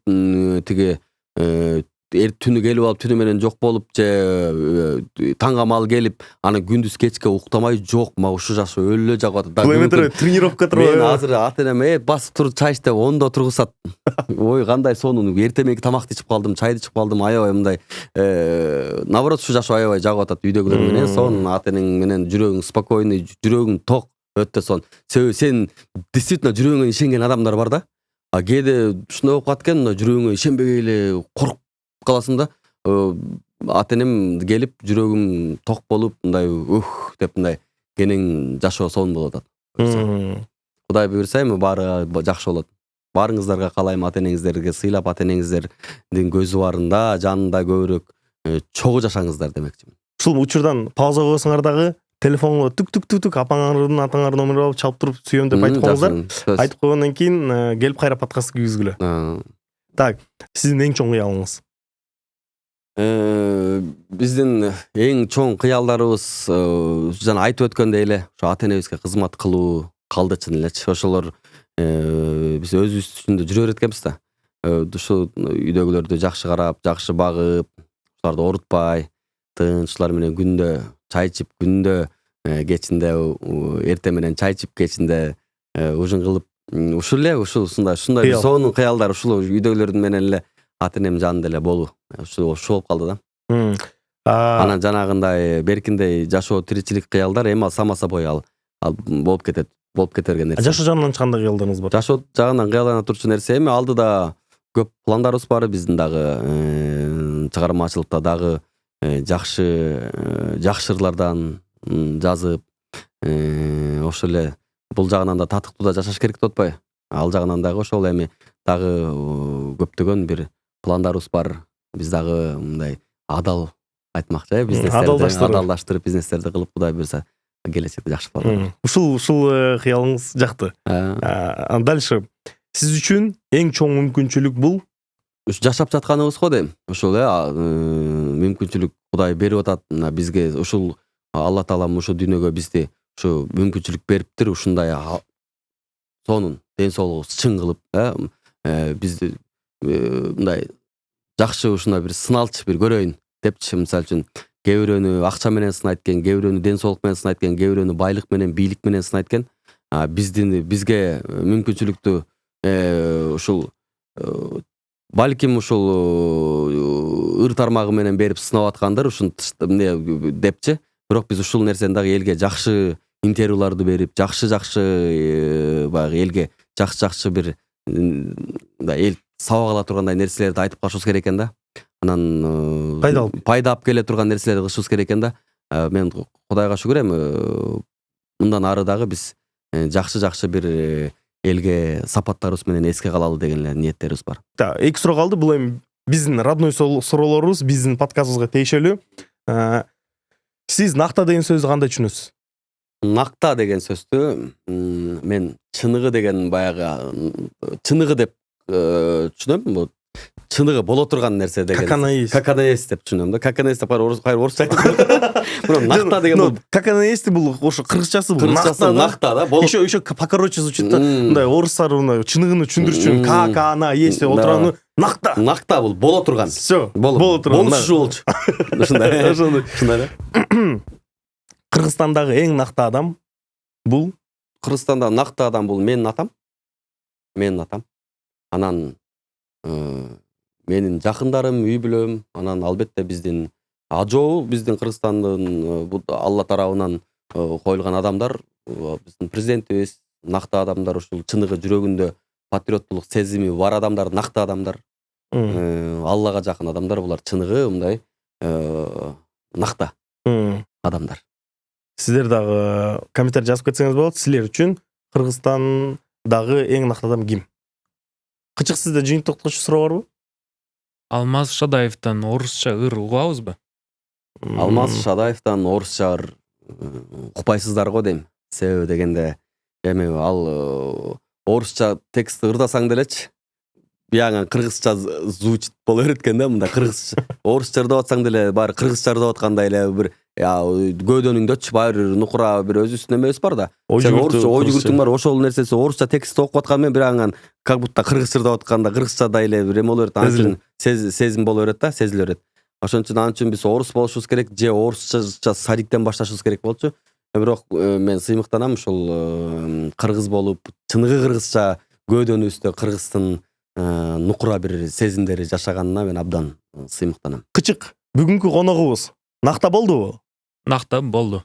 тиги түнү келип алып, түнү менен жок болуп же таңга мал келип, аны күндүз кечке уктамай жок, мага ушу жашы өлө жагып атат. Бул эметер тренировка турбайбы? Мен азыр ата-энем басып туруп чай ич деп 10-до тургузат. Ой, кандай сонун, эртең мененки тамакты ичип калдым, чайды ичип калдым, аябай мындай наоборот ушу жашы аябай жагып атат. Үйдөгүлөр менен сонун, ата-энең менен жүрөгүң спокойный, жүрөгүң ток, өтө сонун. Себеби сен действительно жүрөгүңө ишенген адамдар бар да. Кээде ушундай болуп калат экен, жүрөгүңө ишенбей эле куруп каласың да. Ата-энем келип жүрөгүм ток болуп, мындай деп мындай кенең жашоо сонун болуп атат. Кудай буйрса эми баары жакшы болот. Баарыңыздарга каалайм, ата-энеңиздерге сыйлап, ата-энеңиздердин көзү барында, жанында көбүрөөк чогуу жашаңыздар демекчимин. Ушул учурдан пауза койсоңар дагы, телефонго тук апаңардын, атаңардын номери алып чалып туруп сүйөм деп айтып коюңуздар. Айтып койгондон кийин келип кайра подкаст киргизгүлө. Так, сиздин эң чоң кыялыңыз? Биздин эң чоң кыялдарыбыз жана айтып өткөндөй эле, ошо ата-энебизге кызмат кылуу калды чын элечи. Ошолор биз өзүбүз үчүндө жүрө берет экенбиз да. Ушу үйдөгүлөрдү жакшы карап, жакшы багып, уларды оорутпай, тынч улар менен күндө чай ичип, күндө кечинде эртең менен чай ичип, кечинде ужин кылып, ушул эле ушундай сонун кыялдар ушул үйдөгүлөрдүн менен эле ата-энем жанында эле болуу. Ушул болуп калды да. Анан жанагындай беркиндей жашоо, тиричилик кыялдар эми само собой ал болуп кетерген нерсе. Жашоо жагынан кандай кыялдарыңыз бар? Жашоо жагынан кыялдана турчу нерсе эми алдыда көп пландарыбыз бар. Биздин дагы чыгармачылыкта дагы жакшы ырлардан жазып, ошол эле бул жагынан да татыктуу да жашаш керек деп атпайбы? Ал жагынан дагы ошол эми дагы көптөгөн бир пландарыбыз бар. Биз дагы мындай адал айтмакчы, бизнестерди адалдаштырып, бизнестерди кылып, Кудай буйрса келечекте жакшы пландар. Ушул кыялыңыз жакты. Дальше сиз үчүн эң чоң мүмкүнчүлүк бул жашап жатканыбыз го дейм. Ушул мүмкүнчүлүк Кудай берип атат бизге. Ушул Алла Таалам ушу дүйнөгө бизди ушу мүмкүнчүлүк бериптир. Ушундай сонун ден соолугубузду чың кылып, бизди мындай жакшы ушундай бир сыналчы бир көрөйүн депчи. Мисалы үчүн кээ бирөөнү акча менен сынайт экен, кээ бирөөнү ден соолук менен сынайт экен, кээ бирөөнү байлык менен, бийлик менен сынайт экен. Бизге мүмкүнчүлүктү ушул балким ушул ыр тармагы менен берип сынап аткандыр, ушун депчи. Бирок биз ушул нерсени дагы элге жакшы интервьюларды берип, жакшы баягы элге жакшы бир эл сабак ала тургандай нерселерди айтып калышыбыз керек экен да. Анан пайда алып келе турган нерселерди кылышыбыз керек экен да. Мен Кудайга шүгүр эми мындан ары дагы биз жакшы бир элге сапаттарыбыз менен эске калалы деген эле ниеттерибиз бар. Эки суроо калды. Бул эми биздин родной суроолорубуз, биздин подкастыбызга тиешелүү. Сиз накта деген сөздү кандай түшүнөсүз? Накта деген сөздү мен чыныгы деген баягы чыныгы деп түшүнөм. Бул чыныгы боло турган нерсе деген. Как оно есть. Как оно есть деп түшүнөм да. Как оно есть деп орусча айтып. Бирок накта деген бул как оно есть бул ошо кыргызчасы бул накта да. Еще покороче звучит да. Мындай орустар мындай чыныгыны түшүндүрүш үчүн как оно есть деп отурганы накта. Накта бул боло турган. Всё. Боло турган. Болчу болчу. Ушундай. Ушундай. Кыргызстандагы эң накта адам бул? Кыргызстандагы накта адам бул менин атам. Анан менин жакындарым, үй бүлөм, анан албетте биздин ажоо, биздин Кыргызстандын Алла тарабынан коюлган адамдар, биздин президентибиз накта адамдар, ушул чыныгы жүрөгүндө патриоттулук сезими бар адамдар, накта адамдар. Аллага жакын адамдар, булар чыныгы мындай накта адамдар. Сиздер дагы комментарий жазып кетсеңиз болот. Силер үчүн Кыргызстандагы эң накта адам ким? Кычык сизде жыйынтыктагы суроо барбы? Алмаз Шадаевден орусча ыр угабызбы? Алмаз Шадаевден орусча ыр укпайсыздар го дейм. Себеби дегенде эми ал орусча текстти ырдасаң делечи, бияңа кыргызча звучит боло берет экен да, мында кыргызча. Орусча ырдап атсаң деле баары кыргызча ырдап аткандай эле бир көөдөнүңдөчү баары бир нукура бир өзүбүздүн эмебиз бар да. Сен орусча ой жүгүртүң бар, ошол нерсеси орусча текстти окуп аткан менен бираңан как будто кыргызча ырдап атканда кыргызчадай эле бир эме боло берет, анын сезим боло берет да, сезиле берет. Ошон үчүн биз орус болушубуз керек, же орусча садиктен башташыбыз керек болчу. Бирок мен сыймыктанам ушул кыргыз болуп, чыныгы кыргызча көөдөнүбүздө кыргыздын нукура бир сезимдери жашаганына мен абдан сыймыктанам. Кычык бүгүнкү коногубуз накта болдубу? Накта болду.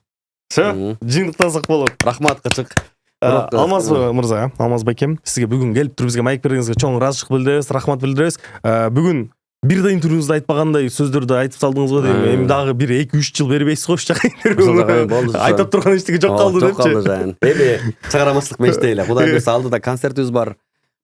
Всё, жыйынтыктасак болот. Рахмат Кычык. Алмаз мырза, Алмаз байкем, сизге бүгүн келип туруп бизге майк бергениңизге чоң ыраазычылык билдиребиз, рахмат билдиребиз. Бүгүн бир да интервьюңузда айтпагандай сөздөрдү айтып салдыңыз го дейм. Эми дагы бир 2-3 жыл бербейсиз го ушу жака интервью. Айтып турган эчтеке жок калды депчи. Жок калды. Эми чыгарамычылык менчте эле. Кудай буйрса алдыда концертибиз бар.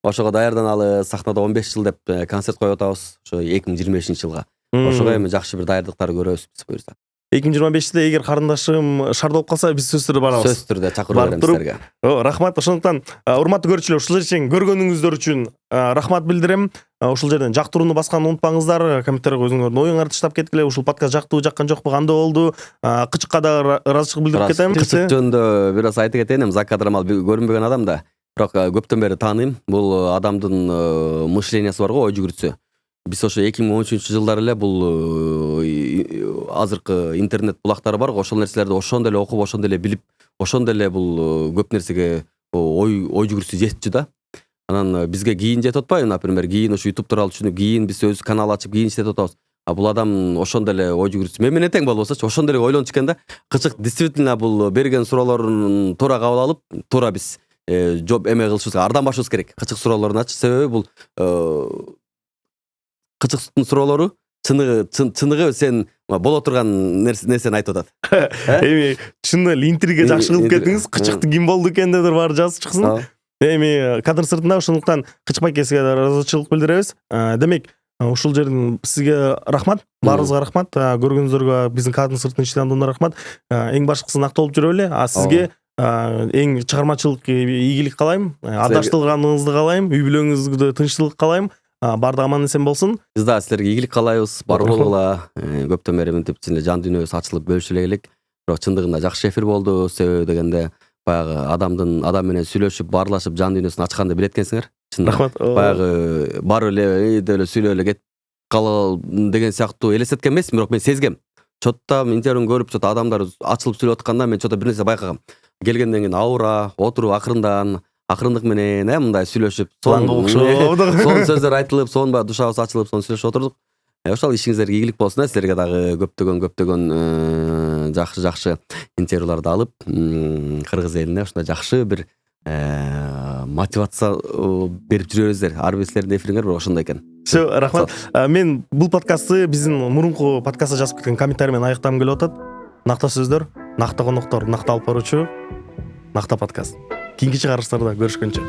Ошого даярданалы, сахнада 15 жыл деп концерт коюп атабыз. Ошо 2025-жылга. Ошого эми жакшы бир даярдыктар көрөбүз биз буйрса. 2025-те эгер карындашым шар болуп калса, биз сөзсүз түрдө барабыз. Сөзсүз түрдө чакырып беребиз силерге. Рахмат. Ошондуктан урматтуу көрүүчүлөр, ушул жерге чейин көргөнүңүздөр үчүн рахмат билдирем. Ушул жерден жактырууну басканды унутпаңыздар. Комментарийге өзүңөрдүн оюңарды таштап кеткиле. Ушул подкаст жактыбы, жаккан жокпу, кандай болду? Кычыкка да ыраазычылык билдирип кетем. Кычык жөнүндө бир аз айтып кетейин. Эми Закадрамал көрүнбөгөн адам да. Бирок көптөн бери тааныйм. Бул адамдын мышлениясы бар го, ой жүгүртүсү. Биз ошо 2013-жылдары эле бул азыркы интернет булактары бар го, ошол нерселерди ошондо эле окуп, ошондо эле билип, ошондо эле бул көп нерсеге ой жүгүртүсү жетчү да. Анан бизге кийин жетип атпайбы, например, кийин ошо YouTube тууралуу түшүнүп, кийин биз өз канал ачып, кийин иштетип атабыз. Бул адам ошондо эле ой жүгүртүсү менен тең болбосочу, ошондо эле ойлончу экен да. Кычык действительно бул берген суроолорун туура кабыл алып, туура биз жооп эме кылышыбыз, ардан башыбыз керек. Кычык суроолоруначы, себеби бул кычыктын суроолору чыныгы сен боло турган нерсени айтып атат. Эми чын эле интрига жакшы кылып кетиңиз. Кычыкты ким болду экен деп баары жазып чыксын. Эми кадр сыртында ошондуктан Кычыкбай экесиге ыраазычылык билдиребиз. Демек, ушул жерден сизге рахмат, баарыбызга рахмат, көргөнүңүздарга биздин кадр сыртын ичинен рахмат. Эң башкысы накталып жүрө эле. Сизге эң чыгармачылык ийгилик каалайм, адаштырганыңызды каалайм, үй бүлөңүзгө тынчтык каалайм. Баардыгы аман эсен болсун. Биз да силерге ийгилик каалайбыз. Бар болгула. Көптөн бери мынтип жан дүйнөбүз ачылып бөлүшүлө элек. Бирок чындыгында жакшы эфир болду. Себеби дегенде баягы адам менен сүйлөшүп, баарлашып, жан дүйнөсүн ачканды билет экенсиңер. Рахмат. Баягы барып эле деле сүйлөп эле кетип калалы деген сыяктуу элестеткен эмесмин, бирок мен сезгем. Чотто интервьюн көрүп, чотто адамдар ачылып сүйлөп атканда мен чотто бир нерсе байкагам. Келгенден кийин аура, отуруп акырындык менен мындай сүйлөшүп, сонун сөздөр айтылып, сонун баягы душабыз ачылып, сонун сүйлөшүп отурдук. Ошол ишиңиздерге ийгилик болсун. Силерге дагы көптөгөн жакшы интервьюларды алып, кыргыз элине ушундай жакшы бир мотивация берип жүрөбүздөр. Ар бир силердин эфириңер ошондой экен. Все, рахмат. Мен бул подкастты биздин мурунку подкастта жазып кеткен комментарий менен аяктагым келип атат. Накта сөздөр, накта коноктор, накта алып баруучу, накта подкаст. Кийинки чыгарылыштарда көрүшкөнчө.